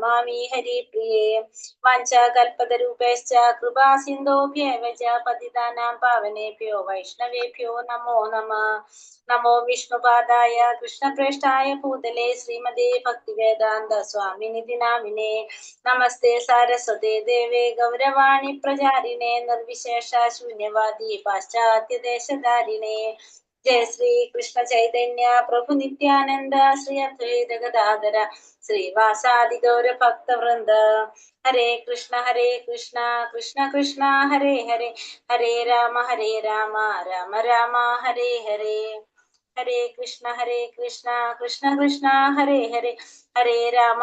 പ്രണമാമി ഹരിപ്രിയേ. വാഞ്ചാകൽപതരൂപേശ്ച കൃപാ സിന്ധോഭ്യേവ ച പതിതാനാം പാവനേഭ്യോ വൈഷ്ണവേഭ്യോ നമോ നമഃ. നമോ വിഷ്ണുപാദായ കൃഷ്ണപ്രേഷ്ഠായ ഭൂതലേ ശ്രീമതേ ഭക്തിവേദാന്ത സ്വാമിനിധി നാമിനേ. നമസ്തേ സാരസ്വതേ ദേവേ ഗൗരവാണി പ്രചാരിണേ നിർവിശേഷ ശൂന്യവാദി പാശ്ചാത്യദേശധാരിണേ. ജയ ശ്രീ കൃഷ്ണ ചൈതന്യ പ്രഭു നിത്യാനന്ദ ശ്രീ അദ്വൈത ഗദാധര ശ്രീവാസാദി ഗൗര ഭക്തവൃന്ദ. ഹരേ കൃഷ്ണ കൃഷ്ണ കൃഷ്ണ ഹരേ ഹരേ, ഹരേ രാമ രാമ രാമ ഹരേ ഹരേ. ഹരേ കൃഷ്ണ കൃഷ്ണ കൃഷ്ണ ഹരേ ഹരേ, ഹരേ രാമ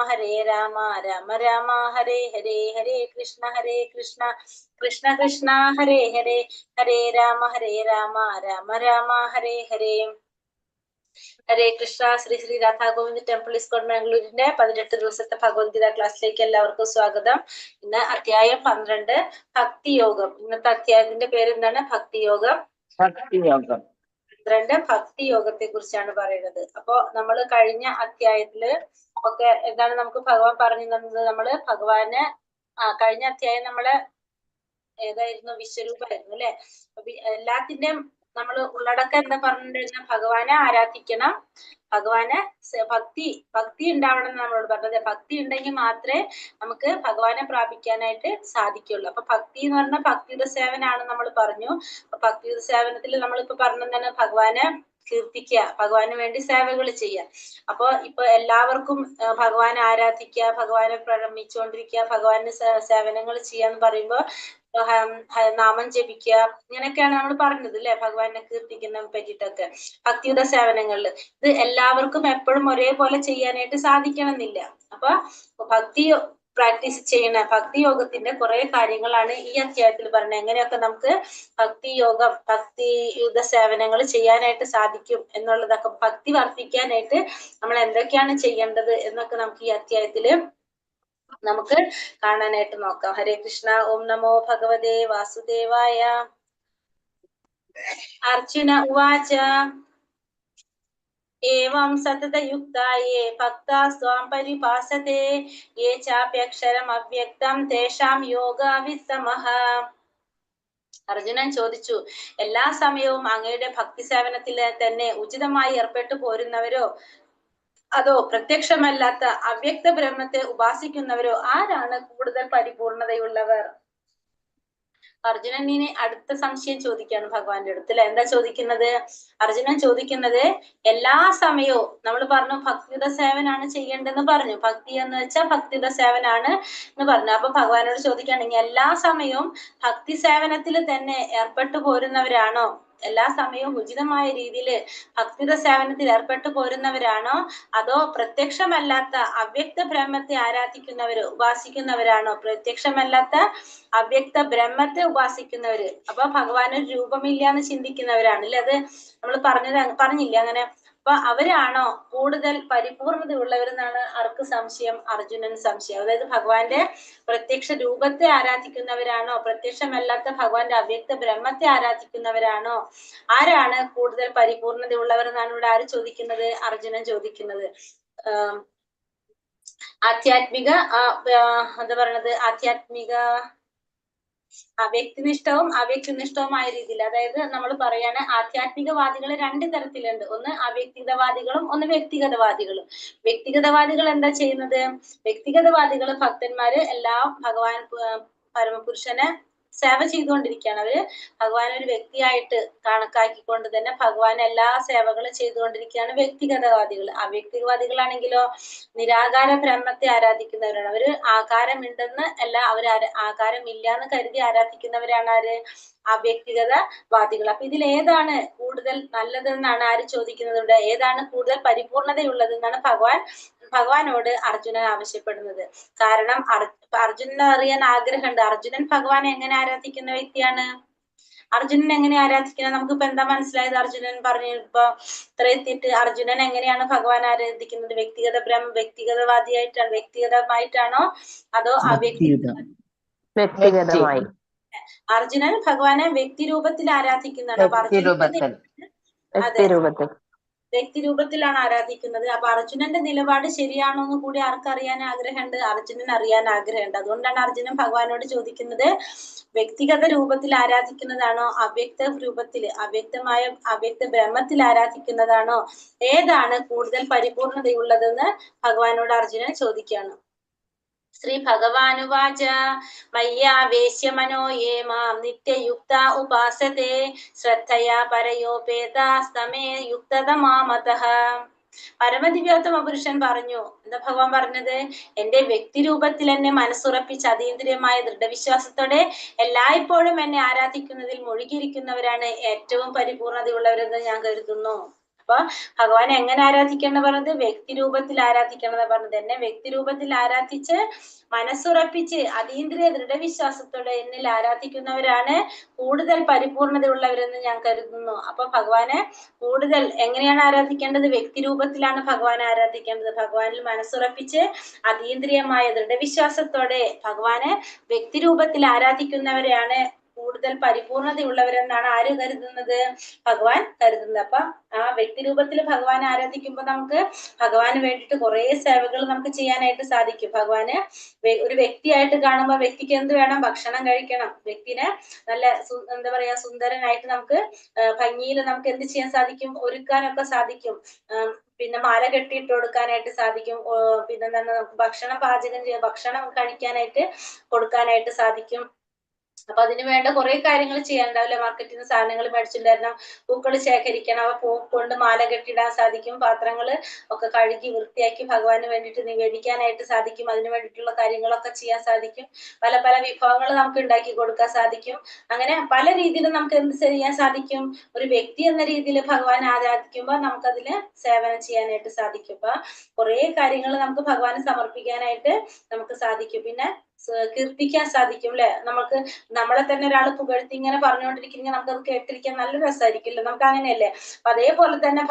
രാമ രാമ ഹരേ ഹരേ. ഹരേ കൃഷ്ണ കൃഷ്ണ കൃഷ്ണ ഹരേ ഹരേ, ഹരേ രാമ രാമ രാമ ഹരേ ഹരേ. ഹരേ കൃഷ്ണ. ശ്രീ ശ്രീ രാധാഗോവിന്ദ് ടെമ്പിൾ ഇസ്കോൺ ബാംഗ്ലൂരിന്റെ 18 ദിവസത്തെ ഭഗവത്ഗീത ക്ലാസ്സിലേക്ക് എല്ലാവർക്കും സ്വാഗതം. ഇന്ന് അധ്യായം 12 ഭക്തിയോഗം. ഇന്നത്തെ അധ്യായത്തിന്റെ പേര് എന്താണ്? ഭക്തിയോഗം. 12 ഭക്തിയോഗത്തെ കുറിച്ചാണ് പറയുന്നത്. അപ്പോ നമ്മൾ കഴിഞ്ഞ അധ്യായത്തില് ഒക്കെ എന്താണ് നമുക്ക് ഭഗവാൻ പറഞ്ഞു തന്നത്? നമ്മള് ഭഗവാന് കഴിഞ്ഞ അധ്യായം നമ്മള് ഏതായിരുന്നു? വിശ്വരൂപമായിരുന്നു അല്ലെ. എല്ലാത്തിന്റെയും നമ്മൾ ഉള്ളടക്കം എന്താ പറഞ്ഞിട്ടുണ്ടെങ്കിൽ ഭഗവാനെ ആരാധിക്കണം, ഭഗവാന് ഭക്തി ഉണ്ടാവണം എന്ന് നമ്മളോട് പറഞ്ഞത്. ഭക്തി ഉണ്ടെങ്കിൽ മാത്രമേ നമുക്ക് ഭഗവാനെ പ്രാപിക്കാനായിട്ട് സാധിക്കുള്ളൂ. അപ്പൊ ഭക്തി എന്ന് പറഞ്ഞാൽ ഭക്തിയുടെ സേവനാണ് നമ്മൾ പറഞ്ഞു. അപ്പൊ ഭക്തിയുടെ സേവനത്തിൽ നമ്മളിപ്പോ പറഞ്ഞെന്താണ്? ഭഗവാനെ കീർത്തിക്കുക, ഭഗവാന് വേണ്ടി സേവകൾ ചെയ്യുക. അപ്പൊ ഇപ്പൊ എല്ലാവർക്കും ഭഗവാനെ ആരാധിക്കുക, ഭഗവാനെ പ്രണമിച്ചുകൊണ്ടിരിക്കുക, ഭഗവാന് സേവനങ്ങൾ ചെയ്യാന്ന് പറയുമ്പോ നാമം ജപിക്കുക, ഇങ്ങനെയൊക്കെയാണ് നമ്മൾ പറഞ്ഞത് അല്ലെ. ഭഗവാനെ കീർത്തിക്കുന്ന പറ്റിയിട്ടൊക്കെ ഭക്തിയുടെ സേവനങ്ങളിൽ ഇത് എല്ലാവർക്കും എപ്പോഴും ഒരേപോലെ ചെയ്യാനായിട്ട് സാധിക്കണമെന്നില്ല. അപ്പൊ ഭക്തി പ്രാക്ടീസ് ചെയ്യണ ഭക്തിയോഗത്തിന്റെ കുറെ കാര്യങ്ങളാണ് ഈ അധ്യായത്തിൽ പറഞ്ഞത്. എങ്ങനെയൊക്കെ നമുക്ക് ഭക്തിയുഗ സേവനങ്ങൾ ചെയ്യാനായിട്ട് സാധിക്കും എന്നുള്ളതൊക്കെ, ഭക്തി വർദ്ധിക്കാനായിട്ട് നമ്മൾ എന്തൊക്കെയാണ് ചെയ്യേണ്ടത് എന്നൊക്കെ നമുക്ക് ഈ അധ്യായത്തില് നമുക്ക് കാണാനായിട്ട് നോക്കാം. ഹരേ കൃഷ്ണ. ഓം നമോ ഭഗവതേ വാസുദേവായ. അർജുന ഉവാച ഏവം സതതയുക്തായേ ഭക്താ സ്വാം പരിഭാസത്തെ യേ ചാപ്യക്ഷരം അവ്യക്തം തേഷാം യോഗാവിത്തമഃ. അർജുനൻ ചോദിച്ചു, എല്ലാ സമയവും അങ്ങയുടെ ഭക്തി സേവനത്തിൽ തന്നെ ഉചിതമായി ഏർപ്പെട്ടു പോരുന്നവരോ അതോ പ്രത്യക്ഷമല്ലാത്ത അവ്യക്ത ബ്രഹ്മത്തെ ഉപാസിക്കുന്നവരോ ആരാണ് കൂടുതൽ പരിപൂർണതയുള്ളവർ? അർജുനൻ ഇനി അടുത്ത സംശയം ചോദിക്കുകയാണ് ഭഗവാന്റെ അടുത്ത്. എന്താ ചോദിക്കുന്നത്? അർജുനൻ ചോദിക്കുന്നത്, എല്ലാ സമയവും നമ്മൾ പറഞ്ഞു ഭക്തിയുടെ സേവനാണ് ചെയ്യേണ്ടതെന്ന് പറഞ്ഞു. ഭക്തി എന്ന് വെച്ചാൽ ഭക്തിയുടെ സേവനാണ് എന്ന് പറഞ്ഞു. അപ്പൊ ഭഗവാനോട് ചോദിക്കുകയാണെങ്കിൽ എല്ലാ സമയവും ഭക്തി സേവനത്തിൽ തന്നെ ഏർപ്പെട്ടു പോരുന്നവരാണോ, എല്ലാ സമയവും ഉചിതമായ രീതിയിൽ ഭക്തിയുടെ സേവനത്തിൽ ഏർപ്പെട്ടു പോരുന്നവരാണോ അതോ പ്രത്യക്ഷമല്ലാത്ത അവ്യക്ത ബ്രഹ്മത്തെ ആരാധിക്കുന്നവരോ ഉപാസിക്കുന്നവരാണോ? പ്രത്യക്ഷമല്ലാത്ത അവ്യക്ത ബ്രഹ്മത്തെ ഉപാസിക്കുന്നവര്. അപ്പൊ ഭഗവാന് രൂപമില്ല എന്ന് ചിന്തിക്കുന്നവരാണ് അല്ലെ. അത് നമ്മൾ പറഞ്ഞില്ല അങ്ങനെ. അപ്പൊ അവരാണോ കൂടുതൽ പരിപൂർണത ഉള്ളവരെന്നാണ് ആർക്ക് സംശയം? അർജുനൻ സംശയം. അതായത് ഭഗവാന്റെ പ്രത്യക്ഷ രൂപത്തെ ആരാധിക്കുന്നവരാണോ പ്രത്യക്ഷമല്ലാത്ത ഭഗവാന്റെ അവ്യക്ത ബ്രഹ്മത്തെ ആരാധിക്കുന്നവരാണോ ആരാണ് കൂടുതൽ പരിപൂർണത ഉള്ളവർ എന്നാണ് ഇവിടെ ആര് ചോദിക്കുന്നത്? അർജുനൻ ചോദിക്കുന്നത്. ആധ്യാത്മിക എന്താ പറയണത്? ആധ്യാത്മിക വ്യക്തിനിഷ്ഠവും അവ്യക്തിനിഷ്ഠവുമായ രീതിയിൽ. അതായത് നമ്മൾ പറയാണ് ആധ്യാത്മികവാദികൾ 2 തരത്തിലുണ്ട്. ഒന്ന് അവ്യക്തിഗതവാദികളും ഒന്ന് വ്യക്തിഗതവാദികളും. വ്യക്തിഗതവാദികൾ എന്താ ചെയ്യുന്നത്? വ്യക്തിഗതവാദികൾ ഭക്തന്മാര് എല്ലാം ഭഗവാൻ പരമപുരുഷനെ സേവ ചെയ്തുകൊണ്ടിരിക്കുകയാണ്. അവര് ഭഗവാൻ ഒരു വ്യക്തിയായിട്ട് കണക്കാക്കിക്കൊണ്ട് തന്നെ ഭഗവാൻ എല്ലാ സേവകളും ചെയ്തുകൊണ്ടിരിക്കുകയാണ് വ്യക്തിഗതവാദികൾ. അവ്യക്തിഗതവാദികളാണെങ്കിലോ നിരാകാര ബ്രഹ്മത്തെ ആരാധിക്കുന്നവരാണ്. അവര് ആകാരമുണ്ടെന്ന് അല്ല, അവര് ആകാരമില്ല എന്ന് കരുതി ആരാധിക്കുന്നവരാണ് ആര്? അവ്യക്തിഗതവാദികൾ. അപ്പൊ ഇതിൽ ഏതാണ് കൂടുതൽ നല്ലതെന്നാണ് ആര് ചോദിക്കുന്നത്? ഇവിടെ ഏതാണ് കൂടുതൽ പരിപൂർണതയുള്ളത് എന്നാണ് ഭഗവാനോട് അർജുനൻ ആവശ്യപ്പെടുന്നത്. കാരണം അർജുനൻ അറിയാൻ ആഗ്രഹമുണ്ട്. അർജുനൻ ഭഗവാനെ എങ്ങനെ ആരാധിക്കുന്ന വ്യക്തിയാണ്? അർജുനൻ എങ്ങനെ ആരാധിക്കുന്നത്? നമുക്കിപ്പോ എന്താ മനസ്സിലായത്? അർജുനൻ പറഞ്ഞു ഇപ്പൊ ഇത്ര എത്തിയിട്ട് അർജുനൻ എങ്ങനെയാണ് ഭഗവാൻ ആരാധിക്കുന്നത്? വ്യക്തിഗതമായിട്ടാണോ അതോ വ്യക്തിഗതമായി? അർജുനൻ ഭഗവാനെ വ്യക്തി രൂപത്തിൽ ആരാധിക്കുന്നതാണ്. അപ്പൊ അർജുനൻ വ്യക്തി രൂപത്തിലാണ് ആരാധിക്കുന്നത്. അപ്പൊ അർജുനന്റെ നിലപാട് ശരിയാണോ എന്ന് കൂടി ആർക്കറിയാൻ ആഗ്രഹമുണ്ട്? അർജുനൻ അറിയാൻ ആഗ്രഹമുണ്ട്. അതുകൊണ്ടാണ് അർജുനൻ ഭഗവാനോട് ചോദിക്കുന്നത്, വ്യക്തിഗത രൂപത്തിൽ ആരാധിക്കുന്നതാണോ, അവ്യക്ത രൂപത്തിൽ, അവ്യക്ത ബ്രഹ്മത്തിൽ ആരാധിക്കുന്നതാണോ, ഏതാണ് കൂടുതൽ പരിപൂർണതയുള്ളതെന്ന് ഭഗവാനോട് അർജുനൻ ചോദിക്കുകയാണ്. ശ്രീ ഭഗവാനുവാച മയ്യാവേശ്യ മനോ യേ മാം നിത്യയുക്ത ഉപാസത്തെ ശ്രദ്ധയാ പരയോപേതാസ്തമേ യുക്തതമാമതഃ. പരമദിവ്യോത്തമ പുരുഷൻ പറഞ്ഞു, എന്താ ഭഗവാൻ പറഞ്ഞത്? എന്റെ വ്യക്തി രൂപത്തിൽ എന്നെ മനസ്സുറപ്പിച്ച് അതീന്ദ്രിയമായ ദൃഢവിശ്വാസത്തോടെ എല്ലായ്പ്പോഴും എന്നെ ആരാധിക്കുന്നതിൽ മുഴുകിയിരിക്കുന്നവരാണ് ഏറ്റവും പരിപൂർണതയുള്ളവരെന്ന് ഞാൻ കരുതുന്നു. അപ്പൊ ഭഗവാനെ എങ്ങനെ ആരാധിക്കണം പറഞ്ഞത്? വ്യക്തി രൂപത്തിൽ ആരാധിക്കണം പറഞ്ഞത്. എന്നെ വ്യക്തി രൂപത്തിൽ ആരാധിച്ച് മനസ്സുറപ്പിച്ച് അതീന്ദ്രിയ ദൃഢവിശ്വാസത്തോടെ എന്നിൽ ആരാധിക്കുന്നവരാണ് കൂടുതൽ പരിപൂർണതയുള്ളവരെന്ന് ഞാൻ കരുതുന്നു. അപ്പൊ ഭഗവാനെ കൂടുതൽ എങ്ങനെയാണ് ആരാധിക്കേണ്ടത്? വ്യക്തി രൂപത്തിലാണ് ഭഗവാനെ ആരാധിക്കേണ്ടത്. ഭഗവാനിൽ മനസ്സുറപ്പിച്ച് അതീന്ദ്രിയമായ ദൃഢവിശ്വാസത്തോടെ ഭഗവാനെ വ്യക്തി രൂപത്തിൽ ആരാധിക്കുന്നവരെയാണ് കൂടുതൽ പരിപൂർണതയുള്ളവരെന്നാണ് ആര് കരുതുന്നത്? ഭഗവാൻ കരുതുന്നത്. അപ്പൊ ആ വ്യക്തി രൂപത്തിൽ ഭഗവാനെ ആരാധിക്കുമ്പോൾ നമുക്ക് ഭഗവാന് വേണ്ടിയിട്ട് കുറെ സേവകൾ നമുക്ക് ചെയ്യാനായിട്ട് സാധിക്കും. ഭഗവാന് ഒരു വ്യക്തിയായിട്ട് കാണുമ്പോൾ വ്യക്തിക്ക് എന്ത് വേണം? ഭക്ഷണം കഴിക്കണം. വ്യക്തിനെ നല്ല എന്താ പറയാ സുന്ദരനായിട്ട് നമുക്ക് ഭംഗിയിൽ നമുക്ക് എന്ത് ചെയ്യാൻ സാധിക്കും? ഒരുക്കാനൊക്കെ സാധിക്കും. പിന്നെ മാല കെട്ടിയിട്ട് കൊടുക്കാനായിട്ട് സാധിക്കും. പിന്നെ എന്താണ്, നമുക്ക് ഭക്ഷണം പാചകം ചെയ്യാൻ, ഭക്ഷണം കഴിക്കാനായിട്ട് കൊടുക്കാനായിട്ട് സാധിക്കും. അപ്പൊ അതിന് വേണ്ട കുറെ കാര്യങ്ങൾ ചെയ്യാനുണ്ടാവില്ല. മാർക്കറ്റിൽ നിന്ന് സാധനങ്ങൾ മേടിച്ചിട്ടുണ്ടായിരുന്നു, പൂക്കൾ ശേഖരിക്കണം, അവ പൂ കൊണ്ട് മാല കെട്ടിടാൻ സാധിക്കും. പാത്രങ്ങൾ ഒക്കെ കഴുകി വൃത്തിയാക്കി ഭഗവാന് വേണ്ടിയിട്ട് നിവേദിക്കാനായിട്ട് സാധിക്കും. അതിന് വേണ്ടിയിട്ടുള്ള കാര്യങ്ങളൊക്കെ ചെയ്യാൻ സാധിക്കും. പല പല വിഭവങ്ങൾ നമുക്ക് ഉണ്ടാക്കി കൊടുക്കാൻ സാധിക്കും. അങ്ങനെ പല രീതിയിലും നമുക്ക് എന്ത് ചെയ്യാൻ സാധിക്കും? ഒരു വ്യക്തി എന്ന രീതിയിൽ ഭഗവാൻ ആരാധിക്കുമ്പോൾ നമുക്കതില് സേവനം ചെയ്യാനായിട്ട് സാധിക്കും. അപ്പൊ കുറെ കാര്യങ്ങൾ നമുക്ക് ഭഗവാന് സമർപ്പിക്കാനായിട്ട് നമുക്ക് സാധിക്കും. പിന്നെ കീർത്തിക്കാൻ സാധിക്കും അല്ലെ? നമുക്ക് നമ്മളെ തന്നെ ഒരാൾ പുകഴ്ത്തി ഇങ്ങനെ പറഞ്ഞുകൊണ്ടിരിക്കുന്ന നമുക്കത് കേട്ടിരിക്കാൻ നല്ല രസമായിരിക്കില്ല, നമുക്ക് അങ്ങനെയല്ലേ? അപ്പൊ അതേപോലെ തന്നെ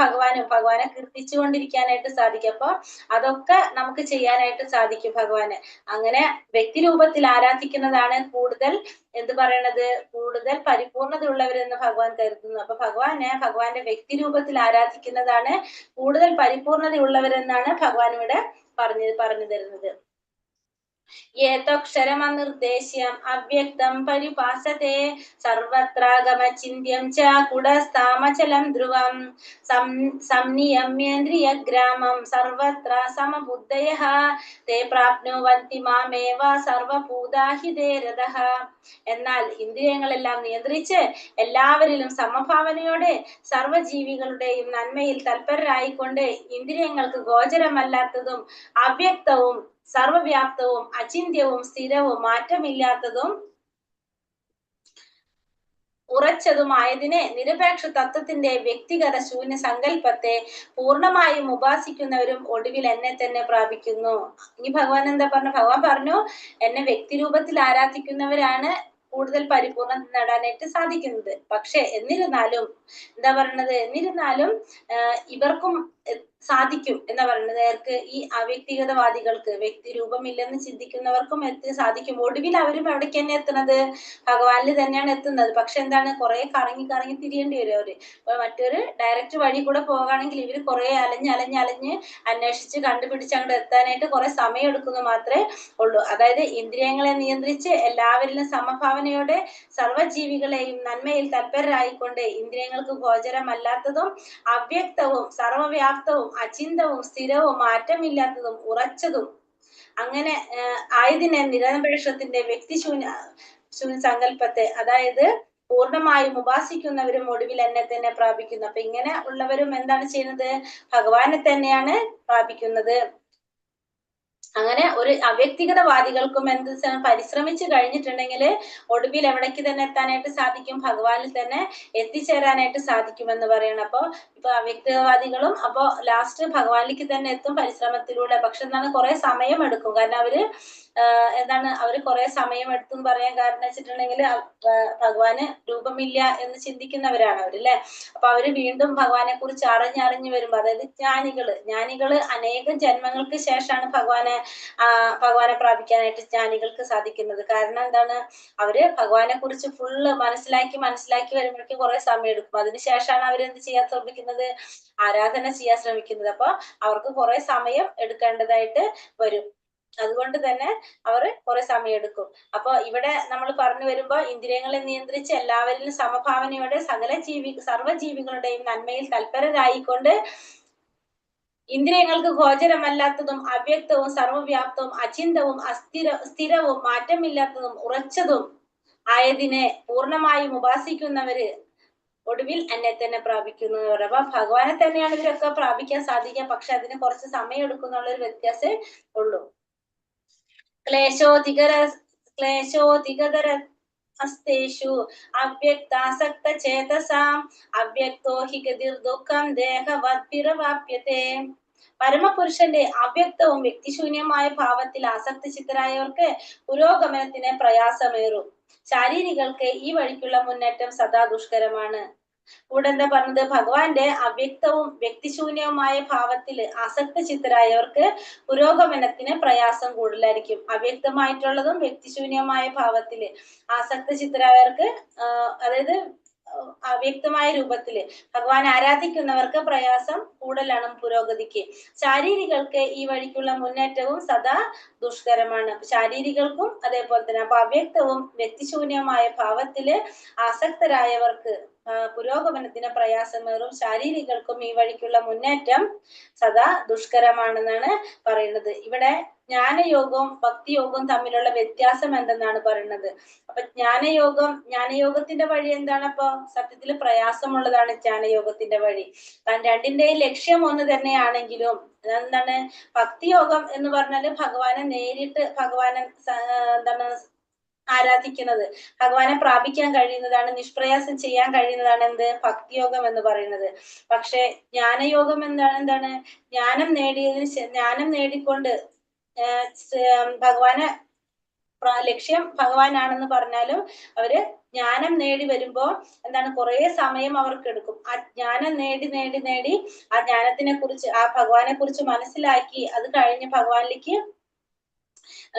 ഭഗവാനെ കീർത്തിച്ചുകൊണ്ടിരിക്കാനായിട്ട് സാധിക്കും. അപ്പൊ അതൊക്കെ നമുക്ക് ചെയ്യാനായിട്ട് സാധിക്കും ഭഗവാന്. അങ്ങനെ വ്യക്തി രൂപത്തിൽ ആരാധിക്കുന്നതാണ് കൂടുതൽ എന്ത് പറയണത്? കൂടുതൽ പരിപൂർണതയുള്ളവരെന്ന് ഭഗവാൻ കരുതുന്നു. അപ്പൊ ഭഗവാന്റെ വ്യക്തി രൂപത്തിൽ ആരാധിക്കുന്നതാണ് കൂടുതൽ പരിപൂർണതയുള്ളവരെന്നാണ് ഭഗവാൻ ഇവിടെ പറഞ്ഞു തരുന്നത്. ഏതക്ഷരമനിർദ്ദേശ്യം അവ്യക്തം പരിഭാസത്തെ സർവത്രാഗമചിന്യം ച കുടസ്ഥാമചലം ധ്രുവം സംനിയമ്യേന്ദ്രിയഗ്രാമം സർവത്ര സമബുദ്ധയഃ തേ പ്രാപ്നുവന്തി മാമേവ സർവഭൂതാഹിതേ രതഃ. എന്നാൽ ഇന്ദ്രിയങ്ങളെല്ലാം നിയന്ത്രിച്ച് എല്ലാവരിലും സമഭാവനയോടെ സർവജീവികളുടെയും നന്മയിൽ തൽപരരായിക്കൊണ്ട് ഇന്ദ്രിയങ്ങൾക്ക് ഗോചരമല്ലാത്തതും അവ്യക്തവും സർവവ്യാപ്തവും അചിന്ത്യവും സ്ഥിരവും മാറ്റമില്ലാത്തതും ഉറച്ചതുമായതിനെ നിരപേക്ഷ തത്വത്തിന്റെ വ്യക്തിഗത ശൂന്യ സങ്കല്പത്തെ പൂർണ്ണമായും ഉപാസിക്കുന്നവരും ഒടുവിൽ എന്നെ തന്നെ പ്രാപിക്കുന്നു. ഇനി ഭഗവാൻ എന്താ പറഞ്ഞു? ഭഗവാൻ പറഞ്ഞു, എന്നെ വ്യക്തിരൂപത്തിൽ ആരാധിക്കുന്നവരാണ് കൂടുതൽ പരിപൂർണത നേടാനായിട്ട് സാധിക്കുന്നത്. പക്ഷെ എന്നിരുന്നാലും എന്താ പറയുന്നത്? എന്നിരുന്നാലും ഇവർക്കും സാധിക്കും എന്നാ പറയുന്നത്. അവർക്ക് ഈ അവ്യക്തിഗതവാദികൾക്ക്, വ്യക്തി രൂപമില്ലെന്ന് ചിന്തിക്കുന്നവർക്കും സാധിക്കും. ഒടുവിൽ അവരും എവിടേക്ക് തന്നെ എത്തുന്നത്? ഭഗവാനിൽ തന്നെയാണ് എത്തുന്നത്. പക്ഷെ എന്താണ്, കുറെ കറങ്ങി തിരിയേണ്ടി വരും അവര്. മറ്റൊരു ഡയറക്റ്റ് വഴി കൂടെ പോകുകയാണെങ്കിൽ ഇവര് കുറെ അലഞ്ഞ് അന്വേഷിച്ച് കണ്ടുപിടിച്ച് അങ്ങോട്ട് എത്താനായിട്ട് കുറെ സമയം എടുക്കുന്നു മാത്രമേ ഉള്ളൂ. അതായത് ഇന്ദ്രിയങ്ങളെ നിയന്ത്രിച്ച് എല്ലാവരിലും സമഭാവനയോടെ സർവജീവികളെയും നന്മയിൽ തൽപരരായിക്കൊണ്ട് ഇന്ദ്രിയങ്ങൾക്ക് ഗോചരമല്ലാത്തതും അവ്യക്തവും സർവവ്യാപ്തവും അചിന്തവും സ്ഥിരവും മാറ്റമില്ലാത്തതും ഉറച്ചതും അങ്ങനെ ആയതിനെ നിരപേക്ഷത്തിന്റെ വ്യക്തിശൂന്യ സങ്കല്പത്തെ, അതായത് പൂർണ്ണമായും ഉപാസിക്കുന്നവരും ഒടുവിൽ എന്നെ തന്നെ പ്രാപിക്കുന്നു. അപ്പൊ ഇങ്ങനെ ഉള്ളവരും എന്താണ് ചെയ്യുന്നത്? ഭഗവാനെ തന്നെയാണ് പ്രാപിക്കുന്നത്. അങ്ങനെ ഒരു അവ്യക്തിഗതവാദികൾക്കും എന്ത് പരിശ്രമിച്ചു കഴിഞ്ഞിട്ടുണ്ടെങ്കിൽ ഒടുവിൽ എവിടേക്ക് തന്നെ എത്താനായിട്ട് സാധിക്കും? ഭഗവാനിൽ തന്നെ എത്തിച്ചേരാനായിട്ട് സാധിക്കുമെന്ന് പറയണം. അപ്പൊ ഇപ്പൊ അവ്യക്തിഗതവാദികളും ലാസ്റ്റ് ഭഗവാനിലേക്ക് തന്നെ എത്തും പരിശ്രമത്തിലൂടെ. പക്ഷെ എന്താണ്, കുറെ സമയം എടുക്കും. കാരണം അവര് എന്താണ് അവര് കുറെ സമയം എടുത്തു പറയാൻ കാരണം വെച്ചിട്ടുണ്ടെങ്കിൽ ഭഗവാന് രൂപമില്ല എന്ന് ചിന്തിക്കുന്നവരാണ് അവരല്ലേ. അപ്പൊ അവര് വീണ്ടും ഭഗവാനെ കുറിച്ച് അറിഞ്ഞറിഞ്ഞു വരുമ്പോ, അതായത് ജ്ഞാനികള് അനേകം ജന്മങ്ങൾക്ക് ശേഷമാണ് ഭഗവാനെ പ്രാപിക്കാനായിട്ട് ജ്ഞാനികൾക്ക് സാധിക്കുന്നത്. കാരണം എന്താണ്, അവര് ഭഗവാനെ കുറിച്ച് ഫുള്ള് മനസ്സിലാക്കി വരുമ്പോഴേക്കും കുറെ സമയം എടുക്കും. അതിനുശേഷമാണ് അവരെന്ത് ചെയ്യാൻ ശ്രമിക്കുന്നത്, ആരാധന ചെയ്യാൻ ശ്രമിക്കുന്നത്. അപ്പൊ അവർക്ക് കുറെ സമയം എടുക്കേണ്ടതായിട്ട് വരും. അതുകൊണ്ട് തന്നെ അവർ കുറെ സമയം എടുക്കും. അപ്പൊ ഇവിടെ നമ്മൾ പറഞ്ഞു വരുമ്പോ ഇന്ദ്രിയങ്ങളെ നിയന്ത്രിച്ച് എല്ലാവരിലും സമഭാവനയോടെ സർവ്വജീവികളുടെയും നന്മയിൽ തൽപരരായിക്കൊണ്ട് ഇന്ദ്രിയങ്ങൾക്ക് ഗോചരമല്ലാത്തതും അവ്യക്തവും സർവ്വവ്യാപ്തവും അചിന്തവും സ്ഥിരവും മാറ്റമില്ലാത്തതും ഉറച്ചതും ആയതിനെ പൂർണ്ണമായും ഉപാസിക്കുന്നവര് ഒടുവിൽ എന്നെ തന്നെ പ്രാപിക്കുന്നു. അപ്പൊ ഭഗവാനെ തന്നെയാണ് ഇവരൊക്കെ പ്രാപിക്കാൻ സാധിക്കുക. പക്ഷെ അതിന് കുറച്ച് സമയം എടുക്കുന്നുള്ളൊരു വ്യത്യാസമേ ഉള്ളൂ. ക്ലേശോധികതര അസ്തേഷു അവ്യക്താസക്ത ചേതസാം അവ്യക്തോ ഹി ഗതിർ ദുഃഖം ദേഹവദ്ഭിരവാപ്യത്തെ. പരമപുരുഷന്റെ അവ്യക്തവും വ്യക്തിശൂന്യമായ ഭാവത്തിൽ ആസക്തി ചിത്തരായവർക്ക് പുരോഗമനത്തിന് പ്രയാസമേറും. ശാരീരികൾക്ക് ഈ വഴിക്കുള്ള മുന്നേറ്റം സദാ ദുഷ്കരമാണ്. ഇവിടെ എന്താ പറഞ്ഞത്, ഭഗവാന്റെ അവ്യക്തവും വ്യക്തിശൂന്യവുമായ ഭാവത്തിൽ ആസക്ത ചിത്തരായവർക്ക് പുരോഗമനത്തിന് പ്രയാസം കൂടുതലായിരിക്കും. അവ്യക്തമായിട്ടുള്ളതും വ്യക്തിശൂന്യമായ ഭാവത്തില് ആസക്ത ചിത്തരായവർക്ക് അതായത് അവ്യക്തമായ രൂപത്തില് ഭഗവാൻ ആരാധിക്കുന്നവർക്ക് പ്രയാസം കൂടുതലാണ് പുരോഗതിക്ക്. ശാരീരികൾക്ക് ഈ വഴിക്കുള്ള മുന്നേറ്റവും സദാ ദുഷ്കരമാണ്. ശാരീരികൾക്കും അതേപോലെ തന്നെ. അപ്പൊ അവ്യക്തവും വ്യക്തിശൂന്യമായ ഭാവത്തില് ആസക്തരായവർക്ക് പുരോഗമനത്തിന് പ്രയാസമേറും. ശാരീരികൾക്കും ഈ വഴിക്കുള്ള മുന്നേറ്റം സദാ ദുഷ്കരമാണെന്നാണ് പറയുന്നത്. ഇവിടെ ജ്ഞാനയോഗവും ഭക്തിയോഗവും തമ്മിലുള്ള വ്യത്യാസം എന്തെന്നാണ് പറയുന്നത്. അപ്പൊ ജ്ഞാനയോഗത്തിന്റെ വഴി എന്താണ്? അപ്പൊ സത്യത്തിൽ പ്രയാസമുള്ളതാണ് ജ്ഞാനയോഗത്തിന്റെ വഴി. രണ്ടിന്റെയും ലക്ഷ്യം ഒന്ന് തന്നെയാണെങ്കിലും എന്താണ്, ഭക്തിയോഗം എന്ന് പറഞ്ഞാല് ഭഗവാനെ നേരിട്ട് എന്താണ് ആരാധിക്കുന്നത്, ഭഗവാനെ പ്രാപിക്കാൻ കഴിയുന്നതാണ്, നിഷ്പ്രയാസം ചെയ്യാൻ കഴിയുന്നതാണ് എന്ത്, ഭക്തിയോഗം എന്ന് പറയുന്നത്. പക്ഷെ ജ്ഞാനയോഗം എന്താണ്, ജ്ഞാനം നേടിക്കൊണ്ട് ഭഗവാനെ ലക്ഷ്യം ഭഗവാനാണെന്ന് പറഞ്ഞാലും അവര് ജ്ഞാനം നേടി വരുമ്പോ എന്താണ്, കുറെ സമയം അവർക്ക് എടുക്കും. ആ ജ്ഞാനം നേടി ആ ജ്ഞാനത്തിനെ കുറിച്ച്, ആ ഭഗവാനെ കുറിച്ച് മനസ്സിലാക്കി അത് കഴിഞ്ഞ്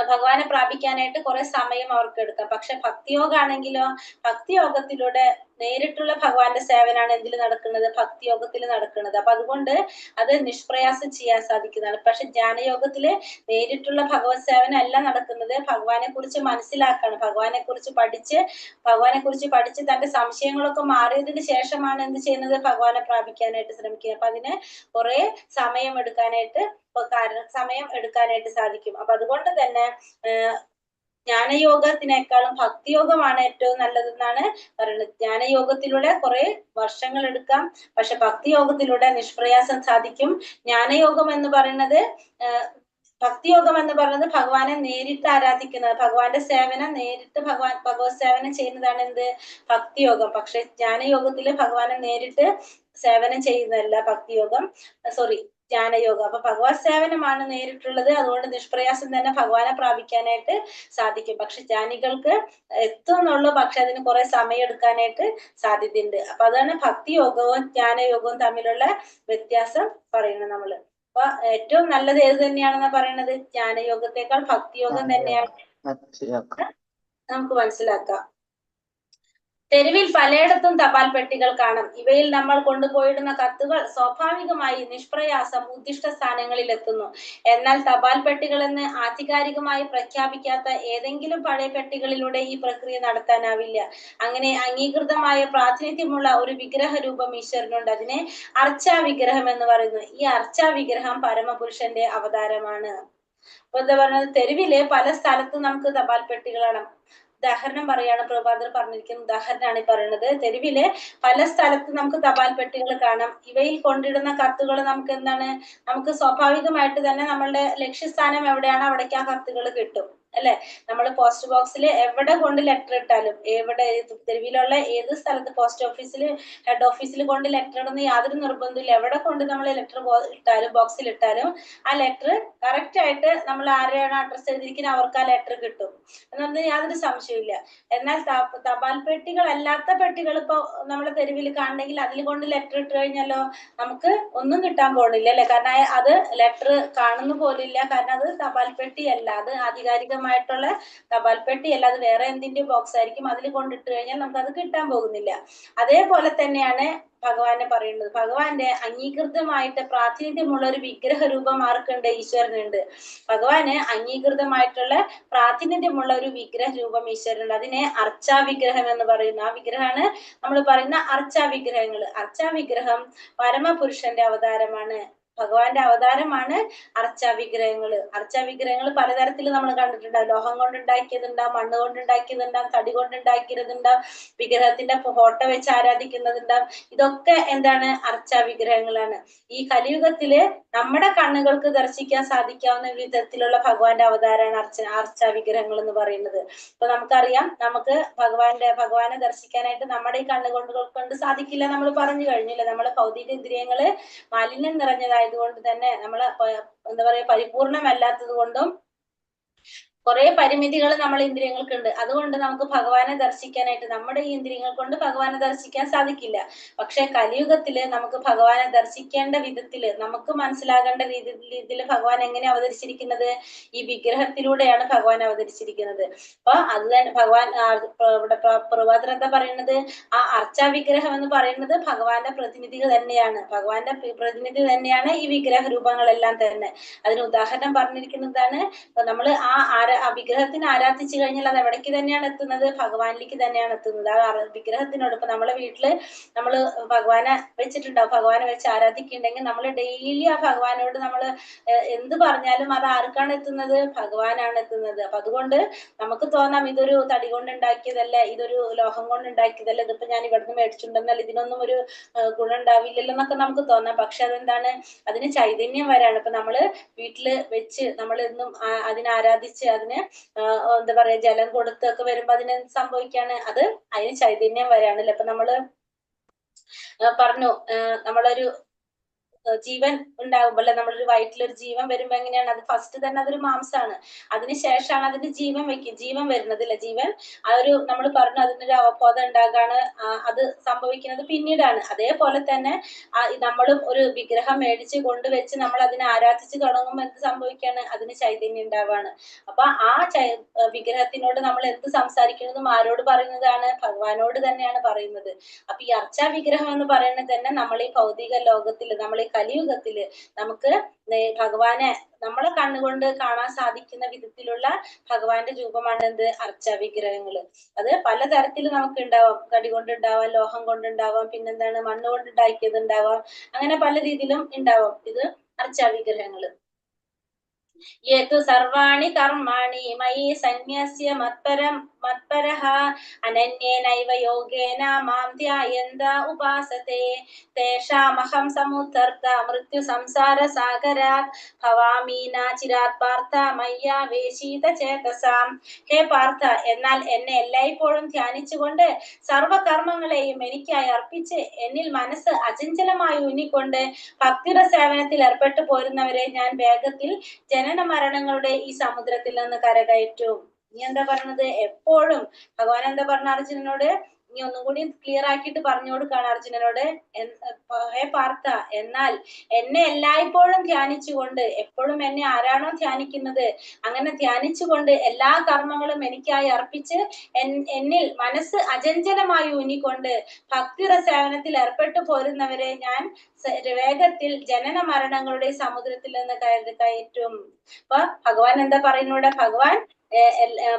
ഭഗവാനെ പ്രാപിക്കാനായിട്ട് കുറെ സമയം അവർക്ക് എടുക്കാം. പക്ഷെ ഭക്തിയോഗാണെങ്കിലോ, ഭക്തിയോഗത്തിലൂടെ നേരിട്ടുള്ള ഭഗവാന്റെ സേവനാണ് എന്തിൽ നടക്കുന്നത്, ഭക്തിയോഗത്തിൽ നടക്കുന്നത്. അപ്പൊ അതുകൊണ്ട് അത് നിഷ്പ്രയാസം ചെയ്യാൻ സാധിക്കുന്നതാണ്. പക്ഷെ ജ്ഞാനയോഗത്തില് നേരിട്ടുള്ള ഭഗവത് സേവന അല്ല നടക്കുന്നത്, ഭഗവാനെ കുറിച്ച് മനസ്സിലാക്കണം, ഭഗവാനെ കുറിച്ച് പഠിച്ച് തന്റെ സംശയങ്ങളൊക്കെ മാറിയതിന് ശേഷമാണ് എന്ത് ചെയ്യുന്നത്, ഭഗവാനെ പ്രാപിക്കാനായിട്ട് ശ്രമിക്കുക. അപ്പൊ അതിന് കുറെ സമയം എടുക്കാനായിട്ട് സാധിക്കും. അപ്പൊ അതുകൊണ്ട് തന്നെ ജ്ഞാനയോഗത്തിനേക്കാളും ഭക്തിയോഗമാണ് ഏറ്റവും നല്ലതെന്നാണ് പറയുന്നത്. ജ്ഞാനയോഗത്തിലൂടെ കുറെ വർഷങ്ങൾ എടുക്കാം, പക്ഷെ ഭക്തിയോഗത്തിലൂടെ നിഷ്പ്രയാസം സാധിക്കും. ഭക്തിയോഗം എന്ന് പറയുന്നത് ഭഗവാനെ നേരിട്ട് ആരാധിക്കുന്നത്, ഭഗവാന്റെ സേവനം നേരിട്ട് ഭഗവത് സേവനം ചെയ്യുന്നതാണ് എന്ത്, ഭക്തിയോഗം. പക്ഷെ ജ്ഞാനയോഗത്തില് ഭഗവാനെ നേരിട്ട് സേവനം ചെയ്യുന്നതല്ല ജ്ഞാനയോഗം. അപ്പൊ ഭഗവത് സേവനമാണ് നേരിട്ടുള്ളത്. അതുകൊണ്ട് നിഷ്പ്രയാസം തന്നെ ഭഗവാനെ പ്രാപിക്കാനായിട്ട് സാധിക്കും. പക്ഷെ ജ്ഞാനികൾക്ക് എത്തുന്നുള്ളൂ, പക്ഷെ അതിന് കുറെ സമയം എടുക്കാനായിട്ട് സാധ്യതയുണ്ട്. അപ്പൊ അതാണ് ഭക്തിയോഗവും ജ്ഞാനയോഗവും തമ്മിലുള്ള വ്യത്യാസം പറയുന്നത് നമ്മള്. അപ്പൊ ഏറ്റവും നല്ലത് ഏത് തന്നെയാണെന്ന് പറയുന്നത്, ജ്ഞാനയോഗത്തെക്കാൾ ഭക്തിയോഗം തന്നെയാണ് നമുക്ക് മനസ്സിലാക്കാം. തെരുവിൽ പലയിടത്തും തപാൽ പെട്ടികൾ കാണാം. ഇവയിൽ നമ്മൾ കൊണ്ടുപോയിടുന്ന കത്തുകൾ സ്വാഭാവികമായി നിഷ്പ്രയാസം ഉദ്ദിഷ്ട സ്ഥാനങ്ങളിൽ എത്തുന്നു. എന്നാൽ തപാൽ പെട്ടികൾ എന്ന് ആധികാരികമായി പ്രഖ്യാപിക്കാത്ത ഏതെങ്കിലും പഴയ പെട്ടികളിലൂടെ ഈ പ്രക്രിയ നടത്താനാവില്ല. അങ്ങനെ അംഗീകൃതമായ പ്രാതിനിധ്യമുള്ള ഒരു വിഗ്രഹ രൂപം ഈശ്വരനുണ്ട്. അതിനെ അർച്ചാ വിഗ്രഹം എന്ന് പറയുന്നു. ഈ അർച്ചാ വിഗ്രഹം പരമപുരുഷന്റെ അവതാരമാണ്. അപ്പൊ എന്താ പറയുന്നത്, തെരുവിലെ പല സ്ഥലത്തും നമുക്ക് തപാൽ പെട്ടികളാണ്. ഉദാഹരണം പറയാണ് പ്രഭാതർ പറഞ്ഞിരിക്കുന്ന ഉദാഹരണമാണ് ഈ പറയുന്നത്. തെരുവിലെ പല സ്ഥലത്തും നമുക്ക് തപാൽ പെട്ടികൾ കാണാം. ഇവയിൽ കൊണ്ടിടുന്ന കത്തുകൾ നമുക്ക് സ്വാഭാവികമായിട്ട് തന്നെ നമ്മളുടെ ലക്ഷ്യസ്ഥാനം എവിടെയാണ് അവിടേക്ക് ആ കത്തുകൾ കിട്ടും. അല്ലെ? നമ്മൾ പോസ്റ്റ് ബോക്സിൽ എവിടെ കൊണ്ട് ലെറ്റർ ഇട്ടാലും, എവിടെ തെരുവിലുള്ള ഏത് സ്ഥലത്ത് പോസ്റ്റ് ഓഫീസിൽ ഹെഡ് ഓഫീസിൽ കൊണ്ട് ലെറ്റർ ഇടുന്ന യാതൊരു നിർബന്ധമില്ല. എവിടെ കൊണ്ട് നമ്മൾ ലെറ്റർ ഇട്ടാലും ബോക്സിൽ ഇട്ടാലും ആ ലെറ്റർ കറക്റ്റ് ആയിട്ട് നമ്മൾ ആരെയാണ് അഡ്രസ് എഴുതിയിരിക്കുന്നത് അവർക്ക് ആ ലെറ്റർ കിട്ടും എന്നൊന്നും യാതൊരു സംശയമില്ല. എന്നാൽ തപാൽ പെട്ടികളല്ലാത്ത പെട്ടികൾ ഇപ്പൊ നമ്മളെ തെരുവിൽ കാണണമെങ്കിൽ അതിൽ കൊണ്ട് ലെറ്റർ ഇട്ട് കഴിഞ്ഞാലോ നമുക്ക് ഒന്നും കിട്ടാൻ പോണില്ല അല്ലെ? കാരണം അത് ലെറ്റർ കാണുന്ന പോലില്ല. കാരണം അത് തപാൽ പെട്ടിയല്ല, അത് ആധികാരികമായിട്ടുള്ള തപാൽ പെട്ടിയല്ല, അത് വേറെ എന്തിന്റെ ബോക്സ് ആയിരിക്കും. അതിൽ കൊണ്ടിട്ട് കഴിഞ്ഞാൽ നമുക്ക് അത് കിട്ടാൻ പോകുന്നില്ല. അതേപോലെ തന്നെയാണ് ഭഗവാനെ പറയുന്നത്. ഭഗവാന്റെ അംഗീകൃതമായിട്ട് പ്രാതിനിധ്യമുള്ള ഒരു വിഗ്രഹ രൂപം ആർക്കുണ്ട്? ഈശ്വരനുണ്ട്. ഭഗവാന് അംഗീകൃതമായിട്ടുള്ള പ്രാതിനിധ്യമുള്ള ഒരു വിഗ്രഹ രൂപം ഈശ്വരനുണ്ട്. അതിനെ അർച്ചാ വിഗ്രഹം എന്ന് പറയുന്നു. ആ വിഗ്രഹമാണ് നമ്മൾ പറയുന്ന അർച്ചാ വിഗ്രഹങ്ങൾ. അർച്ചാ വിഗ്രഹം പരമപുരുഷന്റെ അവതാരമാണ്. ഭഗവാന്റെ അവതാരമാണ് അർച്ചാ വിഗ്രഹങ്ങള്. അർച്ചാ വിഗ്രഹങ്ങൾ പലതരത്തിൽ നമ്മൾ കണ്ടിട്ടുണ്ടാവും. ലോഹം കൊണ്ടുണ്ടാക്കിയതുണ്ടാവും, മണ്ണ് കൊണ്ടുണ്ടാക്കിയതുണ്ടാവും, തടി കൊണ്ടുണ്ടാക്കിയതുണ്ടാവും, വിഗ്രഹത്തിന്റെ ഫോട്ടോ വെച്ച് ആരാധിക്കുന്നതുണ്ടാവും. ഇതൊക്കെ എന്താണ്? അർച്ചാ വിഗ്രഹങ്ങളാണ്. ഈ കലിയുഗത്തില് നമ്മുടെ കണ്ണുകൾക്ക് ദർശിക്കാൻ സാധിക്കാവുന്ന വിധത്തിലുള്ള ഭഗവാന്റെ അവതാരമാണ് അർച്ചാ വിഗ്രഹങ്ങൾ എന്ന് പറയുന്നത്. ഇപ്പൊ നമുക്കറിയാം, നമുക്ക് ഭഗവാനെ ദർശിക്കാനായിട്ട് നമ്മുടെ ഈ കണ്ണുകൊണ്ട് സാധിക്കില്ല. നമ്മൾ പറഞ്ഞു കഴിഞ്ഞില്ലേ, നമ്മളെ ഭൗതിക ഇന്ദ്രിയങ്ങള് മാലിന്യം നിറഞ്ഞതായതുകൊണ്ട് തന്നെ നമ്മള് എന്താ പറയാ പരിപൂർണമല്ലാത്തത് കൊണ്ടും കുറെ പരിമിതികൾ നമ്മളെ ഇന്ദ്രിയങ്ങൾക്കുണ്ട്. അതുകൊണ്ട് നമുക്ക് ഭഗവാനെ ദർശിക്കാനായിട്ട് നമ്മുടെ ഈ ഇന്ദ്രിയങ്ങൾ കൊണ്ട് ഭഗവാനെ ദർശിക്കാൻ സാധിക്കില്ല. പക്ഷെ കലിയുഗത്തില് നമുക്ക് ഭഗവാനെ ദർശിക്കേണ്ട വിധത്തില്, നമുക്ക് മനസ്സിലാകേണ്ട രീതിയിൽ ഭഗവാൻ എങ്ങനെ അവതരിച്ചിരിക്കുന്നത്? ഈ വിഗ്രഹത്തിലൂടെയാണ് ഭഗവാൻ അവതരിച്ചിരിക്കുന്നത്. അപ്പൊ അത് തന്നെ ഭഗവാൻ ഇവിടെ പ്രഭാതർ എന്താ പറയുന്നത്? ആ അർച്ചാ വിഗ്രഹം എന്ന് പറയുന്നത് ഭഗവാന്റെ പ്രതിനിധികൾ തന്നെയാണ്. ഭഗവാന്റെ പ്രതിനിധി തന്നെയാണ് ഈ വിഗ്രഹ രൂപങ്ങളെല്ലാം തന്നെ. അതിന് ഉദാഹരണം പറഞ്ഞിരിക്കുന്നതാണ് നമ്മൾ ആ വിഗ്രഹത്തിന് ആരാധിച്ചു കഴിഞ്ഞാൽ അത് എവിടേക്ക് തന്നെയാണ് എത്തുന്നത്? ഭഗവാനിലേക്ക് തന്നെയാണ് എത്തുന്നത്. ആ വിഗ്രഹത്തിനോട് ഇപ്പൊ നമ്മളെ വീട്ടില് നമ്മള് ഭഗവാനെ വെച്ചിട്ടുണ്ടാവും. ഭഗവാനെ വെച്ച് ആരാധിക്കുന്നുണ്ടെങ്കിൽ നമ്മൾ ഡെയിലി ആ ഭഗവാനോട് നമ്മൾ എന്ത് പറഞ്ഞാലും അത് ആർക്കാണ് എത്തുന്നത്? ഭഗവാനാണ് എത്തുന്നത്. അപ്പൊ അതുകൊണ്ട് നമുക്ക് തോന്നാം ഇതൊരു തടി കൊണ്ടുണ്ടാക്കിയതല്ല, ഇതൊരു ലോഹം കൊണ്ടുണ്ടാക്കിയതല്ല, ഇതിപ്പോ ഞാൻ ഇവിടുന്ന് മേടിച്ചിട്ടുണ്ടെന്നാൽ ഇതിനൊന്നും ഒരു ഗുണം ഉണ്ടാവില്ലല്ലോ എന്നൊക്കെ നമുക്ക് തോന്നാം. പക്ഷെ അതെന്താണ്? അതിന് ചൈതന്യം വരാണ്. ഇപ്പൊ നമ്മള് വീട്ടില് വെച്ച് നമ്മൾ എന്നും അതിനെ ആരാധിച്ച് അതിന് എന്താ പറയാ ജലം കൊടുത്തൊക്കെ വരുമ്പോ അതിന് സംഭവിക്കാണ്, അതിന് ചൈതന്യം വരാണല്ലോ. അപ്പൊ നമ്മള് പറഞ്ഞു നമ്മളൊരു ജീവൻ ഉണ്ടാകുമ്പോൾ അല്ലെ, നമ്മളൊരു വയറ്റിലൊരു ജീവൻ വരുമ്പോ എങ്ങനെയാണ്? അത് ഫസ്റ്റ് തന്നെ അതൊരു മാംസമാണ്. അതിനുശേഷമാണ് അതിന്റെ ജീവൻ വരുന്നത് അല്ലെ? ജീവൻ ആ ഒരു നമ്മൾ പറഞ്ഞു അതിനൊരു അവബോധം ഉണ്ടാകാണ്, അത് സംഭവിക്കുന്നത് പിന്നീടാണ്. അതേപോലെ തന്നെ നമ്മളും ഒരു വിഗ്രഹം മേടിച്ച് കൊണ്ടുവച്ച് നമ്മൾ അതിനെ ആരാധിച്ച് തുടങ്ങുമ്പോൾ എന്ത് സംഭവിക്കാണ്? അതിന് ചൈതന്യം ഉണ്ടാവാണ്. അപ്പൊ ആ വിഗ്രഹത്തിനോട് നമ്മൾ എന്ത് സംസാരിക്കുന്നതും ആരോട് പറയുന്നതാണ്? ഭഗവാനോട് തന്നെയാണ് പറയുന്നത്. അപ്പൊ ഈ അർച്ചാ വിഗ്രഹം എന്ന് പറയുന്നത് തന്നെ നമ്മൾ ഈ ഭൗതിക ലോകത്തില്, നമ്മൾ ഈ കലിയുഗത്തില് നമുക്ക് ഭഗവാനെ നമ്മളെ കണ്ണുകൊണ്ട് കാണാൻ സാധിക്കുന്ന വിധത്തിലുള്ള ഭഗവാന്റെ രൂപമാണ് എന്ത്? അർച്ചാ വിഗ്രഹങ്ങള്. അത് പലതരത്തിൽ നമുക്ക് ഉണ്ടാവാം. തടി കൊണ്ടുണ്ടാവാം, ലോഹം കൊണ്ടുണ്ടാവാം, പിന്നെന്താണ് മണ്ണ് കൊണ്ടുണ്ടാക്കിയത് ഉണ്ടാവാം, അങ്ങനെ പല രീതിയിലും ഉണ്ടാവാം ഇത് അർച്ചാ വിഗ്രഹങ്ങള്. യേതു സർവാണി കർമാണി മയി സന്യസ്യ മത്പരഃ അനന്യേനൈവ യോഗേന മാം ധ്യായന്ത ഉപാസത്തെ തേഷാമഹം സമുദ്ധർത്ത മൃത്യു സംസാര സാഗരാത് ഭവാമീന ചിരാത് പാർത്ഥ മയ്യാവേശീത ചേതസാം. ഹേ പാർത്ഥ, എന്നാൽ എന്നെ എല്ലായ്പ്പോഴും ധ്യാനിച്ചുകൊണ്ട് സർവകർമ്മങ്ങളെയും എനിക്കായി അർപ്പിച്ച് എന്നിൽ മനസ്സ് അചഞ്ചലമായി ഊന്നിക്കൊണ്ട് ഭക്തിയുടെ സേവനത്തിൽ ഏർപ്പെട്ടു പോരുന്നവരെ ഞാൻ വേഗത്തിൽ ജനന മരണങ്ങളുടെ ഈ സമുദ്രത്തിൽ നിന്ന് കരകയറ്റും. ഇനി എന്താ പറഞ്ഞത്? എപ്പോഴും ഭഗവാൻ എന്താ പറഞ്ഞ അർജുനനോട്? ഇനി ഒന്നും കൂടി ക്ലിയർ ആക്കിയിട്ട് പറഞ്ഞു കൊടുക്കാണ് അർജുനനോട്. ഹേ പാർത്ഥ, എന്നാൽ എന്നെ എല്ലായ്പ്പോഴും ധ്യാനിച്ചുകൊണ്ട്, എപ്പോഴും എന്നെ ആരാണോ ധ്യാനിക്കുന്നത് അങ്ങനെ ധ്യാനിച്ചുകൊണ്ട് എല്ലാ കർമ്മങ്ങളും എനിക്കായി അർപ്പിച്ച് എന്നിൽ മനസ്സ് അചഞ്ചലമായി ഊന്നിക്കൊണ്ട് ഭക്തിയുടെ സേവനത്തിൽ ഏർപ്പെട്ടു പോരുന്നവരെ ഞാൻ വേഗത്തിൽ ജനന മരണങ്ങളുടെ സമുദ്രത്തിൽ നിന്ന് കയറ്റും. അപ്പൊ ഭഗവാൻ എന്താ പറയുന്നൂടെ?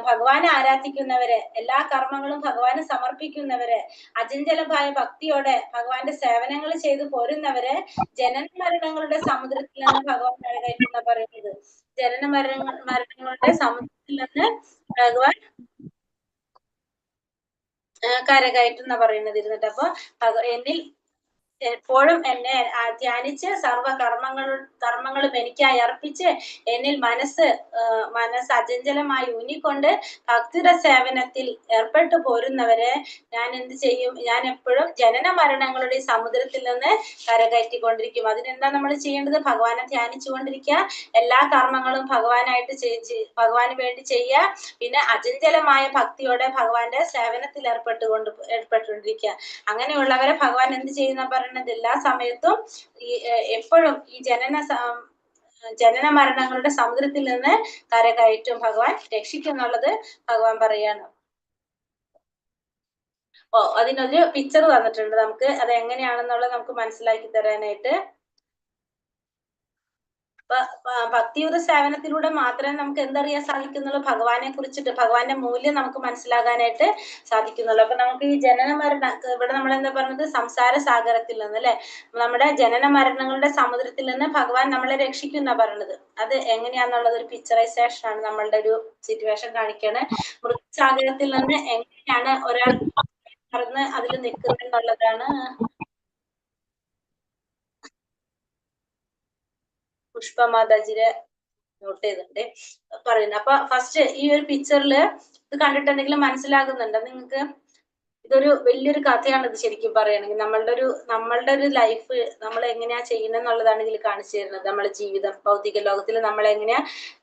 ഭഗവാനെ ആരാധിക്കുന്നവരെ, എല്ലാ കർമ്മങ്ങളും ഭഗവാന് സമർപ്പിക്കുന്നവരെ, അചഞ്ചലമായ ഭക്തിയോടെ ഭഗവാന്റെ സേവനങ്ങൾ ചെയ്തു പോരുന്നവരെ ജനന മരണങ്ങളുടെ സമുദ്രത്തിൽ നിന്ന് ഭഗവാൻ കരകയറ്റുന്ന പറയുന്നത്. ജനന മരണങ്ങളുടെ സമുദ്രത്തിൽ നിന്ന് ഭഗവാൻ കരകയറ്റുന്ന പറയുന്നത് ഇരുന്നിട്ട്. അപ്പൊ എന്നിൽ എപ്പോഴും എന്നെ ധ്യാനിച്ച് കർമ്മങ്ങളും എനിക്കായി അർപ്പിച്ച് എന്നിൽ മനസ്സ് അചഞ്ചലമായി ഊന്നിക്കൊണ്ട് ഭക്തിയുടെ സേവനത്തിൽ ഏർപ്പെട്ടു പോരുന്നവരെ ഞാൻ എന്ത് ചെയ്യും? ഞാൻ എപ്പോഴും ജനന മരണങ്ങളുടെ സമുദ്രത്തിൽ നിന്ന് കരകയറ്റിക്കൊണ്ടിരിക്കും. അതിനെന്താ നമ്മൾ ചെയ്യേണ്ടത്? ഭഗവാനെ ധ്യാനിച്ചുകൊണ്ടിരിക്കുക, എല്ലാ കർമ്മങ്ങളും ഭഗവാനായിട്ട് ഭഗവാന് വേണ്ടി ചെയ്യുക, പിന്നെ അചഞ്ചലമായ ഭക്തിയോടെ ഭഗവാന്റെ സേവനത്തിൽ ഏർപ്പെട്ടുകൊണ്ടിരിക്കുക. അങ്ങനെയുള്ളവരെ ഭഗവാൻ എന്ത് ചെയ്യുന്ന പറയുന്നത്? എല്ലാ സമയത്തും എപ്പോഴും ഈ ജനന മരണങ്ങളുടെ സമുദ്രത്തിൽ നിന്ന് കരകയറ്റും ഭഗവാൻ രക്ഷിക്കും എന്നുള്ളത് ഭഗവാൻ പറയാണ്. അതിനൊരു പിക്ചർ തന്നിട്ടുണ്ട് നമുക്ക്, അത് എങ്ങനെയാണെന്നുള്ളത് നമുക്ക് മനസ്സിലാക്കി തരാനായിട്ട്. ഭക്തിയുത സേവനത്തിലൂടെ മാത്രമേ നമുക്ക് എന്തറിയാൻ സാധിക്കുന്നുള്ളൂ? ഭഗവാനെ കുറിച്ചിട്ട്, ഭഗവാന്റെ മൂല്യം നമുക്ക് മനസ്സിലാകാനായിട്ട് സാധിക്കുന്നുള്ളൂ. അപ്പൊ നമുക്ക് ഈ ജനന മരണ, ഇവിടെ നമ്മൾ എന്താ പറഞ്ഞത്? സംസാര സാഗരത്തിൽ നിന്ന്, അല്ലെ, നമ്മുടെ ജനന മരണങ്ങളുടെ സമുദ്രത്തിൽ നിന്ന് ഭഗവാൻ നമ്മളെ രക്ഷിക്കുന്ന പറഞ്ഞത്. അത് എങ്ങനെയാന്നുള്ളത് ഒരു പിക്ചറൈസേഷൻ ആണ്, നമ്മളുടെ ഒരു സിറ്റുവേഷൻ കാണിക്കാണ്. മൃത്യുസാഗരത്തിൽ നിന്ന് എങ്ങനെയാണ് ഒരാൾ മറന്ന് അതിൽ നിൽക്കുന്നത് എന്നുള്ളതാണ് പുഷ്പ മാതാജിരെ നോട്ട് ചെയ്തിട്ടുണ്ട് പറയുന്നത്. അപ്പൊ ഫസ്റ്റ് ഈ ഒരു പിക്ചറിൽ ഇത് കണ്ടിട്ട് എന്തെങ്കിലും മനസ്സിലാകുന്നുണ്ടോ നിങ്ങൾക്ക്? ഇതൊരു വലിയൊരു കഥയാണ് ഇത് ശരിക്കും പറയുകയാണെങ്കിൽ. നമ്മളുടെ ഒരു ലൈഫ് നമ്മൾ എങ്ങനെയാ ചെയ്യുന്നത് എന്നുള്ളതാണ് ഇതിൽ കാണിച്ചു തരുന്നത്. നമ്മളെ ജീവിതം ഭൗതിക ലോകത്തിൽ നമ്മൾ എങ്ങനെയാ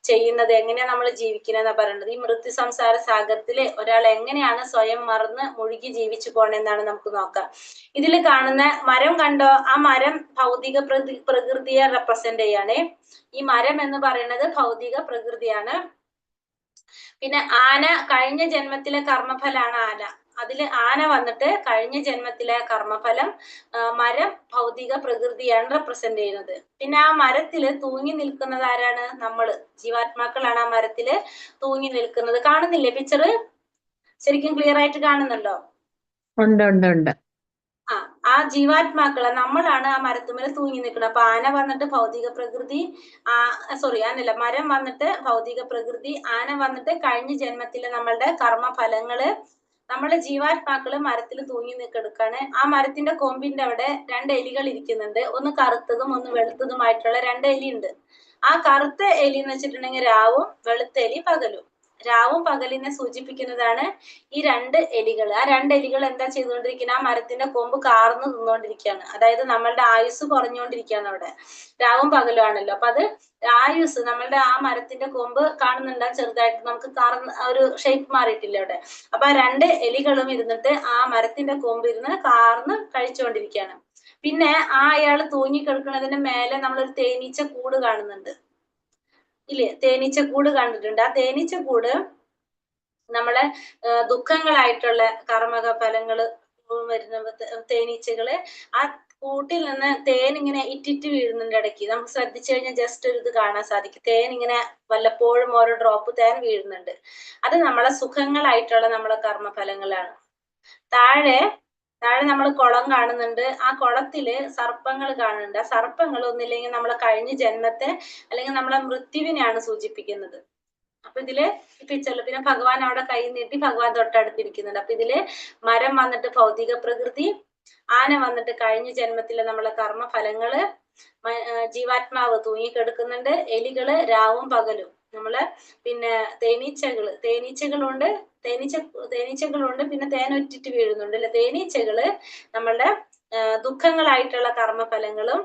ചെയ്യുന്നത്, എങ്ങനെയാ നമ്മൾ ജീവിക്കുന്നതെന്നാ പറയുന്നത്. ഈ മൃത്യു സംസാര സാഗരത്തില് ഒരാൾ എങ്ങനെയാണ് സ്വയം മറന്ന് മുഴുകി ജീവിച്ചു പോണെന്നാണ് നമുക്ക് നോക്കാം. ഇതിൽ കാണുന്ന മരം കണ്ടോ? ആ മരം ഭൗതിക പ്രകൃതിയെ റെപ്രസെന്റ് ചെയ്യാണ്. ഈ മരം എന്ന് പറയുന്നത് ഭൗതിക പ്രകൃതിയാണ്. പിന്നെ ആന, കഴിഞ്ഞ ജന്മത്തിലെ കർമ്മഫലാണ് ആന. അതില് ആന വന്നിട്ട് കഴിഞ്ഞ ജന്മത്തിലെ കർമ്മഫലം, മരം ഭൗതിക പ്രകൃതിയാണ് റെപ്രസെന്റ് ചെയ്യുന്നത്. പിന്നെ ആ മരത്തില് തൂങ്ങി നിൽക്കുന്നത് ആരാണ്? നമ്മള് ജീവാത്മാക്കളാണ് ആ മരത്തില് തൂങ്ങി നിൽക്കുന്നത്. കാണുന്നില്ലേ പിക്ചർ? ശരിക്കും ക്ലിയർ ആയിട്ട് കാണുന്നുണ്ടോ? ഉണ്ട്. ആ ജീവാത്മാക്കളെ നമ്മളാണ് ആ മരത്തുമേൽ തൂങ്ങി നിൽക്കുന്നത്. അപ്പൊ ആന വന്നിട്ട് ഭൗതിക പ്രകൃതി, ആനല്ല, മരം വന്നിട്ട് ഭൗതിക പ്രകൃതി, ആന വന്നിട്ട് കഴിഞ്ഞ ജന്മത്തിലെ നമ്മളുടെ കർമ്മഫലങ്ങള്. നമ്മളെ ജീവാത്മാക്കള് മരത്തിൽ തൂങ്ങി നിൽക്കെടുക്കാണ്. ആ മരത്തിന്റെ കൊമ്പിന്റെ അവിടെ 2 എലികൾ ഇരിക്കുന്നുണ്ട്. ഒന്ന് കറുത്തതും ഒന്ന് വെളുത്തതുമായിട്ടുള്ള 2 എലി ഉണ്ട്. ആ കറുത്ത എലി എന്ന് വെച്ചിട്ടുണ്ടെങ്കിൽ രാവും, വെളുത്ത എലി പകലും. രാവും പകലിനെ സൂചിപ്പിക്കുന്നതാണ് ഈ 2 എലികൾ. ആ 2 എലികൾ എന്താ ചെയ്തുകൊണ്ടിരിക്കുന്നത്? ആ മരത്തിന്റെ കൊമ്പ് കാർന്ന് തിന്നുകൊണ്ടിരിക്കുകയാണ്. അതായത് നമ്മളുടെ ആയുസ് കുറഞ്ഞുകൊണ്ടിരിക്കുകയാണ് അവിടെ. രാവും പകലും ആണല്ലോ. അപ്പൊ അത് ആയുസ്, നമ്മളുടെ ആ മരത്തിന്റെ കൊമ്പ് കാണുന്നുണ്ടാ ചെറുതായിട്ട് നമുക്ക് ഒരു ഷേപ്പ് മാറിയിട്ടില്ല അവിടെ. അപ്പൊ ആ 2 എലികളും ഇരുന്നിട്ട് ആ മരത്തിന്റെ കൊമ്പ് ഇരുന്ന് കാർന്ന് കഴിച്ചുകൊണ്ടിരിക്കുകയാണ്. പിന്നെ അയാൾ തൂങ്ങി കിടക്കുന്നതിന് മേലെ നമ്മളൊരു തേനീച്ച കൂട് കാണുന്നുണ്ട്, ഇല്ലേ? തേനീച്ച കൂട് കണ്ടിട്ടുണ്ട്. ആ തേനീച്ച കൂട് നമ്മളെ ദുഃഖങ്ങളായിട്ടുള്ള കർമ്മക ഫലങ്ങള് വരുന്ന തേനീച്ചകള് ആ കൂട്ടിൽ നിന്ന് തേൻ ഇങ്ങനെ ഇറ്റിറ്റ് വീഴുന്നുണ്ട് ഇടയ്ക്ക്. നമുക്ക് ശ്രദ്ധിച്ചു കഴിഞ്ഞാൽ ജസ്റ്റ് ഒരു ഇത് കാണാൻ സാധിക്കും. തേൻ ഇങ്ങനെ വല്ലപ്പോഴും ഓരോ ഡ്രോപ്പ് തേൻ വീഴുന്നുണ്ട്. അത് നമ്മളെ സുഖങ്ങളായിട്ടുള്ള നമ്മളെ കർമ്മഫലങ്ങളാണ്. താഴെ നമ്മൾ കുളം കാണുന്നുണ്ട്. ആ കുളത്തില് സർപ്പങ്ങൾ കാണുന്നുണ്ട്. ആ സർപ്പങ്ങൾ ഒന്നില്ലെങ്കിൽ നമ്മളെ കഴിഞ്ഞ ജന്മത്തെ അല്ലെങ്കിൽ നമ്മളെ മൃത്യുവിനെയാണ് സൂചിപ്പിക്കുന്നത്. അപ്പൊ ഇതില് പിക്ചറിൽ പിന്നെ ഭഗവാൻ അവിടെ കൈ നീട്ടി ഭഗവാൻ തൊട്ടടുത്തിരിക്കുന്നുണ്ട്. അപ്പൊ ഇതില് മരം വന്നിട്ട് ഭൗതിക പ്രകൃതി, ആന വന്നിട്ട് കഴിഞ്ഞ ജന്മത്തിലെ നമ്മളെ കർമ്മഫലങ്ങള്, ജീവാത്മാവ് തൂങ്ങിക്കെടുക്കുന്നുണ്ട്, എലികള് രാവും പകലും, നമ്മള് പിന്നെ തേനീച്ചകളുണ്ട്, പിന്നെ തേനൊറ്റിട്ട് വീഴുന്നുണ്ട് അല്ലെ. തേനീച്ചകള് നമ്മളുടെ ദുഃഖങ്ങളായിട്ടുള്ള കർമ്മഫലങ്ങളും,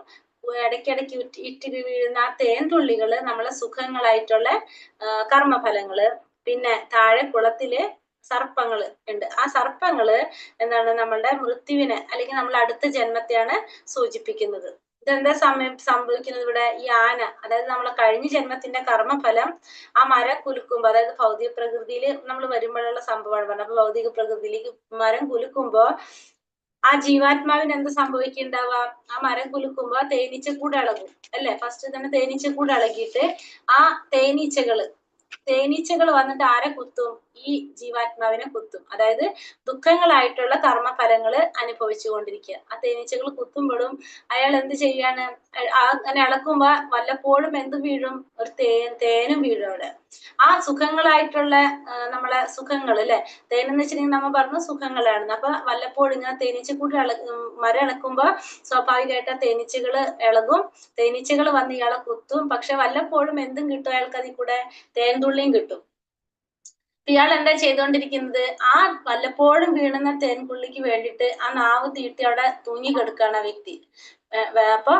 ഇടയ്ക്കിടയ്ക്ക് ഇറ്റ് വീഴുന്ന ആ തേൻ തുള്ളികള് നമ്മളെ സുഖങ്ങളായിട്ടുള്ള കർമ്മഫലങ്ങള്. പിന്നെ താഴെ കുളത്തില് സർപ്പങ്ങള് ഉണ്ട്. ആ സർപ്പങ്ങള് എന്താണ്? നമ്മളുടെ മൃത്യുവിനെ അല്ലെങ്കിൽ നമ്മൾ അടുത്ത ജന്മത്തെയാണ് സൂചിപ്പിക്കുന്നത്. ഇതെന്താ സംഭവിക്കുന്നത് ഇവിടെ? ഈ ആന, അതായത് നമ്മളെ കഴിഞ്ഞ ജന്മത്തിന്റെ കർമ്മഫലം ആ മരം കുലുക്കുമ്പോ, അതായത് ഭൗതിക പ്രകൃതിയിൽ നമ്മൾ വരുമ്പോഴുള്ള സംഭവമാണ് പറഞ്ഞത്. അപ്പൊ ഭൗതിക പ്രകൃതിയിലേക്ക് മരം കുലുക്കുമ്പോ ആ ജീവാത്മാവിന് എന്ത് സംഭവിക്കുന്നുണ്ടാവുക? ആ മരം കുലുക്കുമ്പോ തേനീച്ചക്കൂട് ഇളകും അല്ലെ. ഫസ്റ്റ് തന്നെ തേനീച്ചക്കൂട് ഇളകിയിട്ട് ആ തേനീച്ചകൾ വന്നിട്ട് ആരെ കുത്തും? ഈ ഈ ജീവാത്മാവിനെ കുത്തും. അതായത് ദുഃഖങ്ങളായിട്ടുള്ള കർമ്മഫലങ്ങൾ അനുഭവിച്ചു കൊണ്ടിരിക്കുക. ആ തേനീച്ചകൾ കുത്തുമ്പോഴും അയാൾ എന്ത് ചെയ്യാണ്? അങ്ങനെ ഇളക്കുമ്പോ വല്ലപ്പോഴും എന്ത് വീഴും? ഒരു തേനും വീഴും അവിടെ. ആ സുഖങ്ങളായിട്ടുള്ള നമ്മളെ സുഖങ്ങൾ അല്ലെ, തേനെന്ന് വെച്ചിട്ടുണ്ടെങ്കിൽ നമ്മൾ പറഞ്ഞു സുഖങ്ങളാണ്. അപ്പൊ വല്ലപ്പോഴും ഇങ്ങനെ തേനീച്ചക്കൂട് മരം ഇളക്കുമ്പോ സ്വാഭാവികമായിട്ട് തേനീച്ചകൾ ഇളകും, തേനീച്ചകൾ വന്ന് ഇയാളെ കുത്തും. പക്ഷെ വല്ലപ്പോഴും എന്തും കിട്ടും അയാൾക്ക്, അതിൽ കൂടെ തേൻതുള്ളിയും കിട്ടും. ഇയാൾ എന്താ ചെയ്തുകൊണ്ടിരിക്കുന്നത്? ആ വല്ലപ്പോഴും വീണുന്ന തേൻപുള്ളിക്ക് വേണ്ടിയിട്ട് ആ നാവ് തീട്ടി അവിടെ തൂങ്ങിക്കെടുക്കുകയാണ് ആ വ്യക്തി. അപ്പൊ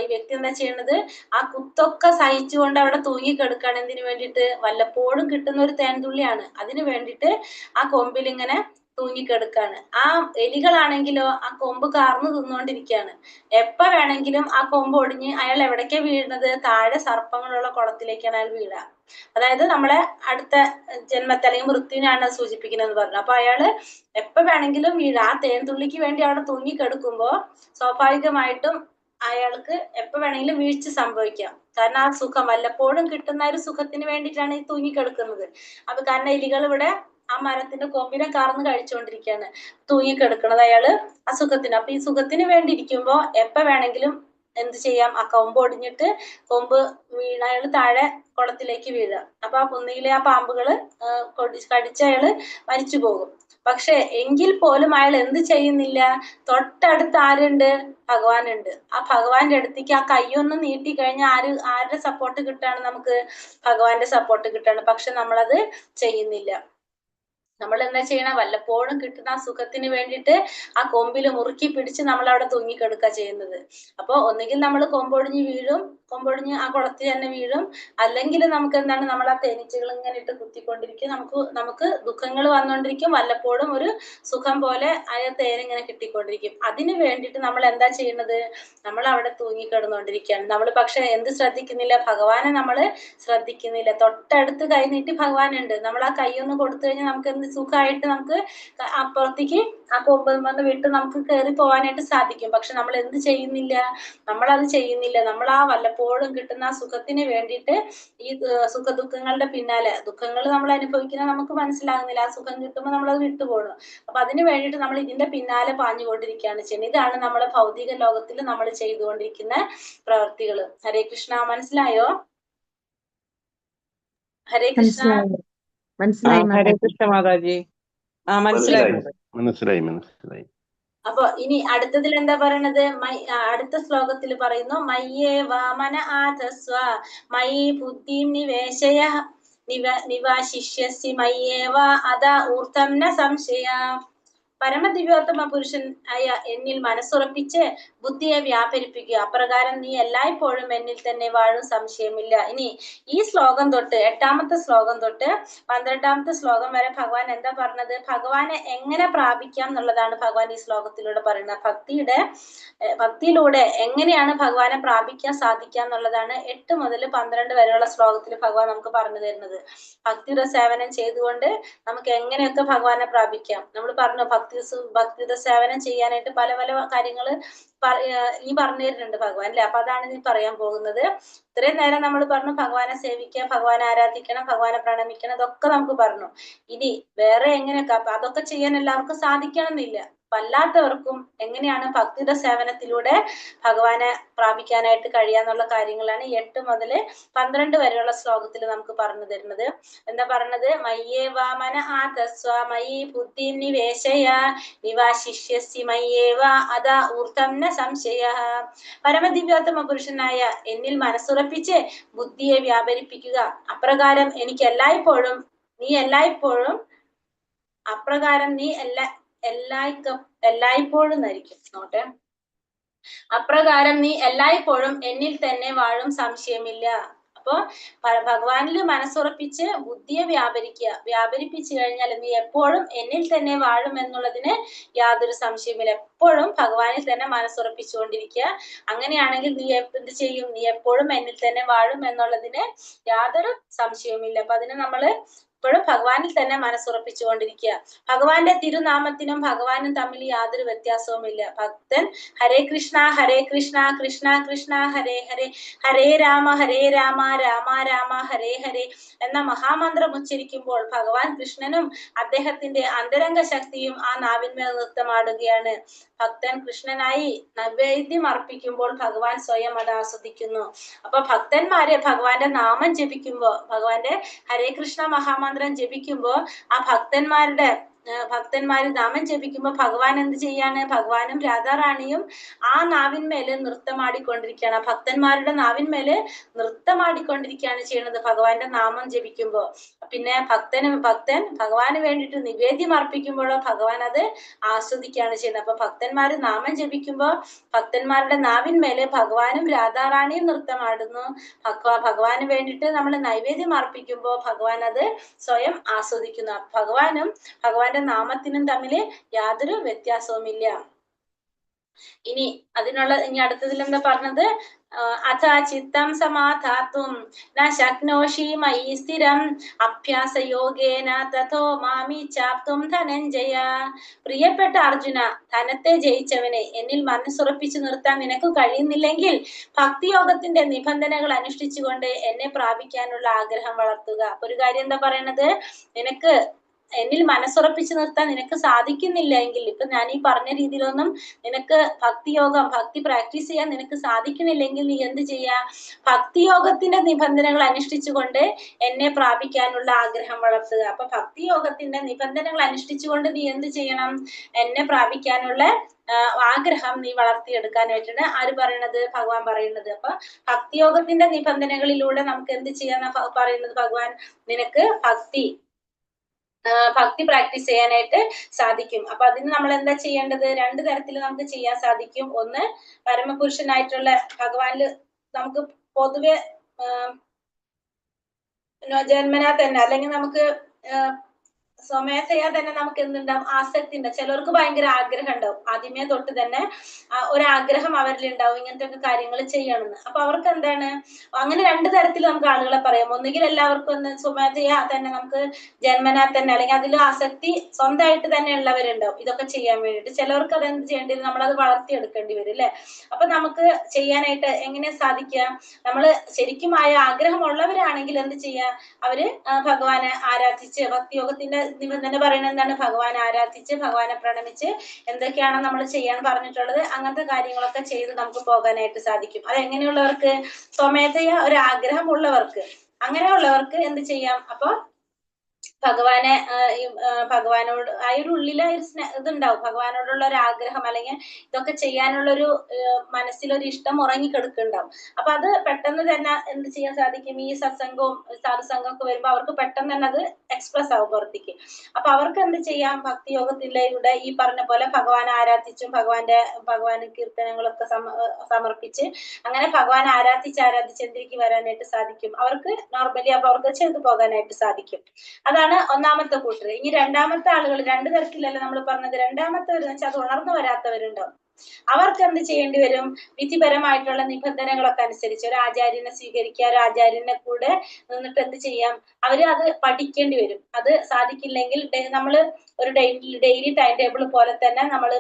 ഈ വ്യക്തി എന്താ ചെയ്യണത്? ആ കുത്തൊക്കെ സഹിച്ചുകൊണ്ട് അവിടെ തൂങ്ങിക്കെടുക്കുകയാണ്. എന്തിനു വേണ്ടിയിട്ട്? വല്ലപ്പോഴും കിട്ടുന്ന ഒരു തേൻതുള്ളിയാണ്, അതിനു വേണ്ടിയിട്ട് ആ കൊമ്പിൽ ഇങ്ങനെ തൂങ്ങിക്കെടുക്കാണ്. ആ എലികളാണെങ്കിലോ ആ കൊമ്പ് കാർന്നു തിന്നുകൊണ്ടിരിക്കുകയാണ്. എപ്പ വേണമെങ്കിലും ആ കൊമ്പ് ഒടിഞ്ഞ് അയാൾ എവിടേക്കാ വീഴുന്നത്? താഴെ സർപ്പങ്ങളുള്ള കുളത്തിലേക്കാണ് അയാൾ വീഴുക. അതായത് നമ്മളെ അടുത്ത ജന്മത്തെ അല്ലെങ്കിൽ മൃത്യുവിനാണ് സൂചിപ്പിക്കുന്നത് പറഞ്ഞു. അപ്പൊ അയാള് എപ്പ വേണമെങ്കിലും വീഴ. ആ തേൻതുള്ളിക്ക് വേണ്ടി അവിടെ തൂങ്ങിക്കെടുക്കുമ്പോ സ്വാഭാവികമായിട്ടും അയാൾക്ക് എപ്പ വേണമെങ്കിലും വീഴ്ച സംഭവിക്കാം. കാരണം ആ സുഖം വല്ലപ്പോഴും കിട്ടുന്ന ഒരു സുഖത്തിന് വേണ്ടിയിട്ടാണ് ഈ തൂങ്ങിക്കെടുക്കുന്നത്. അപ്പൊ കാരണം എലികൾ ഇവിടെ ആ മരത്തിന്റെ കൊമ്പിനെ കാർന്ന് കഴിച്ചുകൊണ്ടിരിക്കുകയാണ്, തൂങ്ങിക്കെടുക്കണത് അയാള് ആ സുഖത്തിന്. അപ്പൊ ഈ സുഖത്തിന് വേണ്ടി ഇരിക്കുമ്പോ എപ്പ വേണമെങ്കിലും എന്ത് ചെയ്യാം? ആ കൊമ്പ് ഒടിഞ്ഞിട്ട് കൊമ്പ് വീണ അയാള് താഴെ കുളത്തിലേക്ക് വീഴുക. അപ്പൊ ആ കുന്നിയിലെ ആ പാമ്പുകള് കടിച്ച അയാള് മരിച്ചു പോകും. പക്ഷെ എങ്കിൽ പോലും അയാൾ എന്ത് ചെയ്യുന്നില്ല? തൊട്ടടുത്ത് ആരുണ്ട്? ഭഗവാനുണ്ട്. ആ ഭഗവാന്റെ അടുത്തേക്ക് ആ കൈയൊന്ന് നീട്ടി കഴിഞ്ഞാൽ ആരുടെ സപ്പോർട്ട് കിട്ടാണ് നമുക്ക്? ഭഗവാന്റെ സപ്പോർട്ട് കിട്ടാണ്. പക്ഷെ നമ്മളത് ചെയ്യുന്നില്ല. നമ്മൾ എന്താ ചെയ്യണം? വല്ലപ്പോഴും കിട്ടുന്ന ആ സുഖത്തിന് വേണ്ടിയിട്ട് ആ കൊമ്പിൽ മുറുക്കി പിടിച്ച് നമ്മൾ അവിടെ തൂങ്ങിക്കെടുക്കുക ചെയ്യുന്നത്. അപ്പൊ ഒന്നുകിൽ നമ്മൾ കൊമ്പൊടിഞ്ഞ് വീഴും, കൊമ്പൊടിഞ്ഞ് ആ കുളത്തിൽ തന്നെ വീഴും. അല്ലെങ്കിൽ നമുക്ക് എന്താണ്? നമ്മൾ ആ തേനീച്ചകൾ ഇങ്ങനെ ഇട്ട് കുത്തിക്കൊണ്ടിരിക്കും, നമുക്ക് ദുഃഖങ്ങൾ വന്നുകൊണ്ടിരിക്കും. വല്ലപ്പോഴും ഒരു സുഖം പോലെ ആ തേനിങ്ങനെ കിട്ടിക്കൊണ്ടിരിക്കും. അതിന് വേണ്ടിയിട്ട് നമ്മൾ എന്താ ചെയ്യുന്നത്? നമ്മൾ അവിടെ തൂങ്ങിക്കിടന്നുകൊണ്ടിരിക്കുകയാണ്. നമ്മൾ പക്ഷെ എന്ത് ശ്രദ്ധിക്കുന്നില്ല? ഭഗവാനെ നമ്മൾ ശ്രദ്ധിക്കുന്നില്ല. തൊട്ടടുത്ത് കൈ നീട്ടി ഭഗവാനുണ്ട്. നമ്മൾ ആ കൈ ഒന്ന് കൊടുത്തു കഴിഞ്ഞാൽ നമുക്ക് എന്ത് സുഖമായിട്ട് നമുക്ക് അപ്പുറത്തേക്ക് ആ കൊമ്പിൽ നിന്ന് വിട്ട് നമുക്ക് കയറി പോകാനായിട്ട് സാധിക്കും. പക്ഷെ നമ്മൾ എന്ത് ചെയ്യുന്നില്ല? നമ്മളത് ചെയ്യുന്നില്ല. നമ്മൾ ആ വല്ലപ്പോഴും കിട്ടുന്ന ആ സുഖത്തിന് വേണ്ടിയിട്ട് ഈ സുഖദുഃഖങ്ങളുടെ പിന്നാലെ, ദുഃഖങ്ങൾ നമ്മൾ അനുഭവിക്കുന്നത് നമുക്ക് മനസ്സിലാകുന്നില്ല, ആ സുഖം കിട്ടുമ്പോൾ നമ്മളത് വിട്ടുപോകണം. അപ്പൊ അതിന് വേണ്ടിയിട്ട് നമ്മൾ ഇതിന്റെ പിന്നാലെ പാഞ്ഞുകൊണ്ടിരിക്കുകയാണ് ചെയ്യുന്നത്. ഇതാണ് നമ്മുടെ ഭൗതിക ലോകത്തിൽ നമ്മൾ ചെയ്തുകൊണ്ടിരിക്കുന്ന പ്രവർത്തികൾ. ഹരേ കൃഷ്ണ. മനസ്സിലായോ? ഹരേ കൃഷ്ണ. മനസ്സിലായി ഹരേ മാതാജി. കൃഷ്ണ മാതാജി. മനസ്സിലായി. അപ്പൊ ഇനി അടുത്തതിൽ എന്താ പറയണത്? അടുത്ത ശ്ലോകത്തിൽ പറയുന്നു, മയ്യേ വാമന ആധസ്വ മയി ബുദ്ധി നിവേശയ നിവാശിഷ്യസി മയ്യേവ അതാ ഊർത്തം ന സംശയ. പരമദിവ്യോത്തമ പുരുഷൻ ആയ എന്നിൽ മനസ്സുറപ്പിച്ച് ബുദ്ധിയെ വ്യാപരിപ്പിക്കുക. അപ്രകാരം നീ എല്ലായ്പ്പോഴും എന്നിൽ തന്നെ വാഴും, സംശയമില്ല. ഇനി ഈ ശ്ലോകം തൊട്ട് 8ാമത്തെ ശ്ലോകം തൊട്ട് 12ാമത്തെ ശ്ലോകം വരെ ഭഗവാൻ എന്താ പറഞ്ഞത്? ഭഗവാനെ എങ്ങനെ പ്രാപിക്കാം എന്നുള്ളതാണ് ഭഗവാൻ ഈ ശ്ലോകത്തിലൂടെ പറയുന്നത്. ഭക്തിയിലൂടെ എങ്ങനെയാണ് ഭഗവാനെ പ്രാപിക്കാൻ സാധിക്കുക എന്നുള്ളതാണ് 8 മുതൽ 12 വരെയുള്ള ശ്ലോകത്തിൽ ഭഗവാൻ നമുക്ക് പറഞ്ഞു തരുന്നത്. ഭക്തിയുടെ സേവനം ചെയ്തുകൊണ്ട് നമുക്ക് എങ്ങനെയൊക്കെ ഭഗവാനെ പ്രാപിക്കാം. നമ്മൾ പറഞ്ഞു ഭക്തിയുടെ സേവനം ചെയ്യാനായിട്ട് പല പല കാര്യങ്ങൾ ഈ പറഞ്ഞു തരുന്നുണ്ട് ഭഗവാൻ അല്ലെ. അപ്പൊ അതാണ് നീ പറയാൻ പോകുന്നത്. ഇത്രയും നേരം നമ്മൾ പറഞ്ഞു ഭഗവാനെ സേവിക്കുക, ഭഗവാനെ ആരാധിക്കണം, ഭഗവാനെ പ്രണമിക്കണം, ഇതൊക്കെ നമുക്ക് പറഞ്ഞു. ഇനി വേറെ എങ്ങനെയൊക്കെ അതൊക്കെ ചെയ്യാൻ എല്ലാവർക്കും സാധിക്കണമെന്നില്ല. അല്ലാത്തവർക്കും എങ്ങനെയാണ് ഭക്തിയുടെ സേവനത്തിലൂടെ ഭഗവാനെ പ്രാപിക്കാനായിട്ട് കഴിയാന്നുള്ള കാര്യങ്ങളാണ് 8 മുതൽ 12 വരെയുള്ള ശ്ലോകത്തിൽ നമുക്ക് പറഞ്ഞു തരുന്നത്. എന്താ പറഞ്ഞത്? മയ്യേ വാമന ആതസ്വ മയി ബുദ്ധി നിവേശയ നിവാശിഷ്യസി മയ്യേവ അതാ ഊർത്തം ന സംശയ. പരമദിവ്യോത്തമ പുരുഷനായ എന്നിൽ മനസ്സുറപ്പിച്ച് ബുദ്ധിയെ വ്യാപരിപ്പിക്കുക. അപ്രകാരം എനിക്ക് എല്ലായ്പ്പോഴും എല്ലായ്പ്പോഴും എന്നായിരിക്കും നോട്ടെ. അപ്രകാരം നീ എല്ലായ്പ്പോഴും എന്നിൽ തന്നെ വാഴും, സംശയമില്ല. അപ്പൊ ഭഗവാനിൽ മനസ്സുറപ്പിച്ച് ബുദ്ധിയെ വ്യാപരിപ്പിച്ചു കഴിഞ്ഞാൽ നീ എപ്പോഴും എന്നിൽ തന്നെ വാഴും എന്നുള്ളതിന് യാതൊരു സംശയമില്ല. എപ്പോഴും ഭഗവാനിൽ തന്നെ മനസ്സുറപ്പിച്ചുകൊണ്ടിരിക്കുക. അങ്ങനെയാണെങ്കിൽ നീ എന്ത് ചെയ്യും? നീ എപ്പോഴും എന്നിൽ തന്നെ വാഴും എന്നുള്ളതിന് യാതൊരു സംശയവുമില്ല. അപ്പൊ അതിന് നമ്മള് എപ്പോഴും ഭഗവാനിൽ തന്നെ മനസ്സുറപ്പിച്ചുകൊണ്ടിരിക്കുക. ഭഗവാന്റെ തിരുനാമത്തിനും ഭഗവാനും തമ്മിൽ യാതൊരു വ്യത്യാസവുമില്ല. ഭക്തൻ ഹരേ കൃഷ്ണ കൃഷ്ണ കൃഷ്ണ ഹരേ ഹരേ, ഹരേ രാമ രാമ രാമ ഹരേ ഹരേ എന്ന മഹാമന്ത്രം ഉച്ചരിക്കുമ്പോൾ ഭഗവാൻ കൃഷ്ണനും അദ്ദേഹത്തിന്റെ അന്തരംഗ ശക്തിയും ആ നാവിന്മേൽ നൃത്തമാടുകയാണ്. ഭക്തൻ കൃഷ്ണനായി നൈവേദ്യം അർപ്പിക്കുമ്പോൾ ഭഗവാൻ സ്വയം അത് ആസ്വദിക്കുന്നു. അപ്പൊ ഭക്തന്മാര് ഭഗവാന്റെ നാമം ജപിക്കുമ്പോ, ഭഗവാന്റെ ഹരേ കൃഷ്ണ മഹാമന്ത്രം ജപിക്കുമ്പോ ആ ഭക്തന്മാര് നാമം ജപിക്കുമ്പോ ഭഗവാൻ എന്ത് ചെയ്യാണ്? ഭഗവാനും രാധാറാണിയും ആ നാവിന്മേല് നൃത്തമാടിക്കൊണ്ടിരിക്കുകയാണ്. ഭക്തന്മാരുടെ നാവിന്മേല് നൃത്തമാടിക്കൊണ്ടിരിക്കുകയാണ് ചെയ്യുന്നത് ഭഗവാന്റെ നാമം ജപിക്കുമ്പോ. പിന്നെ ഭക്തൻ ഭഗവാന് വേണ്ടിയിട്ട് നിവേദ്യം അർപ്പിക്കുമ്പോഴോ ഭഗവാൻ അത് ആസ്വദിക്കുകയാണ് ചെയ്യുന്നത്. അപ്പൊ ഭക്തന്മാര് നാമം ജപിക്കുമ്പോ ഭക്തന്മാരുടെ നാവിന്മേല് ഭഗവാനും രാധാറാണിയും നൃത്തമാടുന്നു. ഭഗവാന് വേണ്ടിയിട്ട് നമ്മൾ നൈവേദ്യം അർപ്പിക്കുമ്പോ ഭഗവാൻ അത് സ്വയം ആസ്വദിക്കുന്നു. ഭഗവാനും ഭഗവാന്റെ നാമത്തിനും തമ്മില് യാതൊരു വ്യത്യാസവുമില്ല. ഇനി അടുത്തതിൽ എന്താ പറഞ്ഞത്? അഥ ചിത്തം സമാധാതും ന ശക്നോഷി മയി സ്ഥിരം അഭ്യാസയോഗേന തഥോ മാമി ചാപ്തും ധനഞ്ജയ. പ്രിയപ്പെട്ട അർജുന, ധനത്തെ ജയിച്ചവനെ, എന്നിൽ മനസ്സുറപ്പിച്ചു നിർത്താൻ നിനക്ക് കഴിയുന്നില്ലെങ്കിൽ ഭക്തിയോഗത്തിന്റെ നിബന്ധനകൾ അനുഷ്ഠിച്ചുകൊണ്ട് എന്നെ പ്രാപിക്കാനുള്ള ആഗ്രഹം വളർത്തുക. അപ്പൊ ഒരു കാര്യം എന്താ പറയണത്? നിനക്ക് എന്നിൽ മനസ്സുറപ്പിച്ചു നിർത്താൻ നിനക്ക് സാധിക്കുന്നില്ല എങ്കിൽ, ഇപ്പൊ ഞാൻ ഈ പറഞ്ഞ രീതിയിലൊന്നും നിനക്ക് ഭക്തി പ്രാക്ടീസ് ചെയ്യാൻ നിനക്ക് സാധിക്കുന്നില്ലെങ്കിൽ നീ എന്ത് ചെയ്യാ? ഭക്തിയോഗത്തിന്റെ നിബന്ധനകൾ അനുഷ്ഠിച്ചുകൊണ്ട് എന്നെ പ്രാപിക്കാനുള്ള ആഗ്രഹം വളർത്തുക. അപ്പൊ ഭക്തിയോഗത്തിന്റെ നിബന്ധനകൾ അനുഷ്ഠിച്ചുകൊണ്ട് നീ എന്ത് ചെയ്യണം? എന്നെ പ്രാപിക്കാനുള്ള ആഗ്രഹം നീ വളർത്തിയെടുക്കാനായിട്ടാണ് ആര് പറയണത്? ഭഗവാൻ പറയുന്നത്. അപ്പൊ ഭക്തിയോഗത്തിന്റെ നിബന്ധനകളിലൂടെ നമുക്ക് എന്ത് ചെയ്യാൻ പറയുന്നത് ഭഗവാൻ? നിനക്ക് ഭക്തി പ്രാക്ടീസ് ചെയ്യാനായിട്ട് സാധിക്കും. അപ്പൊ അതിന് നമ്മൾ എന്താ ചെയ്യേണ്ടത്? രണ്ട് തരത്തിൽ നമുക്ക് ചെയ്യാൻ സാധിക്കും. ഒന്ന്, പരമപുരുഷനായിട്ടുള്ള ഭഗവാനില് നമുക്ക് പൊതുവെ ജന്മനാ തന്നെ അല്ലെങ്കിൽ നമുക്ക് സ്വമേധയാ തന്നെ നമുക്ക് എന്തുണ്ടാവും? ആസക്തി ഉണ്ടാവും. ചിലർക്ക് ഭയങ്കര ആഗ്രഹം ഉണ്ടാവും. ആദ്യമേ തൊട്ട് തന്നെ ഒരാഗ്രഹം അവരിൽ ഉണ്ടാവും ഇങ്ങനത്തെ ഒക്കെ കാര്യങ്ങൾ ചെയ്യണമെന്ന്. അപ്പൊ അവർക്ക് എന്താണ്? അങ്ങനെ രണ്ട് തരത്തിൽ നമുക്ക് ആളുകളെ പറയാം. ഒന്നുകിൽ എല്ലാവർക്കും സ്വമേധയാ തന്നെ നമുക്ക് ജന്മനാ തന്നെ അല്ലെങ്കിൽ അതിൽ ആസക്തി സ്വന്തമായിട്ട് തന്നെ ഉള്ളവരുണ്ടാവും ഇതൊക്കെ ചെയ്യാൻ വേണ്ടിയിട്ട്. ചിലവർക്ക് അത് എന്ത് ചെയ്യേണ്ടി വരും? നമ്മളത് വളർത്തിയെടുക്കേണ്ടി വരും അല്ലെ? അപ്പൊ നമുക്ക് ചെയ്യാനായിട്ട് എങ്ങനെ സാധിക്കുക? നമ്മള് ശരിക്കും ആഗ്രഹമുള്ളവരാണെങ്കിൽ എന്ത് ചെയ്യാ? അവര് ഭഗവാനെ ആരാധിച്ച്, ഭക്തിയോഗത്തിന്റെ നിബന്ധന പറയുന്നത് എന്താണ്? ഭഗവാനെ ആരാധിച്ച് ഭഗവാനെ പ്രണമിച്ച് എന്തൊക്കെയാണോ നമ്മൾ ചെയ്യാൻ പറഞ്ഞിട്ടുള്ളത് അങ്ങനത്തെ കാര്യങ്ങളൊക്കെ ചെയ്ത് നമുക്ക് പോകാനായിട്ട് സാധിക്കും. അത് എങ്ങനെയുള്ളവർക്ക്? സ്വമേധയാ ഒരു ആഗ്രഹമുള്ളവർക്ക്. അങ്ങനെയുള്ളവർക്ക് എന്ത് ചെയ്യാം? അപ്പൊ ഭഗവാനോട് ആ ഒരു ഉള്ളിലെ ഇതുണ്ടാവും, ഭഗവാനോടുള്ള ഒരു ആഗ്രഹം അല്ലെങ്കിൽ ഇതൊക്കെ ചെയ്യാനുള്ളൊരു മനസ്സിലൊരു ഇഷ്ടം ഉറങ്ങിക്കെടുക്കുന്നുണ്ടാവും. അപ്പൊ അത് പെട്ടെന്ന് തന്നെ എന്ത് ചെയ്യാൻ സാധിക്കും? ഈ സത്സംഗവും സാധുസംഗമൊക്കെ വരുമ്പോ അവർക്ക് പെട്ടെന്ന് തന്നെ അത് എക്സ്പ്രസ് ആവും പുറത്തേക്ക്. അപ്പൊ അവർക്ക് എന്ത് ചെയ്യാം? ഭക്തിയോഗത്തിലൂടെ ഈ പറഞ്ഞ പോലെ ഭഗവാനെ ആരാധിച്ചും ഭഗവാന് കീർത്തനങ്ങളൊക്കെ സമർപ്പിച്ച് അങ്ങനെ ഭഗവാൻ ആരാധിച്ച് എന്തിലേക്ക് വരാനായിട്ട് സാധിക്കും? അവർക്ക് നോർമലി അപ്പൊ അവർക്ക് ചെയ്തു പോകാനായിട്ട് സാധിക്കും. അതാണ് ഒന്നാമത്തെ കൂട്ടർ. ഇനി രണ്ടാമത്തെ ആളുകൾ, രണ്ടു തരത്തിലല്ല നമ്മൾ പറഞ്ഞത്. രണ്ടാമത്തവരെന്ന് വെച്ചാൽ അത് ഉണർന്നു വരാത്തവരുണ്ടാവും. അവർക്ക് എന്ത് ചെയ്യേണ്ടി വരും? വിധിപരമായിട്ടുള്ള നിബന്ധനകളൊക്കെ അനുസരിച്ച് ഒരു ആചാര്യനെ സ്വീകരിക്കുക, ഒരു ആചാര്യനെ കൂടെ നിന്നിട്ട് എന്ത് ചെയ്യാം? അവര് അത് പഠിക്കേണ്ടി വരും. അത് സാധിക്കില്ലെങ്കിൽ നമ്മള് ഒരു ഡെയിലി ടൈം ടേബിൾ പോലെ തന്നെ നമ്മൾ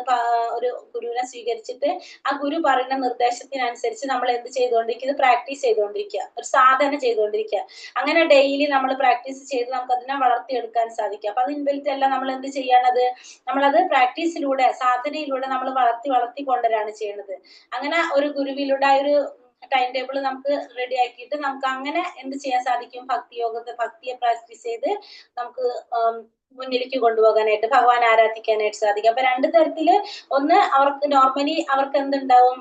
ഒരു ഗുരുവിനെ സ്വീകരിച്ചിട്ട് ആ ഗുരു പറയുന്ന നിർദ്ദേശത്തിനനുസരിച്ച് നമ്മൾ എന്ത് ചെയ്തുകൊണ്ടിരിക്കുക? ഇത് പ്രാക്ടീസ് ചെയ്തുകൊണ്ടിരിക്കുക, ഒരു സാധന ചെയ്തുകൊണ്ടിരിക്കുക. അങ്ങനെ ഡെയിലി നമ്മൾ പ്രാക്ടീസ് ചെയ്ത് നമുക്ക് അതിനെ വളർത്തിയെടുക്കാൻ സാധിക്കും. അപ്പൊ അത് ഇൻബിൽറ്റ് അല്ല, നമ്മൾ എന്ത് ചെയ്യാണത്? നമ്മളത് പ്രാക്ടീസിലൂടെ, സാധനയിലൂടെ നമ്മൾ വളർത്തി കൊണ്ടുവരാണ് ചെയ്യുന്നത്. അങ്ങനെ ഒരു ഗുരുവിലൂടെ ഒരു ടൈം ടേബിൾ നമുക്ക് റെഡി ആക്കിയിട്ട് നമുക്ക് അങ്ങനെ എന്ത് ചെയ്യാൻ സാധിക്കും? ഭക്തിയെ പ്രാക്ടീസ് ചെയ്ത് നമുക്ക് മുന്നിലേക്ക് കൊണ്ടുപോകാനായിട്ട്, ഭഗവാൻ ആരാധിക്കാനായിട്ട് സാധിക്കും. അപ്പൊ രണ്ട് തരത്തില്, ഒന്ന് അവർക്ക് നോർമലി അവർക്ക് എന്തുണ്ടാവും?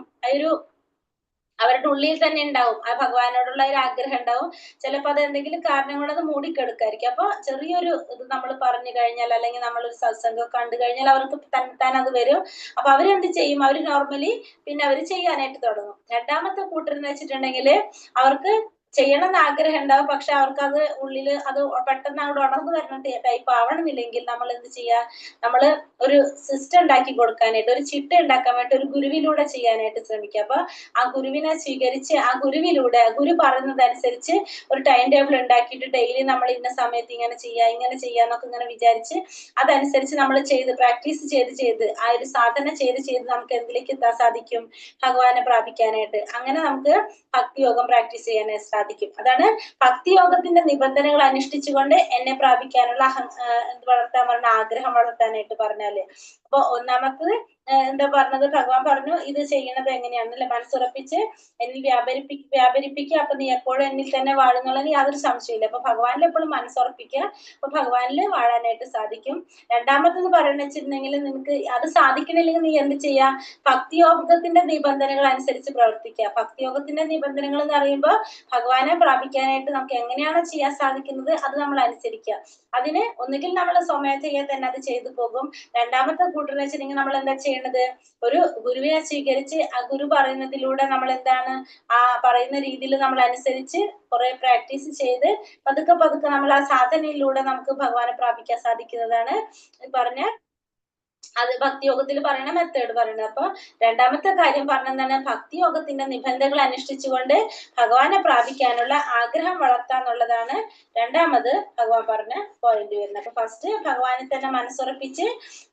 അവരുടെ ഉള്ളിൽ തന്നെ ഉണ്ടാവും ആ ഭഗവാനോടുള്ള ഒരു ആഗ്രഹം ഉണ്ടാവും. ചിലപ്പോ അത് എന്തെങ്കിലും കാരണം കൊണ്ട് അത് മൂടിക്കെടുക്കായിരിക്കും. അപ്പൊ ചെറിയൊരു ഇത് നമ്മൾ പറഞ്ഞു കഴിഞ്ഞാൽ അല്ലെങ്കിൽ നമ്മളൊരു സത്സംഗം കണ്ടു കഴിഞ്ഞാൽ അവർക്ക് തന്നെ അത് വരും. അപ്പൊ അവരെന്ത് ചെയ്യും? അവര് നോർമലി പിന്നെ അവര് ചെയ്യാനായിട്ട് തുടങ്ങും. രണ്ടാമത്തെ കൂട്ടർ എന്ന് വെച്ചിട്ടുണ്ടെങ്കിൽ അവർക്ക് ചെയ്യണം എന്ന് ആഗ്രഹം ഉണ്ടാവും, പക്ഷെ അവർക്ക് അത് ഉള്ളില് അത് പെട്ടെന്ന് അവിടെ ഉണർന്നു വരുന്ന ടൈപ്പ് ആവണമെന്നില്ലെങ്കിൽ നമ്മൾ എന്ത് ചെയ്യാ, നമ്മള് ഒരു സിസ്റ്റം ഉണ്ടാക്കി കൊടുക്കാനായിട്ട്, ഒരു ചിട്ട ഉണ്ടാക്കാൻ വേണ്ടി ഒരു ഗുരുവിലൂടെ ചെയ്യാനായിട്ട് ശ്രമിക്കുക. അപ്പൊ ആ ഗുരുവിനെ സ്വീകരിച്ച് ആ ഗുരുവിലൂടെ ഗുരു പറയുന്നതനുസരിച്ച് ഒരു ടൈം ടേബിൾ ഉണ്ടാക്കിയിട്ട് ഡെയിലി നമ്മൾ ഇന്ന സമയത്ത് ഇങ്ങനെ ചെയ്യാന്നൊക്കെ ഇങ്ങനെ വിചാരിച്ച് അതനുസരിച്ച് നമ്മൾ ചെയ്ത് പ്രാക്ടീസ് ചെയ്ത് ആ ഒരു സാധന ചെയ്ത് നമുക്ക് എന്തിലേക്ക് എത്താൻ സാധിക്കും, ഭഗവാനെ പ്രാപിക്കാനായിട്ട്. അങ്ങനെ നമുക്ക് ഭക്തിയോഗം പ്രാക്ടീസ് ചെയ്യാനായിട്ട് സാധിക്കും. അതാണ് ഭക്തിയോഗത്തിന്റെ നിബന്ധനകൾ അനുഷ്ഠിച്ചുകൊണ്ട് എന്നെ പ്രാപിക്കാനുള്ള എന്ത് വളർത്താൻ പറഞ്ഞ ആഗ്രഹം വളർത്താനായിട്ട് പറഞ്ഞാല്. അപ്പൊ ഒന്നാമത്തത് എന്താ പറഞ്ഞത്, ഭഗവാൻ പറഞ്ഞു ഇത് ചെയ്യണത് എങ്ങനെയാണല്ലേ, മനസ്സുറപ്പിച്ച് എന്നിൽ വ്യാപരിപ്പിക്കുക, അപ്പൊ നീ എപ്പോഴും എന്നിൽ തന്നെ വാഴുന്നുള്ളതിന് യാതൊരു സംശയമില്ല. അപ്പൊ ഭഗവാനിൽ എപ്പോഴും മനസ്സുറപ്പിക്കുക, അപ്പൊ ഭഗവാനിൽ വാഴാനായിട്ട് സാധിക്കും. രണ്ടാമത്തെന്ന് പറയുന്നത് വെച്ചിട്ടുണ്ടെങ്കിൽ നിനക്ക് അത് സാധിക്കണില്ലെങ്കിൽ നീ എന്ത് ചെയ്യാ, ഭക്തിയോഗത്തിന്റെ നിബന്ധനകൾ അനുസരിച്ച് പ്രവർത്തിക്കുക. ഭക്തിയോഗത്തിന്റെ നിബന്ധനകൾ എന്ന് പറയുമ്പോൾ ഭഗവാനെ പ്രാപിക്കാനായിട്ട് നമുക്ക് എങ്ങനെയാണോ ചെയ്യാൻ സാധിക്കുന്നത് അത് നമ്മൾ അനുസരിക്കുക. അതിന് ഒന്നുകിൽ നമ്മൾ സ്വമേധയെ തന്നെ അത് ചെയ്തു പോകും. രണ്ടാമത്തെ കൂട്ടെന്ന് വെച്ചിട്ടുണ്ടെങ്കിൽ നമ്മൾ എന്താ ചെയ്യണത്, ഒരു ഗുരുവിനെ സ്വീകരിച്ച് ആ ഗുരു പറയുന്നതിലൂടെ നമ്മൾ എന്താണ് ആ പറയുന്ന രീതിയിൽ നമ്മൾ അനുസരിച്ച് കുറെ പ്രാക്ടീസ് ചെയ്ത് പതുക്കെ നമ്മൾ ആ സാധനയിലൂടെ നമുക്ക് ഭഗവാനെ പ്രാപിക്കാൻ സാധിക്കുന്നതാണ് പറഞ്ഞ അത് ഭക്തിയോഗത്തിൽ പറയുന്ന മെത്തേഡ് പറയുന്നത്. അപ്പൊ രണ്ടാമത്തെ കാര്യം പറഞ്ഞെന്താണ്, ഭക്തിയോഗത്തിന്റെ നിബന്ധനകൾ അനുഷ്ഠിച്ചുകൊണ്ട് ഭഗവാനെ പ്രാപിക്കാനുള്ള ആഗ്രഹം വളർത്താന്നുള്ളതാണ് രണ്ടാമത് ഭഗവാൻ പറഞ്ഞ പോയിന്റ് വരുന്നത്. അപ്പൊ ഫസ്റ്റ് ഭഗവാനെ തന്നെ മനസ്സുറപ്പിച്ച്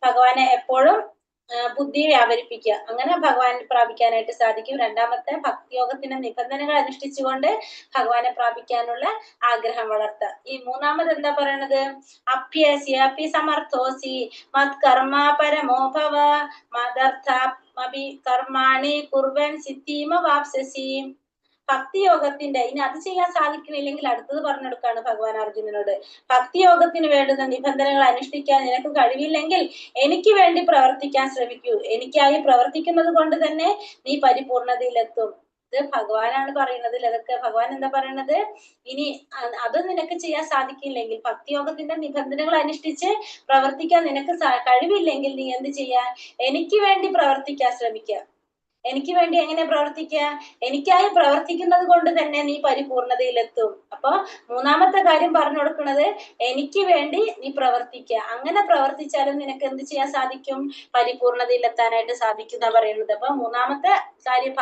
ഭഗവാനെ എപ്പോഴും ബുദ്ധി വ്യാപരിപ്പിക്കുക, അങ്ങനെ ഭഗവാനെ പ്രാപിക്കാനായിട്ട് സാധിക്കും. രണ്ടാമത്തെ ഭക്തിയോഗത്തിന്റെ നിബന്ധനകൾ അനുഷ്ഠിച്ചുകൊണ്ട് ഭഗവാനെ പ്രാപിക്കാനുള്ള ആഗ്രഹം വളർത്തുക. ഈ മൂന്നാമത് എന്താ പറയണത്, അഭ്യസ്യ അപി സമർത്ഥോസി മത് കർമ്മ പരമോ ഭവ മദർത്ഥാപി കർമാണി കുർവൻ സിദ്ധിമ വാപ്സ്യസി. ഭക്തിയോഗത്തിന്റെ ഇനി അത് ചെയ്യാൻ സാധിക്കുന്നില്ലെങ്കിൽ അടുത്തത് പറഞ്ഞെടുക്കാണ് ഭഗവാൻ അർജുനനോട്. ഭക്തിയോഗത്തിന് വേണ്ടുന്ന നിബന്ധനകൾ അനുഷ്ഠിക്കാൻ നിനക്ക് കഴിവില്ലെങ്കിൽ എനിക്ക് വേണ്ടി പ്രവർത്തിക്കാൻ ശ്രമിക്കൂ, എനിക്കായി പ്രവർത്തിക്കുന്നത് കൊണ്ട് തന്നെ നീ പരിപൂർണതയിലെത്തും. ഇത് ഭഗവാനാണ് പറയുന്നത്. അതൊക്കെ ഭഗവാൻ എന്താ പറയണത്, ഇനി അത് നിനക്ക് ചെയ്യാൻ സാധിക്കില്ലെങ്കിൽ, ഭക്തിയോഗത്തിന്റെ നിബന്ധനകൾ അനുഷ്ഠിച്ച് പ്രവർത്തിക്കാൻ നിനക്ക് കഴിവില്ലെങ്കിൽ നീ എന്ത് ചെയ്യാ, എനിക്ക് വേണ്ടി പ്രവർത്തിക്കാൻ ശ്രമിക്കുക. എനിക്ക് വേണ്ടി എങ്ങനെ പ്രവർത്തിക്കുക, എനിക്കായി പ്രവർത്തിക്കുന്നത് കൊണ്ട് തന്നെ നീ പരിപൂർണതയിലെത്തും. അപ്പൊ മൂന്നാമത്തെ കാര്യം പറഞ്ഞു കൊടുക്കുന്നത്, എനിക്ക് വേണ്ടി നീ പ്രവർത്തിക്കുക, അങ്ങനെ പ്രവർത്തിച്ചാലും നിനക്ക് എന്ത് ചെയ്യാൻ സാധിക്കും, പരിപൂർണതയിലെത്താനായിട്ട് സാധിക്കും എന്നാ പറയുന്നത്. അപ്പൊ മൂന്നാമത്തെ കാര്യം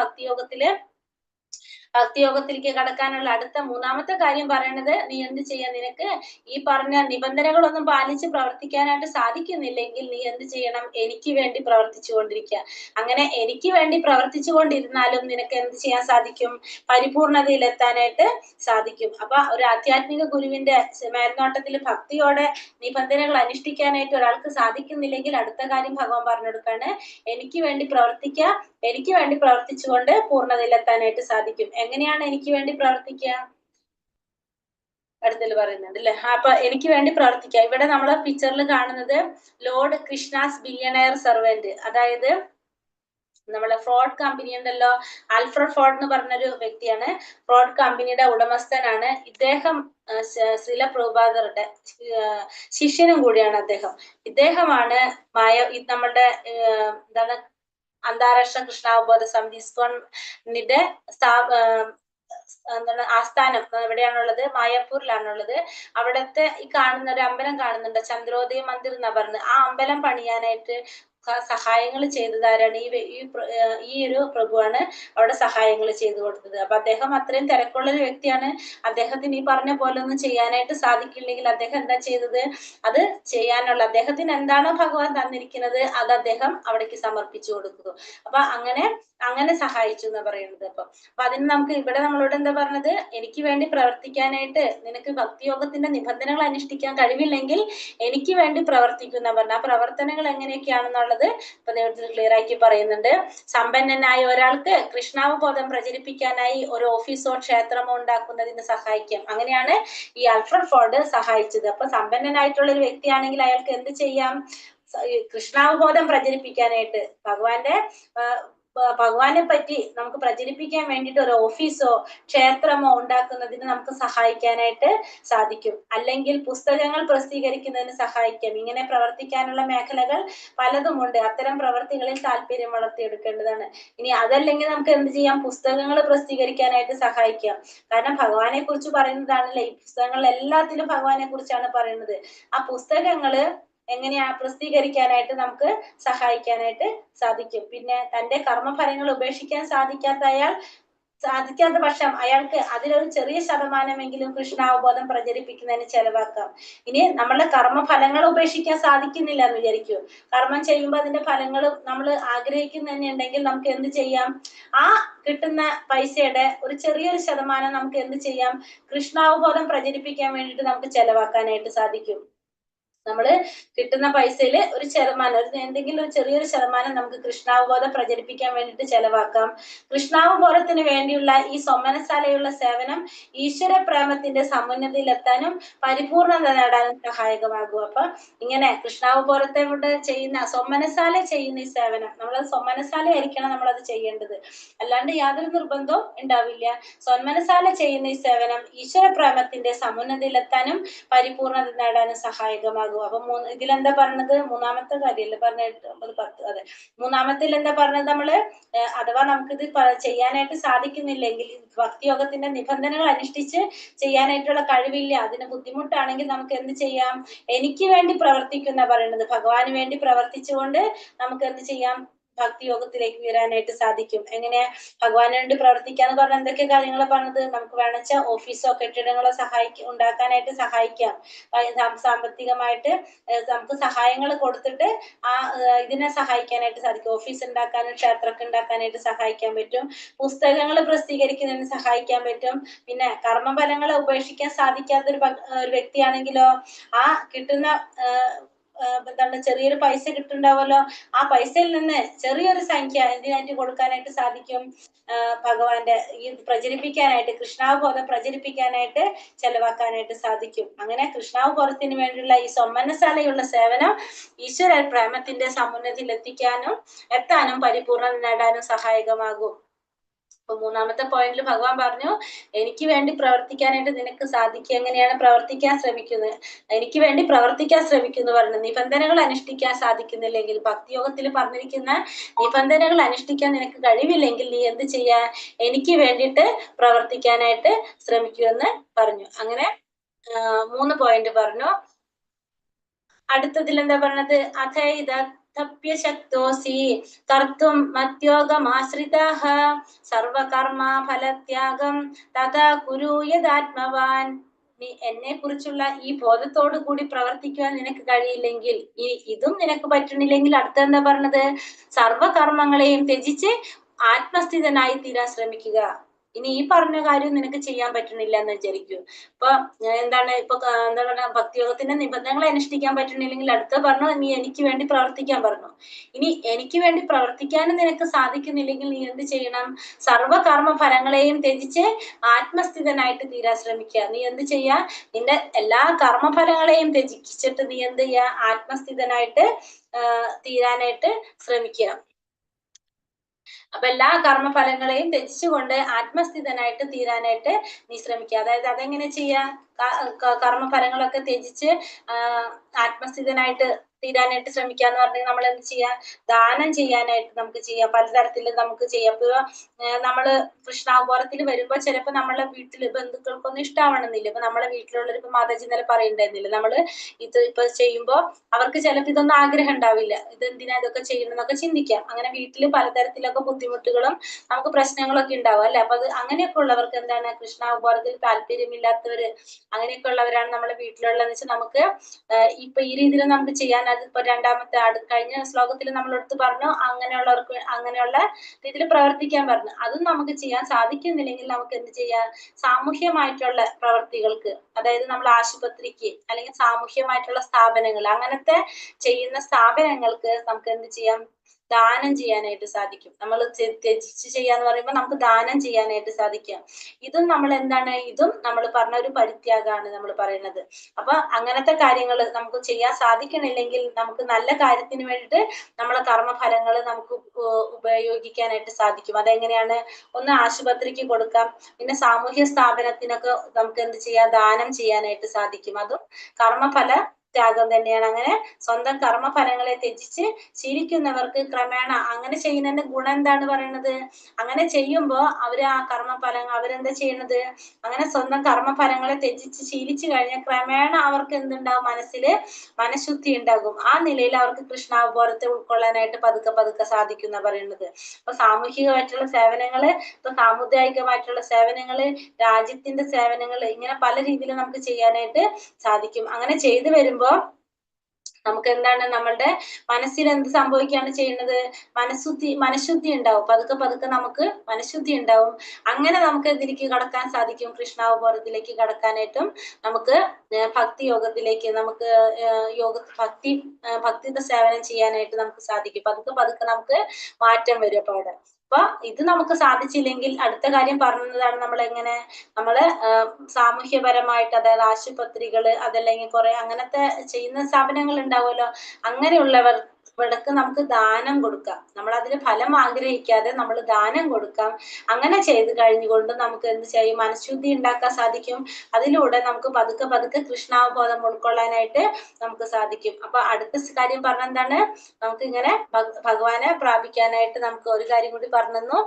ഭക്തിയോഗത്തിലേക്ക് കടക്കാനുള്ള അടുത്ത മൂന്നാമത്തെ കാര്യം പറയണത്, നീ എന്ത് ചെയ്യാൻ, നിനക്ക് ഈ പറഞ്ഞ നിബന്ധനകളൊന്നും പാലിച്ച് പ്രവർത്തിക്കാനായിട്ട് സാധിക്കുന്നില്ലെങ്കിൽ നീ എന്ത് ചെയ്യണം, എനിക്ക് വേണ്ടി പ്രവർത്തിച്ചു കൊണ്ടിരിക്കുക. അങ്ങനെ എനിക്ക് വേണ്ടി പ്രവർത്തിച്ചു കൊണ്ടിരുന്നാലും നിനക്ക് എന്ത് ചെയ്യാൻ സാധിക്കും, പരിപൂർണതയിലെത്താനായിട്ട് സാധിക്കും. അപ്പൊ ഒരു ആധ്യാത്മിക ഗുരുവിന്റെ മേൽനോട്ടത്തിൽ ഭക്തിയോടെ നിബന്ധനകൾ അനുഷ്ഠിക്കാനായിട്ട് ഒരാൾക്ക് സാധിക്കുന്നില്ലെങ്കിൽ അടുത്ത കാര്യം ഭഗവാൻ പറഞ്ഞെടുക്കാണ്, എനിക്ക് വേണ്ടി പ്രവർത്തിക്കുക, എനിക്ക് വേണ്ടി പ്രവർത്തിച്ചുകൊണ്ട് പൂർണ്ണതയിലെത്താനായിട്ട് സാധിക്കും. എങ്ങനെയാണ് എനിക്ക് വേണ്ടി പ്രവർത്തിക്കുക, അടുത്തിൽ പറയുന്നുണ്ട് അല്ലെ. അപ്പൊ എനിക്ക് വേണ്ടി പ്രവർത്തിക്കുക, ഇവിടെ നമ്മളെ പിക്ചറിൽ കാണുന്നത് ലോർഡ് കൃഷ്ണാസ് ബില്യണയർ സെർവന്റ്, അതായത് നമ്മളെ ഫ്രോഡ് കമ്പനി ഉണ്ടല്ലോ, ആൽഫ്രഡ് ഫോർഡ് എന്ന് പറഞ്ഞൊരു വ്യക്തിയാണ്, ഫ്രോഡ് കമ്പനിയുടെ ഉടമസ്ഥനാണ് ഇദ്ദേഹം. ശ്രീല പ്രഭുപാദരുടെ ശിഷ്യനും കൂടിയാണ് അദ്ദേഹം. ഇദ്ദേഹമാണ് നമ്മളുടെ എന്താണ് അന്താരാഷ്ട്ര കൃഷ്ണാവബോധ സമിതി ഇസ്കോണിന്റെ എന്താണ് ആസ്ഥാനം എവിടെയാണുള്ളത്, മായാപ്പൂരിലാണുള്ളത്. അവിടത്തെ ഈ കാണുന്ന ഒരു അമ്പലം കാണുന്നുണ്ട്, ചന്ദ്രോദയ മന്ദിർ എന്നാ പറഞ്ഞത്. ആ അമ്പലം പണിയാനായിട്ട് സഹായങ്ങൾ ചെയ്തതാരാണ്, ഈ ഒരു പ്രഭുവാണ് അവിടെ സഹായങ്ങൾ ചെയ്തു കൊടുത്തത്. അപ്പൊ അദ്ദേഹം അത്രയും തിരക്കുള്ള ഒരു വ്യക്തിയാണ്. അദ്ദേഹത്തിന് ഈ പറഞ്ഞ പോലെ ഒന്നും ചെയ്യാനായിട്ട് സാധിക്കില്ലെങ്കിൽ അദ്ദേഹം എന്താ ചെയ്തത്, അത് ചെയ്യാനുള്ള അദ്ദേഹത്തിന് എന്താണോ ഭഗവാൻ തന്നിരിക്കുന്നത് അത് അദ്ദേഹം അവിടേക്ക് സമർപ്പിച്ചു കൊടുക്കുന്നു. അപ്പൊ അങ്ങനെ സഹായിച്ചു എന്ന് പറയുന്നത്. അപ്പൊ അതിന് നമുക്ക് ഇവിടെ നമ്മളോട് എന്താ പറഞ്ഞത്, എനിക്ക് വേണ്ടി പ്രവർത്തിക്കാനായിട്ട് നിനക്ക് ഭക്തിയോഗത്തിന്റെ നിബന്ധനകൾ അനുഷ്ഠിക്കാൻ കഴിവില്ലെങ്കിൽ എനിക്ക് വേണ്ടി പ്രവർത്തിക്കുന്ന പറഞ്ഞ ആ പ്രവർത്തനങ്ങൾ എങ്ങനെയൊക്കെയാണെന്നുള്ളത് ഇപ്പൊ ദൈവത്തിൽ ക്ലിയർ ആക്കി പറയുന്നുണ്ട്. സമ്പന്നനായ ഒരാൾക്ക് കൃഷ്ണാവബോധം പ്രചരിപ്പിക്കാനായി ഒരു ഓഫീസോ ക്ഷേത്രമോ ഉണ്ടാക്കുന്നതിന് സഹായിക്കാം. അങ്ങനെയാണ് ഈ ആൽഫ്രഡ് ഫോർഡ് സഹായിച്ചത്. അപ്പൊ സമ്പന്നനായിട്ടുള്ള ഒരു വ്യക്തിയാണെങ്കിൽ അയാൾക്ക് എന്ത് ചെയ്യാം, കൃഷ്ണാവബോധം പ്രചരിപ്പിക്കാനായിട്ട് ഭഗവാന്റെ ഭഗവാനെ പറ്റി നമുക്ക് പ്രചരിപ്പിക്കാൻ വേണ്ടിയിട്ട് ഒരു ഓഫീസോ ക്ഷേത്രമോ ഉണ്ടാക്കുന്നതിന് നമുക്ക് സഹായിക്കാനായിട്ട് സാധിക്കും. അല്ലെങ്കിൽ പുസ്തകങ്ങൾ പ്രസിദ്ധീകരിക്കുന്നതിന് സഹായിക്കാം. ഇങ്ങനെ പ്രവർത്തിക്കാനുള്ള മേഖലകൾ പലതുമുണ്ട്. അത്തരം പ്രവർത്തികളിൽ താല്പര്യം വളർത്തിയെടുക്കേണ്ടതാണ്. ഇനി അതല്ലെങ്കിൽ നമുക്ക് എന്ത് ചെയ്യാം? പുസ്തകങ്ങൾ പ്രസിദ്ധീകരിക്കാനായിട്ട് സഹായിക്കാം. കാരണം ഭഗവാനെ കുറിച്ച് പറയുന്നതാണല്ലേ, ഈ പുസ്തകങ്ങൾ എല്ലാത്തിലും ഭഗവാനെ കുറിച്ചാണ് പറയുന്നത്. ആ പുസ്തകങ്ങള് എങ്ങനെയാ പ്രസിദ്ധീകരിക്കാനായിട്ട് നമുക്ക് സഹായിക്കാനായിട്ട് സാധിക്കും. പിന്നെ തന്റെ കർമ്മഫലങ്ങൾ ഉപേക്ഷിക്കാൻ സാധിക്കാത്ത പക്ഷം അയാൾക്ക് അതിലൊരു ചെറിയ ശതമാനമെങ്കിലും കൃഷ്ണാവബോധം പ്രചരിപ്പിക്കുന്നതിന് ചെലവാക്കാം. ഇനി നമ്മളുടെ കർമ്മഫലങ്ങൾ ഉപേക്ഷിക്കാൻ സാധിക്കുന്നില്ല എന്ന് വിചാരിക്കൂ. കർമ്മം ചെയ്യുമ്പോൾ അതിന്റെ ഫലങ്ങൾ നമ്മൾ ആഗ്രഹിക്കുന്ന തന്നെ ഉണ്ടെങ്കിൽ നമുക്ക് എന്ത് ചെയ്യാം? ആ കിട്ടുന്ന പൈസയുടെ ഒരു ചെറിയൊരു ശതമാനം നമുക്ക് എന്ത് ചെയ്യാം? കൃഷ്ണാവബോധം പ്രചരിപ്പിക്കാൻ വേണ്ടിയിട്ട് നമുക്ക് ചെലവാക്കാനായിട്ട് സാധിക്കും. നമ്മള് കിട്ടുന്ന പൈസയില് ഒരു ശതമാനം, എന്തെങ്കിലും ഒരു ചെറിയൊരു ശതമാനം നമുക്ക് കൃഷ്ണാവബോധം പ്രചരിപ്പിക്കാൻ വേണ്ടിയിട്ട് ചെലവാക്കാം. കൃഷ്ണാവബോധത്തിന് വേണ്ടിയുള്ള ഈ സോമനശാലയുള്ള സേവനം ഈശ്വര പ്രേമത്തിന്റെ സമുന്നതിയിലെത്താനും പരിപൂർണത നേടാനും സഹായകമാകും. അപ്പൊ ഇങ്ങനെ കൃഷ്ണാവബോധത്തെ കൊണ്ട് ചെയ്യുന്ന സോമനശാല ചെയ്യുന്ന ഈ സേവനം, നമ്മളത് സോമനശാല ആയിരിക്കണം നമ്മളത് ചെയ്യേണ്ടത്, അല്ലാണ്ട് യാതൊരു നിർബന്ധവും ഉണ്ടാവില്ല. സോമനശാല ചെയ്യുന്ന ഈ സേവനം ഈശ്വര പ്രേമത്തിന്റെ സമുന്നതിയിലെത്താനും പരിപൂർണത നേടാനും സഹായകമാകും. അപ്പൊ ഇതിലെന്താ പറഞ്ഞത്? മൂന്നാമത്തെ കാര്യമല്ലേ പറഞ്ഞിട്ട് 10. അതെ, മൂന്നാമത്തിൽ എന്താ പറഞ്ഞത്? നമ്മള് അഥവാ നമുക്കിത് ചെയ്യാനായിട്ട് സാധിക്കുന്നില്ലെങ്കിൽ, ഭക്തിയോഗത്തിന്റെ നിബന്ധനകൾ അനുഷ്ഠിച്ച് ചെയ്യാനായിട്ടുള്ള കഴിവില്ല, അതിന് ബുദ്ധിമുട്ടാണെങ്കിൽ നമുക്ക് എന്ത് ചെയ്യാം? എനിക്ക് വേണ്ടി പ്രവർത്തിക്കുന്ന പറയുന്നത്, ഭഗവാന് വേണ്ടി പ്രവർത്തിച്ചുകൊണ്ട് നമുക്ക് എന്ത് ചെയ്യാം? ഭക്തിയോഗത്തിലേക്ക് വരാനായിട്ട് സാധിക്കും. എങ്ങനെ ഭഗവാന് വേണ്ടി പ്രവർത്തിക്കാന്ന് പറഞ്ഞ എന്തൊക്കെ കാര്യങ്ങൾ പറഞ്ഞത്? നമുക്ക് വേണമെച്ചാൽ ഓഫീസോ കെട്ടിടങ്ങളോ ഉണ്ടാക്കാനായിട്ട് സഹായിക്കാം. സാമ്പത്തികമായിട്ട് നമുക്ക് സഹായങ്ങൾ കൊടുത്തിട്ട് ഇതിനെ സഹായിക്കാനായിട്ട് സാധിക്കും. ഓഫീസ് ഉണ്ടാക്കാനും ക്ഷേത്രമൊക്കെ ഉണ്ടാക്കാനായിട്ട് സഹായിക്കാൻ പറ്റും. പുസ്തകങ്ങൾ പ്രസിദ്ധീകരിക്കുന്നതിന് സഹായിക്കാൻ പറ്റും. പിന്നെ കർമ്മഫലങ്ങളെ ഉപേക്ഷിക്കാൻ സാധിക്കാത്ത ഒരു വ്യക്തിയാണെങ്കിലോ ആ കിട്ടുന്ന എന്താണ് ചെറിയൊരു പൈസ കിട്ടുന്നുണ്ടാവുമല്ലോ, ആ പൈസയിൽ നിന്ന് ചെറിയൊരു സംഖ്യ എന്തിനായിട്ട് കൊടുക്കാനായിട്ട് സാധിക്കും? ഭഗവാന്റെ ഈ പ്രചരിപ്പിക്കാനായിട്ട്, കൃഷ്ണാവബോധം പ്രചരിപ്പിക്കാനായിട്ട് ചെലവാക്കാനായിട്ട് സാധിക്കും. അങ്ങനെ കൃഷ്ണാവബോധത്തിന് വേണ്ടിയുള്ള ഈ സോമനശാലയുള്ള സേവനം ഈശ്വര പ്രേമത്തിന്റെ സമുന്നതിയിൽ എത്താനും പരിപൂർണത നേടാനും സഹായകമാകും. അപ്പൊ മൂന്നാമത്തെ പോയിന്റിൽ ഭഗവാൻ പറഞ്ഞു, എനിക്ക് വേണ്ടി പ്രവർത്തിക്കാനായിട്ട് നിനക്ക് സാധിക്കും. എങ്ങനെയാണ് പ്രവർത്തിക്കാൻ ശ്രമിക്കുന്നത്? എനിക്ക് വേണ്ടി പ്രവർത്തിക്കാൻ ശ്രമിക്കുന്നു പറഞ്ഞു. നിബന്ധനകൾ അനുഷ്ഠിക്കാൻ സാധിക്കുന്നില്ലെങ്കിൽ, ഭക്തിയോഗത്തിൽ പറഞ്ഞിരിക്കുന്ന നിബന്ധനകൾ അനുഷ്ഠിക്കാൻ നിനക്ക് കഴിവില്ലെങ്കിൽ നീ എന്ത് ചെയ്യാ? എനിക്ക് വേണ്ടിയിട്ട് പ്രവർത്തിക്കാനായിട്ട് ശ്രമിക്കുമെന്ന് പറഞ്ഞു. അങ്ങനെ 3 പോയിന്റ് പറഞ്ഞു. അടുത്തതിൽ എന്താ പറഞ്ഞത്? ശക്തോസി കർത്തും മത്യോഗമാശ്രിതാഃ സർവകർമ്മ ഫലത്യാഗം തഥാ കുരു യദാത്മവാൻ. നീ എന്നെ കുറിച്ചുള്ള ഈ ബോധത്തോടു കൂടി പ്രവർത്തിക്കുവാൻ നിനക്ക് കഴിയില്ലെങ്കിൽ, ഇതും നിനക്ക് പറ്റണില്ലെങ്കിൽ അടുത്തെന്താ പറഞ്ഞത്? സർവകർമ്മങ്ങളെയും ത്യജിച്ച് ആത്മസ്ഥിതനായി തീരാൻ ശ്രമിക്കുക. ഇനി ഈ പറഞ്ഞ കാര്യം നിനക്ക് ചെയ്യാൻ പറ്റണില്ല എന്ന് വിചാരിക്കൂ. ഇപ്പൊ എന്താണ് ഭക്തിയോഗത്തിന്റെ നിബന്ധനകൾ അനുഷ്ഠിക്കാൻ പറ്റണില്ലെങ്കിൽ അടുത്ത പറഞ്ഞു, നീ എനിക്ക് വേണ്ടി പ്രവർത്തിക്കാൻ പറഞ്ഞു. ഇനി എനിക്ക് വേണ്ടി പ്രവർത്തിക്കാനും നിനക്ക് സാധിക്കുന്നില്ലെങ്കിൽ നീ എന്ത് ചെയ്യണം? സർവകർമ്മ ഫലങ്ങളെയും ത്യജിച്ച് ആത്മസ്ഥിതനായിട്ട് തീരാൻ ശ്രമിക്കുക. നീ എന്ത് ചെയ്യാ? നിന്റെ എല്ലാ കർമ്മഫലങ്ങളെയും ത്യജിച്ചിട്ട് നീ എന്ത് ചെയ്യാ? ആത്മസ്ഥിതനായിട്ട് തീരാനായിട്ട് ശ്രമിക്കുക. അപ്പൊ എല്ലാ കർമ്മഫലങ്ങളെയും ത്യജിച്ചുകൊണ്ട് ആത്മസ്ഥിതനായിട്ട് തീരാനായിട്ട് നീ ശ്രമിക്കുക. അതായത് അതെങ്ങനെ ചെയ്യാ? കർമ്മഫലങ്ങളൊക്കെ ത്യജിച്ച് ആത്മസ്ഥിതനായിട്ട് തീരാനായിട്ട് ശ്രമിക്കുക എന്ന് പറഞ്ഞാൽ നമ്മൾ എന്ത് ചെയ്യാ? ദാനം ചെയ്യാനായിട്ട് നമുക്ക് ചെയ്യാം. പലതരത്തിൽ നമുക്ക് ചെയ്യാം. ഇപ്പൊ നമ്മള് കൃഷ്ണാവബോധത്തിൽ വരുമ്പോ ചിലപ്പോ നമ്മളെ വീട്ടില് ബന്ധുക്കൾക്കൊന്നും ഇഷ്ടാവണമെന്നില്ല. ഇപ്പൊ നമ്മളെ വീട്ടിലുള്ളവർ ഇപ്പൊ മാതാജി ഇന്നലെ പറയുണ്ടായിരുന്നില്ല, നമ്മള് ഇത് ഇപ്പൊ ചെയ്യുമ്പോ അവർക്ക് ചിലപ്പോ ഇതൊന്നും ആഗ്രഹം ഉണ്ടാവില്ല, ഇതെന്തിനാ ഇതൊക്കെ ചെയ്യണം എന്നൊക്കെ ചിന്തിക്കാം. അങ്ങനെ വീട്ടില് പലതരത്തിലൊക്കെ ബുദ്ധിമുട്ടുകളും നമുക്ക് പ്രശ്നങ്ങളൊക്കെ ഉണ്ടാവും അല്ലെ. അപ്പൊ അത് അങ്ങനെയൊക്കെ ഉള്ളവർക്ക് എന്താണ്, കൃഷ്ണാവബോധത്തിൽ താല്പര്യമില്ലാത്തവര്, അങ്ങനെയൊക്കെ ഉള്ളവരാണ് നമ്മളെ വീട്ടിലുള്ളതെന്ന് വെച്ചാൽ നമുക്ക് ഇപ്പൊ ഈ രീതിയിൽ നമുക്ക് ചെയ്യാൻ, അതിപ്പോ കഴിഞ്ഞ ശ്ലോകത്തിൽ നമ്മൾ എടുത്ത് പറഞ്ഞു, അങ്ങനെയുള്ളവർക്ക് അങ്ങനെയുള്ള രീതിയിൽ പ്രവർത്തിക്കാൻ പറഞ്ഞു. അതും നമുക്ക് ചെയ്യാൻ സാധിക്കുന്നില്ലെങ്കിൽ നമുക്ക് എന്ത് ചെയ്യാം? സാമൂഹ്യമായിട്ടുള്ള പ്രവർത്തികൾക്ക്, അതായത് നമ്മൾ ആശുപത്രിക്ക് അല്ലെങ്കിൽ സാമൂഹ്യമായിട്ടുള്ള സ്ഥാപനങ്ങൾ, അങ്ങനത്തെ ചെയ്യുന്ന സ്ഥാപനങ്ങൾക്ക് നമുക്ക് എന്ത് ചെയ്യാം? ദാനം ചെയ്യാനായിട്ട് സാധിക്കും. നമ്മൾ ത്യജിച്ച് ചെയ്യാന്ന് പറയുമ്പോൾ നമുക്ക് ദാനം ചെയ്യാനായിട്ട് സാധിക്കാം. ഇതും നമ്മൾ എന്താണ്, ഇതും നമ്മൾ പറഞ്ഞ ഒരു പരിത്യാഗമാണ് നമ്മൾ പറയുന്നത്. അപ്പൊ അങ്ങനത്തെ കാര്യങ്ങൾ നമുക്ക് ചെയ്യാൻ സാധിക്കണില്ലെങ്കിൽ നമുക്ക് നല്ല കാര്യത്തിന് വേണ്ടിയിട്ട് നമ്മളെ കർമ്മഫലങ്ങൾ നമുക്ക് ഉപയോഗിക്കാനായിട്ട് സാധിക്കും. അതെങ്ങനെയാണ്? ഒന്ന് ആശുപത്രിക്ക് കൊടുക്കാം, പിന്നെ സാമൂഹ്യ സ്ഥാപനത്തിനൊക്കെ നമുക്ക് എന്ത് ചെയ്യാം, ദാനം ചെയ്യാനായിട്ട് സാധിക്കും. അതും കർമ്മഫല ത്യാഗം തന്നെയാണ്. അങ്ങനെ സ്വന്തം കർമ്മഫലങ്ങളെ ത്യജിച്ച് ശീലിക്കുന്നവർക്ക് ക്രമേണ അങ്ങനെ ചെയ്യുന്നതിന്റെ ഗുണം എന്താണ് പറയുന്നത്? അങ്ങനെ ചെയ്യുമ്പോ അവര് ആ കർമ്മഫലങ്ങൾ അവരെന്താ ചെയ്യണത്? അങ്ങനെ സ്വന്തം കർമ്മഫലങ്ങളെ ത്യജിച്ച് ശീലിച്ചു കഴിഞ്ഞാൽ ക്രമേണ അവർക്ക് എന്തുണ്ടാവും? മനസ്സില് മനഃശുദ്ധി ഉണ്ടാകും. ആ നിലയിൽ അവർക്ക് കൃഷ്ണാവബോധത്തെ ഉൾക്കൊള്ളാനായിട്ട് പതുക്കെ പതുക്കെ സാധിക്കും എന്നാ പറയുന്നത്. അപ്പൊ സാമൂഹികമായിട്ടുള്ള സേവനങ്ങള്, ഇപ്പൊ സാമുദായികമായിട്ടുള്ള സേവനങ്ങള്, രാജ്യത്തിന്റെ സേവനങ്ങള്, ഇങ്ങനെ പല രീതിയിൽ നമുക്ക് ചെയ്യാനായിട്ട് സാധിക്കും. അങ്ങനെ ചെയ്തു വരുമ്പോ നമുക്ക് എന്താണ്, നമ്മളുടെ മനസ്സിൽ എന്ത് സംഭവിക്കുകയാണ് ചെയ്യുന്നത്? മനഃശുദ്ധി ഉണ്ടാവും. പതുക്കെ പതുക്കെ നമുക്ക് മനഃശുദ്ധി ഉണ്ടാവും. അങ്ങനെ നമുക്ക് ഇതിലേക്ക് കടക്കാൻ സാധിക്കും. കൃഷ്ണാവബോധത്തിലേക്ക് കടക്കാനായിട്ടും നമുക്ക് ഭക്തി യോഗത്തിലേക്ക്, നമുക്ക് ഭക്തിയുടെ സേവനം ചെയ്യാനായിട്ട് നമുക്ക് സാധിക്കും. പതുക്കെ പതുക്കെ നമുക്ക് മാറ്റം വരും. അപ്പൊ അവിടെ അപ്പൊ ഇത് നമുക്ക് സാധിച്ചില്ലെങ്കിൽ അടുത്ത കാര്യം പറഞ്ഞതാണ്, നമ്മൾ എങ്ങനെ നമ്മള് സാമൂഹ്യപരമായിട്ട്, അതായത് ആശുപത്രികള്, അതല്ലെങ്കിൽ കുറെ അങ്ങനത്തെ ചെയ്യുന്ന സ്ഥാപനങ്ങൾ ഉണ്ടാവുമല്ലോ, അങ്ങനെയുള്ളവർ ഇവിടക്ക് നമുക്ക് ദാനം കൊടുക്കാം. നമ്മൾ അതിന് ഫലം ആഗ്രഹിക്കാതെ നമ്മൾ ദാനം കൊടുക്കാം. അങ്ങനെ ചെയ്ത് കഴിഞ്ഞുകൊണ്ട് നമുക്ക് എന്ത് ചെയ്യും? മനഃശുദ്ധി ഉണ്ടാക്കാൻ സാധിക്കും. അതിലൂടെ നമുക്ക് പതുക്കെ പതുക്കെ കൃഷ്ണാവബോധം ഉൾക്കൊള്ളാനായിട്ട് നമുക്ക് സാധിക്കും. അപ്പൊ അടുത്ത കാര്യം പറഞ്ഞെന്താണ്? നമുക്ക് ഇങ്ങനെ ഭഗവാനെ പ്രാപിക്കാനായിട്ട് നമുക്ക് ഒരു കാര്യം കൂടി പറഞ്ഞു.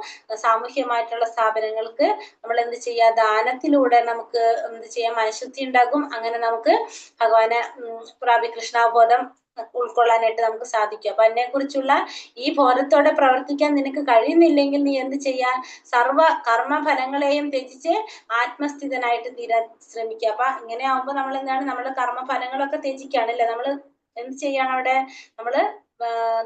സാമൂഹ്യമായിട്ടുള്ള സ്ഥാപനങ്ങൾക്ക് നമ്മൾ എന്ത് ചെയ്യാ? ദാനത്തിലൂടെ നമുക്ക് എന്ത് ചെയ്യാം? മനഃശുദ്ധി ഉണ്ടാകും. അങ്ങനെ നമുക്ക് ഭഗവാനെ കൃഷ്ണാവബോധം ഉൾക്കൊള്ളാനായിട്ട് നമുക്ക് സാധിക്കും. അപ്പൊ അതിനെ കുറിച്ചുള്ള ഈ ബോധത്തോടെ പ്രവർത്തിക്കാൻ നിനക്ക് കഴിയുന്നില്ലെങ്കിൽ നീ എന്ത് ചെയ്യാ? സർവ കർമ്മഫലങ്ങളെയും ത്യജിച്ച് ആത്മസ്ഥിതനായിട്ട് തീരാൻ ശ്രമിക്കുക. അപ്പൊ ഇങ്ങനെ ആവുമ്പോ നമ്മൾ എന്താണ്, നമ്മുടെ കർമ്മഫലങ്ങളൊക്കെ ത്യജിക്കുകയാണല്ലേ. നമ്മൾ എന്ത് ചെയ്യാണ് അവിടെ? നമ്മള്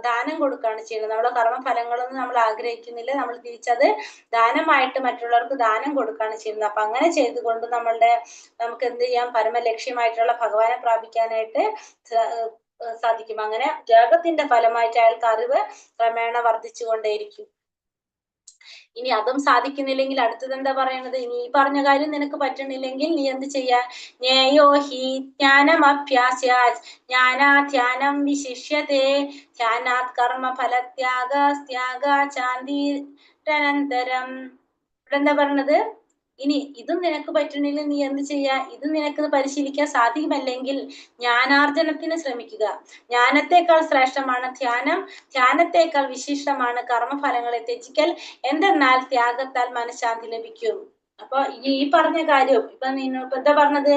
ദാനം കൊടുക്കുകയാണ് ചെയ്യുന്നത്. നമ്മുടെ കർമ്മഫലങ്ങളൊന്നും നമ്മൾ ആഗ്രഹിക്കുന്നില്ല, നമ്മൾ തിരിച്ചത് ദാനമായിട്ട് മറ്റുള്ളവർക്ക് ദാനം കൊടുക്കുകയാണ് ചെയ്യുന്നത്. അപ്പൊ അങ്ങനെ ചെയ്തുകൊണ്ട് നമുക്ക് എന്ത് ചെയ്യാം? പരമലക്ഷ്യമായിട്ടുള്ള ഭഗവാനെ പ്രാപിക്കാനായിട്ട് സാധിക്കും. അങ്ങനെ ത്യാഗത്തിന്റെ ഫലമായിട്ട് അയാൾക്ക് അറിവ് ക്രമേണ വർദ്ധിച്ചുകൊണ്ടേയിരിക്കും. ഇനി അതും സാധിക്കുന്നില്ലെങ്കിൽ അടുത്തത് എന്താ പറയുന്നത്? ഇനി ഈ പറഞ്ഞ കാര്യം നിനക്ക് പറ്റണില്ലെങ്കിൽ നീ എന്ത് ചെയ്യാ? ജ്ഞേയോ ഹി ജ്ഞാനമഭ്യാസ്യ ജ്ഞാനാധ്യാനം വിശിഷ്യതേ ധ്യാനാത് കർമ്മ ഫലത്യാഗ ചാന്തിരനന്തരം. ഇവിടെ എന്താ പറഞ്ഞത്? ഇനി ഇതും നിനക്ക് പറ്റണില്ല, നീ എന്ത് ചെയ്യാ? ഇതും നിനക്ക് പരിശീലിക്കാൻ സാധ്യമല്ലെങ്കിൽ ജ്ഞാനാർജനത്തിന് ശ്രമിക്കുക. ജ്ഞാനത്തെക്കാൾ ശ്രേഷ്ഠമാണ് ധ്യാനം, ധ്യാനത്തെക്കാൾ വിശിഷ്ടമാണ് കർമ്മഫലങ്ങളെ ത്യജിക്കൽ. എന്തെന്നാൽ ത്യാഗത്താൽ മനഃശാന്തി ലഭിക്കും. അപ്പൊ ഈ പറഞ്ഞ കാര്യം ഇപ്പൊ എന്താ പറഞ്ഞത്?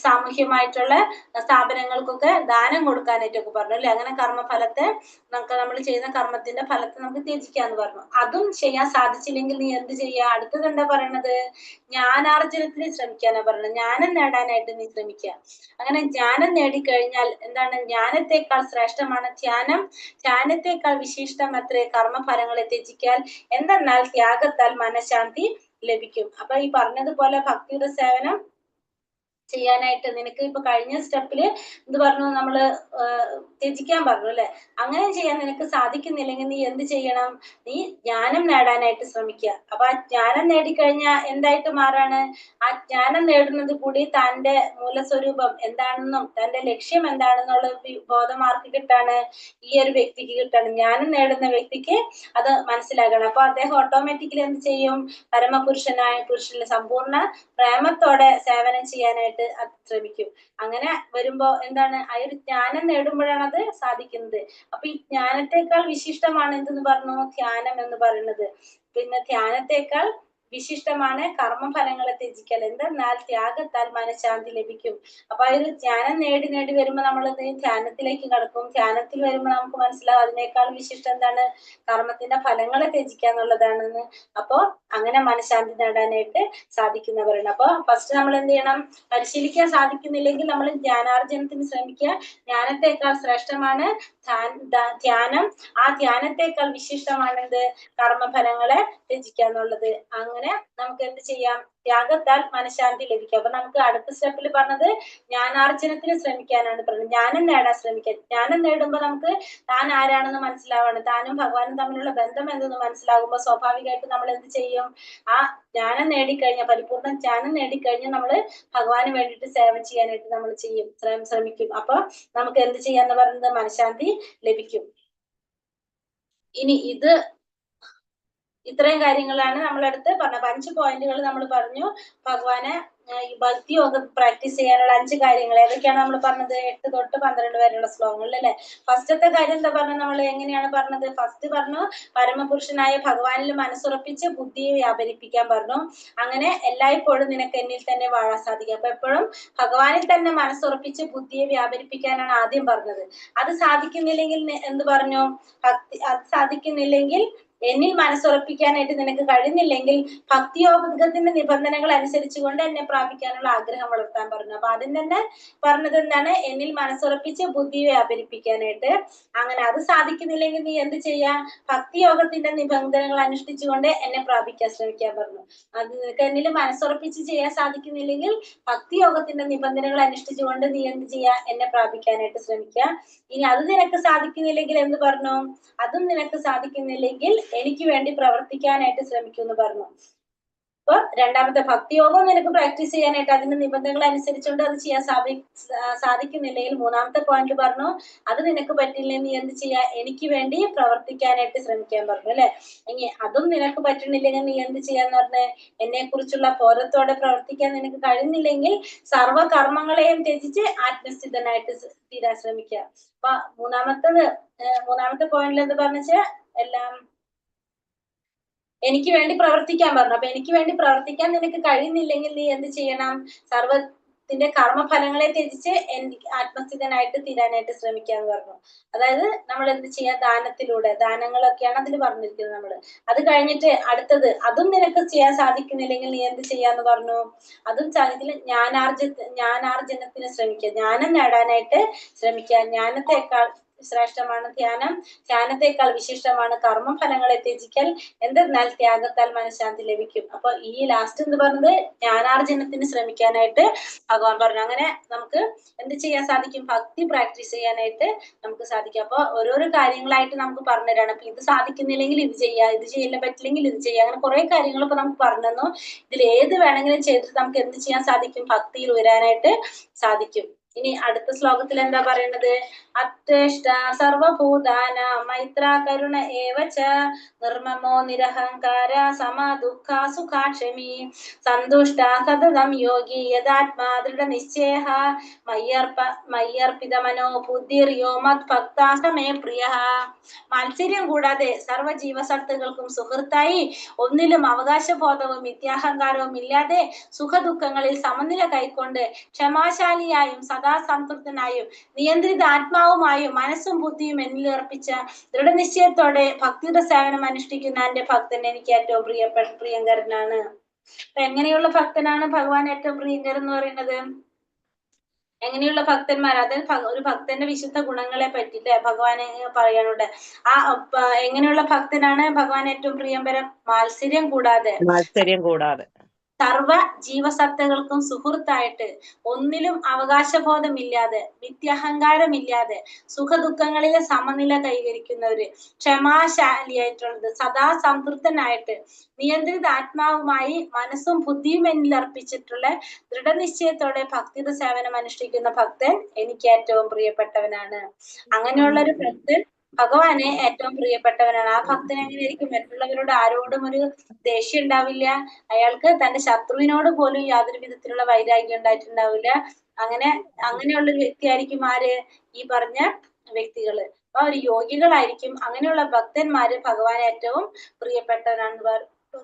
സാമൂഹ്യമായിട്ടുള്ള സ്ഥാപനങ്ങൾക്കൊക്കെ ദാനം കൊടുക്കാനായിട്ടൊക്കെ പറഞ്ഞു അല്ലെ. അങ്ങനെ കർമ്മഫലത്തെ നമുക്ക്, നമ്മൾ ചെയ്യുന്ന കർമ്മത്തിന്റെ ഫലത്തെ നമുക്ക് ത്യജിക്കാന്ന് പറഞ്ഞു. അതും ചെയ്യാൻ സാധിച്ചില്ലെങ്കിൽ നീ എന്ത് ചെയ്യാ? അടുത്തത് എന്താ പറയണത്? ജ്ഞാനാർജനത്തിന് ശ്രമിക്കാനാ പറയുന്നത്. ജ്ഞാനം നേടാനായിട്ട് നീ ശ്രമിക്കുക. അങ്ങനെ ജ്ഞാനം നേടിക്കഴിഞ്ഞാൽ എന്താണ്? ജ്ഞാനത്തെക്കാൾ ശ്രേഷ്ഠമാണ് ധ്യാനം, ധ്യാനത്തെക്കാൾ വിശിഷ്ടം അത്രേ കർമ്മഫലങ്ങളെ ത്യജിക്കാൻ. എന്തെന്നാൽ ത്യാഗത്താൽ മനഃശാന്തി ലഭിക്കും. അപ്പൊ ഈ പറഞ്ഞതുപോലെ ഭക്തിയുടെ സേവനം ചെയ്യാനായിട്ട് നിനക്ക് ഇപ്പൊ കഴിഞ്ഞ സ്റ്റെപ്പില് എന്ത് പറഞ്ഞു? നമ്മള് ത്യജിക്കാൻ പറഞ്ഞു അല്ലെ. അങ്ങനെ ചെയ്യാൻ നിനക്ക് സാധിക്കുന്നില്ലെങ്കിൽ നീ എന്ത് ചെയ്യണം? നീ ജ്ഞാനം നേടാനായിട്ട് ശ്രമിക്കുക. അപ്പൊ ആ ജ്ഞാനം നേടിക്കഴിഞ്ഞാൽ എന്തായിട്ട് മാറാണ്? ആ ജ്ഞാനം നേടുന്നത് കൂടി തന്റെ മൂലസ്വരൂപം എന്താണെന്നും തന്റെ ലക്ഷ്യം എന്താണെന്നുള്ള ബോധം ആർക്ക് കിട്ടാണ്? ഈ ഒരു വ്യക്തിക്ക് കിട്ടാണ്. ജ്ഞാനം നേടുന്ന വ്യക്തിക്ക് അത് മനസ്സിലാകണം. അപ്പൊ അദ്ദേഹം ഓട്ടോമാറ്റിക്കലി എന്ത് ചെയ്യും? പരമപുരുഷനായ പുരുഷന് സമ്പൂർണ്ണ പ്രേമത്തോടെ സേവനം ചെയ്യാനായിട്ട് ശ്രമിക്കും. അങ്ങനെ വരുമ്പോ എന്താണ്? ആ ഒരു ജ്ഞാനം നേടുമ്പോഴാണ് അത് സാധിക്കുന്നത്. അപ്പൊ ഈ ജ്ഞാനത്തെക്കാൾ വിശിഷ്ടമാണ് എന്തെന്ന് പറഞ്ഞു? ധ്യാനം എന്ന് പറയുന്നത്. പിന്നെ ധ്യാനത്തെക്കാൾ വിശിഷ്ടമാണ് കർമ്മഫലങ്ങളെ ത്യജിക്കൽ. എന്തെന്നാൽ ത്യാഗത്താൽ മനഃശാന്തി ലഭിക്കും. അപ്പൊ ആ ഒരു ജ്ഞാനം നേടി വരുമ്പോ നമ്മൾ ധ്യാനത്തിലേക്ക് കടക്കും. ധ്യാനത്തിൽ വരുമ്പോ നമുക്ക് മനസ്സിലാവും അതിനേക്കാൾ വിശിഷ്ടം എന്താണ്? കർമ്മത്തിന്റെ ഫലങ്ങളെ ത്യജിക്കുക എന്നുള്ളതാണെന്ന്. അപ്പൊ അങ്ങനെ മനഃശാന്തി നേടാനായിട്ട് സാധിക്കുന്നവരാണ്. അപ്പൊ ഫസ്റ്റ് നമ്മൾ എന്ത് ചെയ്യണം? പരിശീലിക്കാൻ സാധിക്കുന്നില്ലെങ്കിൽ നമ്മൾ ജ്ഞാനാർജനത്തിന് ശ്രമിക്കുക. ജ്ഞാനത്തെക്കാൾ ശ്രേഷ്ഠമാണ് ധ്യാനം, ആ ധ്യാനത്തെക്കാൾ വിശിഷ്ടമാണെന്ത്? കർമ്മഫലങ്ങളെ ത്യജിക്കുക എന്നുള്ളത്. അങ്ങനെ നമുക്ക് എന്ത് ചെയ്യാം? ത്യാഗത്താൽ മനഃശാന്തി ലഭിക്കും. അപ്പൊ നമുക്ക് അടുത്ത സ്റ്റെപ്പിൽ പറഞ്ഞത് ജ്ഞാനാർജനത്തിന് ശ്രമിക്കാനാണ് പറഞ്ഞത്. ജ്ഞാനം നേടാൻ ശ്രമിക്കുക. ജ്ഞാനം നേടുമ്പോ നമുക്ക് താൻ ആരാണെന്ന് മനസ്സിലാവാണ്, താനും ഭഗവാനും തമ്മിലുള്ള ബന്ധം എന്തെന്ന് മനസ്സിലാകുമ്പോ സ്വാഭാവികമായിട്ട് നമ്മൾ എന്ത് ചെയ്യും? ആ ജ്ഞാനം നേടിക്കഴിഞ്ഞാൽ, പരിപൂർണ്ണ ജ്ഞാനം നേടിക്കഴിഞ്ഞാൽ നമ്മള് ഭഗവാന് വേണ്ടിയിട്ട് സേവ ചെയ്യാനായിട്ട് നമ്മൾ ശ്രമിക്കും. അപ്പൊ നമുക്ക് എന്ത് ചെയ്യാന്ന് പറയുന്നത് മനഃശാന്തി ലഭിക്കും. ഇനി ഇത്രയും കാര്യങ്ങളാണ് നമ്മളടുത്ത് പറഞ്ഞ 5 പോയിന്റുകൾ നമ്മൾ പറഞ്ഞു. ഭഗവാനെ ഭക്തി യോഗം പ്രാക്ടീസ് ചെയ്യാനുള്ള 5 കാര്യങ്ങൾ ഏതൊക്കെയാണ് നമ്മൾ പറഞ്ഞത്? 8 തൊട്ട് 12 വരെയുള്ള ശ്ലോകങ്ങളിൽ അല്ലെ. ഫസ്റ്റത്തെ കാര്യം എന്താ പറഞ്ഞത്? നമ്മൾ എങ്ങനെയാണ് പറഞ്ഞത്? ഫസ്റ്റ് പറഞ്ഞു പരമപുരുഷനായ ഭഗവാനിൽ മനസ്സുറപ്പിച്ച് ബുദ്ധിയെ വ്യാപരിപ്പിക്കാൻ പറഞ്ഞു. അങ്ങനെ എല്ലായ്പ്പോഴും നിനക്ക് എന്നിൽ തന്നെ വാഴാൻ സാധിക്കും. അപ്പൊ എപ്പോഴും ഭഗവാനിൽ തന്നെ മനസ്സുറപ്പിച്ച് ബുദ്ധിയെ വ്യാപരിപ്പിക്കാനാണ് ആദ്യം പറഞ്ഞത്. അത് സാധിക്കുന്നില്ലെങ്കിൽ എന്ത് പറഞ്ഞു? അത് സാധിക്കുന്നില്ലെങ്കിൽ, എന്നിൽ മനസ്സുറപ്പിക്കാനായിട്ട് നിനക്ക് കഴിയുന്നില്ലെങ്കിൽ ഭക്തിയോഗത്തിന്റെ നിബന്ധനകൾ അനുസരിച്ചുകൊണ്ട് എന്നെ പ്രാപിക്കാനുള്ള ആഗ്രഹം വളർത്താൻ പറഞ്ഞു. അപ്പൊ ആദ്യം തന്നെ പറഞ്ഞത് എന്താണ്? എന്നിൽ മനസ്സുറപ്പിച്ച് ബുദ്ധിയെ വ്യാപരിപ്പിക്കാനായിട്ട്. അങ്ങനെ അത് സാധിക്കുന്നില്ലെങ്കിൽ നീ എന്ത് ചെയ്യാ? ഭക്തിയോഗത്തിന്റെ നിബന്ധനകൾ അനുഷ്ഠിച്ചുകൊണ്ട് എന്നെ പ്രാപിക്കാൻ ശ്രമിക്കാൻ പറഞ്ഞു. അത് നിനക്ക് എന്നിൽ മനസ്സുറപ്പിച്ച് ചെയ്യാൻ സാധിക്കുന്നില്ലെങ്കിൽ ഭക്തിയോഗത്തിന്റെ നിബന്ധനകൾ അനുഷ്ഠിച്ചുകൊണ്ട് നീ എന്ത് ചെയ്യാ? എന്നെ പ്രാപിക്കാനായിട്ട് ശ്രമിക്കുക. ഇനി അത് നിനക്ക് സാധിക്കുന്നില്ലെങ്കിൽ എന്ത് പറഞ്ഞു? അതും നിനക്ക് സാധിക്കുന്നില്ലെങ്കിൽ എനിക്ക് വേണ്ടി പ്രവർത്തിക്കാനായിട്ട് ശ്രമിക്കുമെന്ന് പറഞ്ഞു. അപ്പൊ രണ്ടാമത്തെ ഭക്തിയോഗം നിനക്ക് പ്രാക്ടീസ് ചെയ്യാനായിട്ട് അതിന്റെ നിബന്ധനകൾ അനുസരിച്ചുകൊണ്ട് അത് ചെയ്യാൻ സാധിക്കുന്നില്ലെങ്കിൽ മൂന്നാമത്തെ പോയിന്റ് പറഞ്ഞു അത് നിനക്ക് പറ്റില്ലെങ്കിൽ നീ എന്ത് ചെയ്യാ? എനിക്ക് വേണ്ടി പ്രവർത്തിക്കാനായിട്ട് ശ്രമിക്കാൻ പറഞ്ഞു അല്ലെ. ഇനി അതും നിനക്ക് പറ്റുന്നില്ലെങ്കിൽ നീ എന്ത് ചെയ്യാന്ന് പറഞ്ഞ് എന്നെ കുറിച്ചുള്ള ബോധത്തോടെ പ്രവർത്തിക്കാൻ നിനക്ക് കഴിയുന്നില്ലെങ്കിൽ സർവകർമ്മങ്ങളെയും ത്യജിച്ച് ആത്മസ്ഥിതനായിട്ട് തീരാൻ ശ്രമിക്കുക. അപ്പൊ മൂന്നാമത്തെ പോയിന്റിൽ എന്ത് പറഞ്ഞ എല്ലാം എനിക്ക് വേണ്ടി പ്രവർത്തിക്കാൻ പറഞ്ഞു. അപ്പൊ എനിക്ക് വേണ്ടി പ്രവർത്തിക്കാൻ നിനക്ക് കഴിയുന്നില്ലെങ്കിൽ നീ എന്ത് ചെയ്യണം? സർവത്തിന്റെ കർമ്മഫലങ്ങളെ ത്യജിച്ച് ആത്മസ്ഥിതനായിട്ട് തീരാനായിട്ട് ശ്രമിക്കാന്ന് പറഞ്ഞു. അതായത് നമ്മൾ എന്ത് ചെയ്യാ? ദാനങ്ങളൊക്കെയാണ് അതിൽ പറഞ്ഞിരിക്കുന്നത്. നമ്മള് അത് കഴിഞ്ഞിട്ട് അടുത്തത് അതും നിനക്ക് ചെയ്യാൻ സാധിക്കുന്നില്ലെങ്കിൽ നീ എന്ത് ചെയ്യാന്ന് പറഞ്ഞു? അതും സാധിക്കില്ല, ജ്ഞാനാർജനത്തിന് ശ്രമിക്കുക, ജ്ഞാനം നേടാനായിട്ട് ശ്രമിക്കുക. ജ്ഞാനത്തെക്കാൾ ശ്രേഷ്ഠമാണ് ധ്യാനം, ധ്യാനത്തെക്കാൾ വിശിഷ്ടമാണ് കർമ്മഫലങ്ങളെ ത്യജിക്കൽ. എന്തെന്നാൽ ത്യാഗത്താൽ മനഃശാന്തി ലഭിക്കും. അപ്പൊ ഈ ലാസ്റ്റ് എന്ന് പറഞ്ഞത് ജ്ഞാനാർജനത്തിന് ശ്രമിക്കാനായിട്ട് ഭഗവാൻ പറഞ്ഞു. അങ്ങനെ നമുക്ക് എന്ത് ചെയ്യാൻ സാധിക്കും? ഭക്തി പ്രാക്ടീസ് ചെയ്യാനായിട്ട് നമുക്ക് സാധിക്കും. അപ്പൊ ഓരോരോ കാര്യങ്ങളായിട്ട് നമുക്ക് പറഞ്ഞുതരാണ്. അപ്പൊ ഇത് സാധിക്കുന്നില്ലെങ്കിൽ ഇത് ചെയ്യാ, ഇത് ചെയ്യാൻ പറ്റില്ലെങ്കിൽ ഇത് ചെയ്യാം. അങ്ങനെ കുറെ കാര്യങ്ങൾ ഇപ്പൊ നമുക്ക് പറഞ്ഞു തന്നു. ഇതിൽ ഏത് വേണമെങ്കിലും ചെയ്തിട്ട് നമുക്ക് എന്ത് ചെയ്യാൻ സാധിക്കും? ഭക്തിയിൽ ഉയരാനായിട്ട് സാധിക്കും. ഇനി അടുത്ത ശ്ലോകത്തിൽ എന്താ പറയുന്നത്? അത്വേഷ്ട സർവഭൂതാന മൈത്ര കരുണ ഏവച നിർമ്മമോ നിരഹങ്കാര സമ ദുഃഖ സുഖാക്ഷമി സന്തുഷ്ട സതതം യോഗി യഥാത്മാ ദൃഢ നിശ്ചയ മയ്യർപ്പിത മനോ ബുദ്ധിർയോ മത് ഭക്താസമേ പ്രിയ. മത്സര്യം കൂടാതെ സർവ്വജീവസത്തുക്കൾക്കും സുഹൃത്തായി ഒന്നിലും അവകാശബോധവും മിഥ്യാഹങ്കാരവും ഇല്ലാതെ സുഖദുഃഖങ്ങളിൽ സമനില കൈക്കൊണ്ട് ക്ഷമാശാലിയായും സദാ സംതൃപ്തനായും നിയന്ത്രിത ആത്മാവുമായും മനസ്സും ബുദ്ധിയും എന്നിൽ അർപ്പിച്ച ദൃഢനിശ്ചയത്തോടെ ഭക്തിയുടെ സേവനം അനുഷ്ഠിക്കുന്ന എന്റെ ഭക്തൻ എനിക്ക് ഏറ്റവും പ്രിയങ്കരനാണ്. അപ്പൊ എങ്ങനെയുള്ള ഭക്തനാണ് ഭഗവാൻ ഏറ്റവും പ്രിയങ്കരൻ എന്ന് പറയുന്നത്? എങ്ങനെയുള്ള ഭക്തന്മാർ? അത് ഒരു ഭക്തന്റെ വിശുദ്ധ ഗുണങ്ങളെ പറ്റിട്ട് ഭഗവാനെ പറയാനുണ്ട്. എങ്ങനെയുള്ള ഭക്തനാണ് ഭഗവാൻ ഏറ്റവും പ്രിയങ്കരൻ? മാത്സര്യം കൂടാതെ സർവ ജീവസത്തകൾക്കും സുഹൃത്തായിട്ട് ഒന്നിലും അവകാശബോധമില്ലാതെ നിത്യഹങ്കാരമില്ലാതെ സുഖദുഃഖങ്ങളിലെ സമനില കൈവരിക്കുന്നവര്, ക്ഷമാശാലിയായിട്ടുള്ളത്, സദാ സംതൃപ്തനായിട്ട് നിയന്ത്രിത ആത്മാവുമായി മനസ്സും ബുദ്ധിയും എന്നിൽ അർപ്പിച്ചിട്ടുള്ള ദൃഢനിശ്ചയത്തോടെ ഭക്തിയുടെ സേവനം അനുഷ്ഠിക്കുന്ന ഭക്തൻ എനിക്ക് ഏറ്റവും പ്രിയപ്പെട്ടവനാണ്. അങ്ങനെയുള്ള ഒരു ഭക്തൻ ഭഗവാനെ ഏറ്റവും പ്രിയപ്പെട്ടവനാണ്. ആ ഭക്തൻ എങ്ങനെയായിരിക്കും? മറ്റുള്ളവരോട് ആരോടും ഒരു ദേഷ്യം ഉണ്ടാവില്ല. അയാൾക്ക് തന്റെ ശത്രുവിനോട് പോലും യാതൊരു വിധത്തിലുള്ള വൈരാഗ്യം ഉണ്ടായിട്ടുണ്ടാവില്ല. അങ്ങനെയുള്ള ഒരു വ്യക്തിയായിരിക്കും ആര്? ഈ പറഞ്ഞ വ്യക്തികള്. അപ്പൊ ഒരു യോഗികളായിരിക്കും. അങ്ങനെയുള്ള ഭക്തന്മാര് ഭഗവാൻ ഏറ്റവും പ്രിയപ്പെട്ടവരാണെന്ന്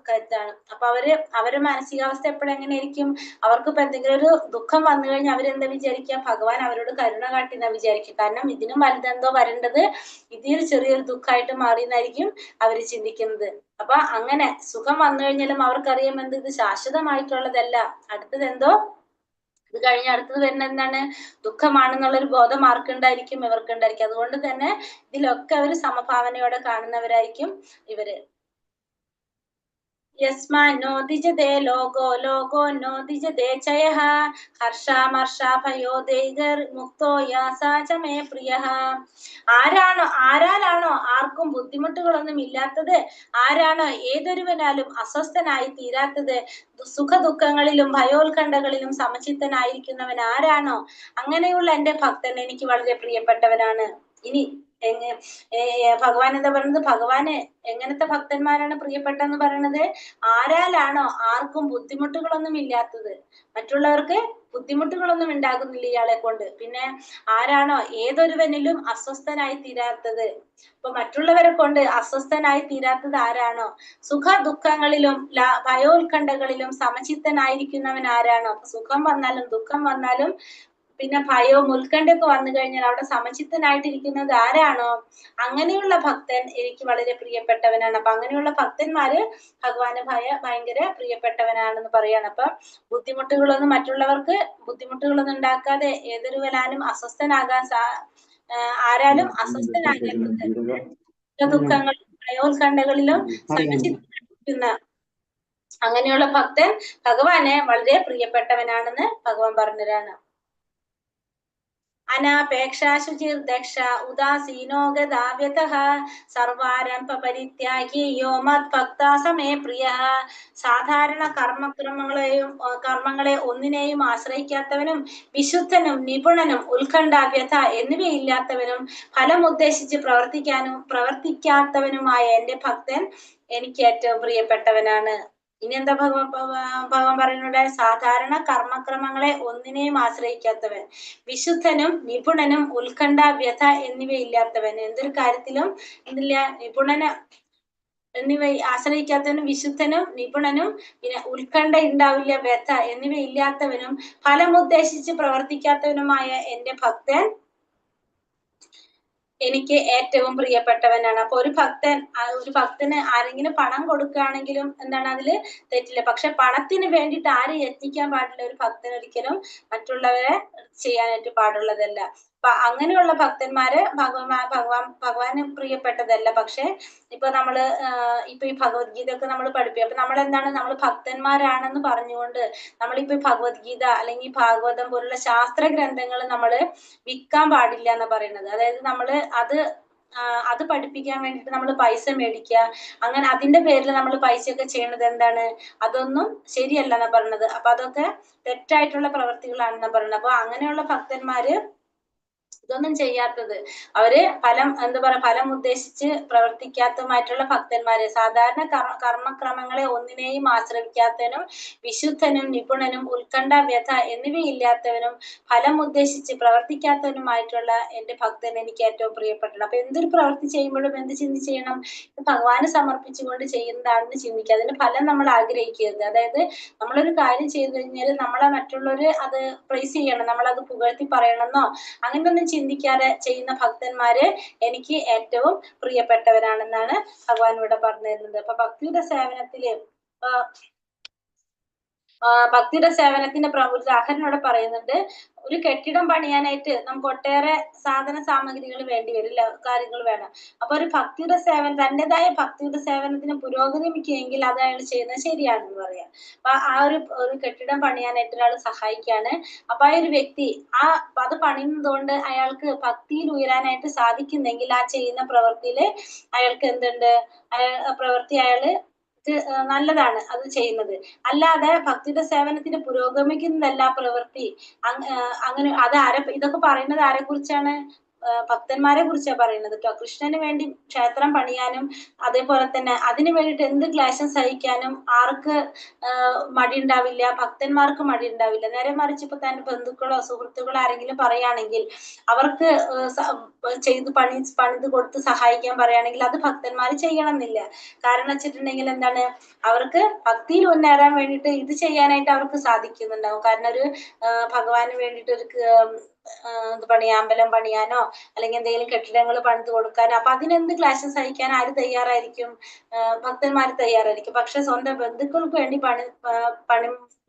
കരുത്താണ്. അപ്പൊ അവരുടെ മാനസികാവസ്ഥ എപ്പോഴും എങ്ങനെയായിരിക്കും? അവർക്ക് ഇപ്പൊ എന്തെങ്കിലും ഒരു ദുഃഖം വന്നു കഴിഞ്ഞാൽ അവരെന്താ വിചാരിക്കുക? ഭഗവാൻ അവരോട് കരുണ കാട്ടിന്നാ വിചാരിക്കും. കാരണം ഇതിനും വലുതെന്തോ വരേണ്ടത് ഇതിൽ ചെറിയൊരു ദുഃഖമായിട്ട് മാറിയെന്നായിരിക്കും അവര് ചിന്തിക്കുന്നത്. അപ്പൊ അങ്ങനെ സുഖം വന്നു കഴിഞ്ഞാലും അവർക്കറിയാം എന്ത് ഇത് ശാശ്വതമായിട്ടുള്ളതല്ല, അടുത്തത് എന്തോ ഇത് കഴിഞ്ഞ് അടുത്തത് വരുന്ന എന്താണ്? ദുഃഖമാണെന്നുള്ളൊരു ബോധം ആർക്കുണ്ടായിരിക്കും? ഇവർക്കുണ്ടായിരിക്കും. അതുകൊണ്ട് തന്നെ ഇതിലൊക്കെ അവർ സമഭാവനയോടെ കാണുന്നവരായിരിക്കും ഇവര്. യസ്മാന്നോ ദിജതേ ലോകോ ലോകോ നോ ദിജതേ ചയഃ ഹർഷാമർഷാഭയോ ദൈഗർ മുക്തോ യാസാച മേ പ്രിയഃ. ആരാലാണോ ആർക്കും ബുദ്ധിമുട്ടുകളൊന്നും ഇല്ലാത്തത്, ആരാണോ ഏതൊരുവനാലും അസ്വസ്ഥനായി തീരാത്തത്, സുഖ ദുഃഖങ്ങളിലും ഭയോത്കണ്ഠകളിലും സമചിത്തനായിരിക്കുന്നവൻ ആരാണോ, അങ്ങനെയുള്ള എന്റെ ഭക്തൻ എനിക്ക് വളരെ പ്രിയപ്പെട്ടവനാണ്. ഇനി ഭഗവാൻ എന്താ പറയുന്നത്? ഭഗവാന് എങ്ങനത്തെ ഭക്തന്മാരാണ് പ്രിയപ്പെട്ടെന്ന് പറയുന്നത്? ആരാലാണോ ആർക്കും ബുദ്ധിമുട്ടുകളൊന്നും ഇല്ലാത്തത്, മറ്റുള്ളവർക്ക് ബുദ്ധിമുട്ടുകളൊന്നും ഉണ്ടാകുന്നില്ല ഇയാളെ കൊണ്ട്. പിന്നെ ആരാണോ ഏതൊരുവനിലും അസ്വസ്ഥനായി തീരാത്തത്, ഇപ്പൊ മറ്റുള്ളവരെ കൊണ്ട് അസ്വസ്ഥനായി തീരാത്തത് ആരാണോ, സുഖ ദുഃഖങ്ങളിലും ഭയോത്കണ്ഠകളിലും സമചിത്തനായിരിക്കുന്നവൻ ആരാണോ, സുഖം വന്നാലും ദുഃഖം വന്നാലും പിന്നെ ഭയവും ഉത്കണ്ഠയൊക്കെ വന്നു കഴിഞ്ഞാൽ അവിടെ സമചിത്തനായിട്ടിരിക്കുന്നത് ആരാണോ, അങ്ങനെയുള്ള ഭക്തൻ എനിക്ക് വളരെ പ്രിയപ്പെട്ടവനാണ്. അപ്പൊ അങ്ങനെയുള്ള ഭക്തന്മാര് ഭഗവാന് ഭയങ്കര പ്രിയപ്പെട്ടവനാണെന്ന് പറയാണ്. അപ്പൊ ബുദ്ധിമുട്ടുകളൊന്നും മറ്റുള്ളവർക്ക് ബുദ്ധിമുട്ടുകളൊന്നും ഉണ്ടാക്കാതെ ഏതൊരുവനാലും അസ്വസ്ഥനാകാൻ ആരാലും അസ്വസ്ഥനാകരുത്, ദുഃഖങ്ങളിലും ഭയോത്കണ്ഠകളിലും സമചിത്തനായിരിക്കുന്ന അങ്ങനെയുള്ള ഭക്തൻ ഭഗവാന് വളരെ പ്രിയപ്പെട്ടവനാണെന്ന് ഭഗവാൻ പറഞ്ഞതാണ്. അനാപേക്ഷാ ശുചിർദക്ഷ ഉദാസീനോ ഗതാവ്യതഃ സർവാരംഭ പരിത്യാഗി യോ മദ്ഭക്താ സമേ പ്രിയഃ. സാധാരണ കർമ്മങ്ങളെ ഒന്നിനെയും ആശ്രയിക്കാത്തവനും വിശുദ്ധനും നിപുണനും ഉത്കണ്ഠാവ്യത എന്നിവയില്ലാത്തവനും ഫലമുദ്ദേശിച്ച് പ്രവർത്തിക്കാത്തവനുമായ എന്റെ ഭക്തൻ എനിക്ക് ഏറ്റവും പ്രിയപ്പെട്ടവനാണ്. ഇനി എന്താ ഭഗവാൻ പറയുന്നത്? സാധാരണ കർമ്മക്രമങ്ങളെ ഒന്നിനെയും ആശ്രയിക്കാത്തവൻ, വിശുദ്ധനും നിപുണനും ഉത്കണ്ഠാവ്യത എന്നിവയില്ലാത്തവൻ, എന്തൊരു കാര്യത്തിലും എന്തില്ല എന്നിവ ആശ്രയിക്കാത്തവനും വിശുദ്ധനും നിപുണനും പിന്നെ ഉത്കണ്ഠ ഉണ്ടാവില്ല, വ്യഥ എന്നിവയില്ലാത്തവനും ഫലമുദ്ദേശിച്ച് പ്രവർത്തിക്കാത്തവനുമായ എന്റെ ഭക്തൻ എനിക്ക് ഏറ്റവും പ്രിയപ്പെട്ടവനാണ്. അപ്പൊ ഒരു ഭക്തന് ആരെങ്കിലും പണം കൊടുക്കുകയാണെങ്കിലും എന്താണ്, അതില് തെറ്റില്ല. പക്ഷെ പണത്തിന് വേണ്ടിയിട്ട് ആരും യത്നിക്കാൻ പാടില്ല. ഒരു ഭക്തൻ ഒരിക്കലും മറ്റുള്ളവരെ ചെയ്യാനായിട്ട് പാടുള്ളതല്ല. അപ്പൊ അങ്ങനെയുള്ള ഭക്തന്മാര് ഭഗവാന് പ്രിയപ്പെട്ടതല്ല. പക്ഷെ ഇപ്പൊ നമ്മള് ഇപ്പൊ ഈ ഭഗവത്ഗീത ഒക്കെ നമ്മൾ പഠിപ്പിക്കും. അപ്പൊ നമ്മൾ എന്താണ്, നമ്മൾ ഭക്തന്മാരാണെന്ന് പറഞ്ഞുകൊണ്ട് നമ്മളിപ്പോ ഭഗവത്ഗീത അല്ലെങ്കിൽ ഭാഗവതം പോലുള്ള ശാസ്ത്ര ഗ്രന്ഥങ്ങൾ നമ്മള് വിൽക്കാൻ പാടില്ല എന്ന് പറയുന്നത്. അതായത് നമ്മള് അത് പഠിപ്പിക്കാൻ വേണ്ടിയിട്ട് നമ്മൾ പൈസ മേടിക്കുക, അങ്ങനെ അതിന്റെ പേരിൽ നമ്മൾ പൈസയൊക്കെ ചെയ്യണത് എന്താണ്, അതൊന്നും ശരിയല്ല എന്നാ പറയുന്നത്. അപ്പൊ അതൊക്കെ തെറ്റായിട്ടുള്ള പ്രവൃത്തികളാണെന്നാ പറയുന്നത്. അപ്പൊ അങ്ങനെയുള്ള ഭക്തന്മാര് ഇതൊന്നും ചെയ്യാത്തത്, അവര് ഫലം ഉദ്ദേശിച്ച് പ്രവർത്തിക്കാത്തതുമായിട്ടുള്ള ഭക്തന്മാര്, സാധാരണ കർമ്മക്രമങ്ങളെ ഒന്നിനെയും ആശ്രയിക്കാത്തവനും വിശുദ്ധനും നിപുണനും ഉത്കണ്ഠ വ്യഥ എന്നിവയില്ലാത്തവനും ഫലം ഉദ്ദേശിച്ച് പ്രവർത്തിക്കാത്തവനുമായിട്ടുള്ള എന്റെ ഭക്തൻ എനിക്ക് ഏറ്റവും പ്രിയപ്പെട്ടത്. അപ്പൊ എന്തൊരു പ്രവൃത്തി ചെയ്യുമ്പോഴും എന്ത് ചെയ്യണം, ഭഗവാന് സമർപ്പിച്ചുകൊണ്ട് ചെയ്യുന്നതാണെന്ന് ചിന്തിക്കുക. അതിന് ഫലം നമ്മൾ ആഗ്രഹിക്കരുത്. അതായത് നമ്മളൊരു കാര്യം ചെയ്തു കഴിഞ്ഞാൽ നമ്മളെ മറ്റുള്ളവര് അത് പ്രൈസ് ചെയ്യണം, നമ്മളത് പുകഴ്ത്തി പറയണമെന്നോ അങ്ങനെയൊന്നും ചിന്തിക്കാതെ ചെയ്യുന്ന ഭക്തന്മാര് എനിക്ക് ഏറ്റവും പ്രിയപ്പെട്ടവരാണെന്നാണ് ഭഗവാൻ ഇവിടെ പറഞ്ഞു തരുന്നത്. അപ്പൊ ഭക്തിയുടെ സേവനത്തിന്റെ ഉദാഹരണം പറയുന്നുണ്ട്. ഒരു കെട്ടിടം പണിയാനായിട്ട് നമുക്ക് ഒട്ടേറെ സാധന സാമഗ്രികൾ വേണ്ടി വരും, കാര്യങ്ങൾ വേണം. അപ്പൊ ഒരു തന്റേതായ ഭക്തിയുടെ സേവനത്തിന് പുരോഗമിക്കുമെങ്കിൽ അത് അയാൾ ചെയ്യുന്നത് ശരിയാണെന്ന് പറയാം. അപ്പൊ ഒരു കെട്ടിടം പണിയാനായിട്ട് ഒരാൾ സഹായിക്കാണ്. അപ്പൊ ആ ഒരു വ്യക്തി അത് പണിയുന്നതുകൊണ്ട് അയാൾക്ക് ഭക്തിയിൽ ഉയരാനായിട്ട് സാധിക്കുന്നെങ്കിൽ ആ ചെയ്യുന്ന പ്രവൃത്തിയില് അയാൾക്ക് എന്തുണ്ട്, പ്രവൃത്തി അയാള് നല്ലതാണ് അത് ചെയ്യുന്നത്. അല്ലാതെ ഭക്തിയുടെ സേവനത്തിന് പുരോഗമിക്കുന്നതല്ല പ്രവൃത്തി. അങ്ങനെ ഇതൊക്കെ പറയുന്നത് ആരെ കുറിച്ചാണ്? ഭക്തന്മാരെ കുറിച്ചാണ് പറയുന്നത് കേട്ടോ. കൃഷ്ണന് വേണ്ടി ക്ഷേത്രം പണിയാനും അതേപോലെ തന്നെ അതിനു വേണ്ടിയിട്ട് എന്ത് ക്ലേശം സഹിക്കാനും ആർക്ക് മടി ഉണ്ടാവില്ല, ഭക്തന്മാർക്ക് മടി ഉണ്ടാവില്ല. നേരെ മറിച്ച് ഇപ്പൊ തന്റെ ബന്ധുക്കളോ സുഹൃത്തുക്കളോ ആരെങ്കിലും പറയുകയാണെങ്കിൽ അവർക്ക് പണിത് കൊടുത്ത് സഹായിക്കാൻ പറയുകയാണെങ്കിൽ അത് ഭക്തന്മാർ ചെയ്യണം എന്നില്ല. കാരണം വെച്ചിട്ടുണ്ടെങ്കിൽ എന്താണ്, അവർക്ക് ഭക്തിയിൽ മുന്നേറാൻ വേണ്ടിയിട്ട് ഇത് ചെയ്യാനായിട്ട് അവർക്ക് സാധിക്കുന്നുണ്ടാവും. കാരണം ഒരു ഭഗവാന് വേണ്ടിയിട്ട് ഒരു അമ്പലം പണിയാനോ അല്ലെങ്കിൽ എന്തെങ്കിലും കെട്ടിടങ്ങൾ പണിത് കൊടുക്കാനോ, അപ്പൊ അതിനെന്ത് ക്ലേശം സഹിക്കാൻ ആര് തയ്യാറായിരിക്കും? ഭക്തന്മാർ തയ്യാറായിരിക്കും. പക്ഷെ സ്വന്തം ബന്ധുക്കൾക്ക് വേണ്ടി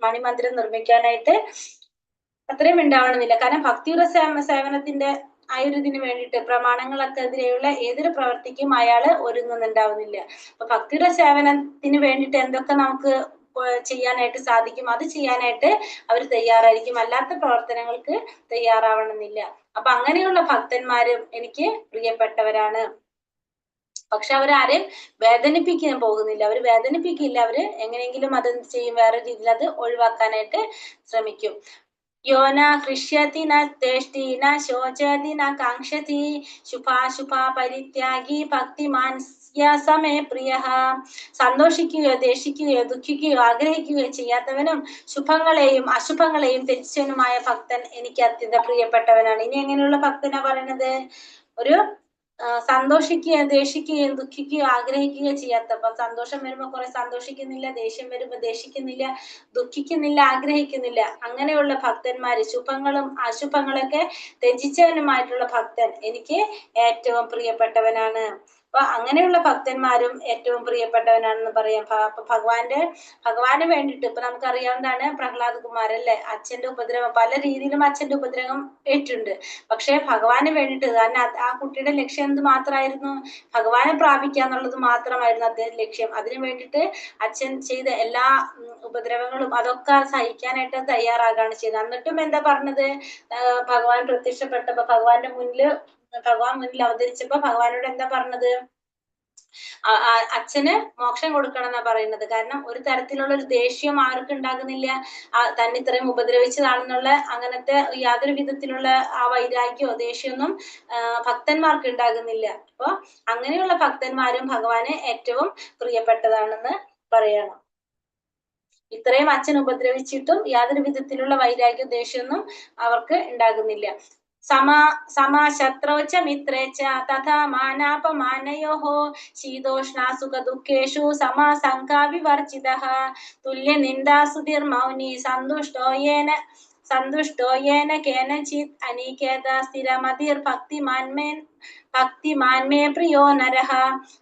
മണിമന്ദിരം നിർമ്മിക്കാനായിട്ട് അത്രയും ഉണ്ടാവണമെന്നില്ല. കാരണം ഭക്തിയുടെ സേവനത്തിന്റെ ആയുധത്തിന് വേണ്ടിയിട്ട് പ്രമാണങ്ങൾക്കെതിരെയുള്ള ഏതൊരു പ്രവർത്തിക്കും അയാള് ഒരുങ്ങുന്നുണ്ടാവുന്നില്ല. അപ്പൊ ഭക്തിയുടെ സേവനത്തിന് വേണ്ടിയിട്ട് എന്തൊക്കെ നമുക്ക് ചെയ്യാനായിട്ട് സാധിക്കും അത് ചെയ്യാനായിട്ട് അവർ തയ്യാറായിരിക്കും. അല്ലാത്ത പ്രവർത്തനങ്ങൾക്ക് തയ്യാറാവണമെന്നില്ല. അപ്പൊ അങ്ങനെയുള്ള ഭക്തന്മാരും എനിക്ക് പ്രിയപ്പെട്ടവരാണ്. പക്ഷെ അവരാരെയും വേദനിപ്പിക്കാൻ പോകുന്നില്ല, അവര് വേദനിപ്പിക്കില്ല. അവര് എങ്ങനെയെങ്കിലും അത് ചെയ്യും, വേറെ രീതിയിൽ അത് ഒഴിവാക്കാനായിട്ട് ശ്രമിക്കും. യോന ഹൃഷ്യതി ന തേഷ്ടി ന ശോചതി ന കാംക്ഷതി ശുഭാശുഭ പരിത്യാഗി ഭക്തിമാൻ സമേ പ്രിയ. സന്തോഷിക്കുകയോ ദേഷിക്കുകയോ ദുഃഖിക്കുകയോ ആഗ്രഹിക്കുകയോ ചെയ്യാത്തവനും ശുഭങ്ങളെയും അശുഭങ്ങളെയും ത്യജിച്ചവനുമായ ഭക്തൻ എനിക്ക് അത്യന്തം പ്രിയപ്പെട്ടവനാണ്. ഇനി എങ്ങനെയുള്ള ഭക്തനാ പറയുന്നത്? ഒരു സന്തോഷിക്കുകയോ ദേഷിക്കുകയോ ദുഃഖിക്കുകയോ ആഗ്രഹിക്കുകയോ ചെയ്യാത്ത, അപ്പൊ സന്തോഷം വരുമ്പോ കുറെ സന്തോഷിക്കുന്നില്ല, ദേഷ്യം വരുമ്പോ ദേഷിക്കുന്നില്ല, ദുഃഖിക്കുന്നില്ല, ആഗ്രഹിക്കുന്നില്ല. അങ്ങനെയുള്ള ഭക്തന്മാര് ശുഭങ്ങളും അശുഭങ്ങളൊക്കെ ത്യജിച്ചവനുമായിട്ടുള്ള ഭക്തൻ എനിക്ക് ഏറ്റവും പ്രിയപ്പെട്ടവനാണ്. അപ്പൊ അങ്ങനെയുള്ള ഭക്തന്മാരും ഏറ്റവും പ്രിയപ്പെട്ടവനാണെന്ന് പറയാം. അപ്പൊ ഭഗവാന് വേണ്ടിയിട്ട് ഇപ്പൊ നമുക്കറിയാവുന്നതാണ് പ്രഹ്ലാദ് കുമാർ അല്ലെ, അച്ഛന്റെ ഉപദ്രവം പല രീതിയിലും അച്ഛന്റെ ഉപദ്രവം ഏറ്റുണ്ട്. പക്ഷെ ഭഗവാന് വേണ്ടിയിട്ട്, കാരണം ആ കുട്ടിയുടെ ലക്ഷ്യം എന്ത് മാത്രമായിരുന്നു? ഭഗവാനെ പ്രാപിക്കുക എന്നുള്ളത് മാത്രമായിരുന്നു അദ്ദേഹം ലക്ഷ്യം. അതിനു വേണ്ടിയിട്ട് അച്ഛൻ ചെയ്ത എല്ലാ ഉപദ്രവങ്ങളും അതൊക്കെ സഹിക്കാനായിട്ട് തയ്യാറാകാണ് ചെയ്തത്. എന്നിട്ടും എന്താ പറഞ്ഞത്? ഭഗവാൻ പ്രത്യക്ഷപ്പെട്ടപ്പോ ഭഗവാൻ മുന്നിൽ അവതരിച്ചപ്പോ ഭഗവാനോട് എന്താ പറഞ്ഞത്? അച്ഛന് മോക്ഷം കൊടുക്കണം എന്നാ പറയുന്നത്. കാരണം ഒരു തരത്തിലുള്ള ഒരു ദേഷ്യം ആർക്കും ഉണ്ടാകുന്നില്ല, തന്നെ ഇത്രയും ഉപദ്രവിച്ചതാണെന്നുള്ള അങ്ങനത്തെ യാതൊരു വിധത്തിലുള്ള ആ വൈരാഗ്യമോ ദേഷ്യമൊന്നും ഭക്തന്മാർക്ക് ഉണ്ടാകുന്നില്ല. അപ്പൊ അങ്ങനെയുള്ള ഭക്തന്മാരും ഭഗവാന് ഏറ്റവും പ്രിയപ്പെട്ടതാണെന്ന് പറയണം. ഇത്രയും അച്ഛൻ ഉപദ്രവിച്ചിട്ടും യാതൊരു വിധത്തിലുള്ള വൈരാഗ്യ ദേഷ്യമൊന്നും അവർക്ക് ഉണ്ടാകുന്നില്ല. ശത്രോച്ച മിത്രേച്ച തഥാ മാനാപമാനയോഃ ശീതോഷ്ണ സുഖ ദുഃഖേഷു സമാസംഗാ വിവർജിതഃ തുല്യ നിന്ദാസുതിർമൗനി സന്തുഷ്ടോ യേന കേനചിത് അനികേത സ്ഥിരമതിർ ഭക്തിമാൻമേ പ്രിയോ നരഃ.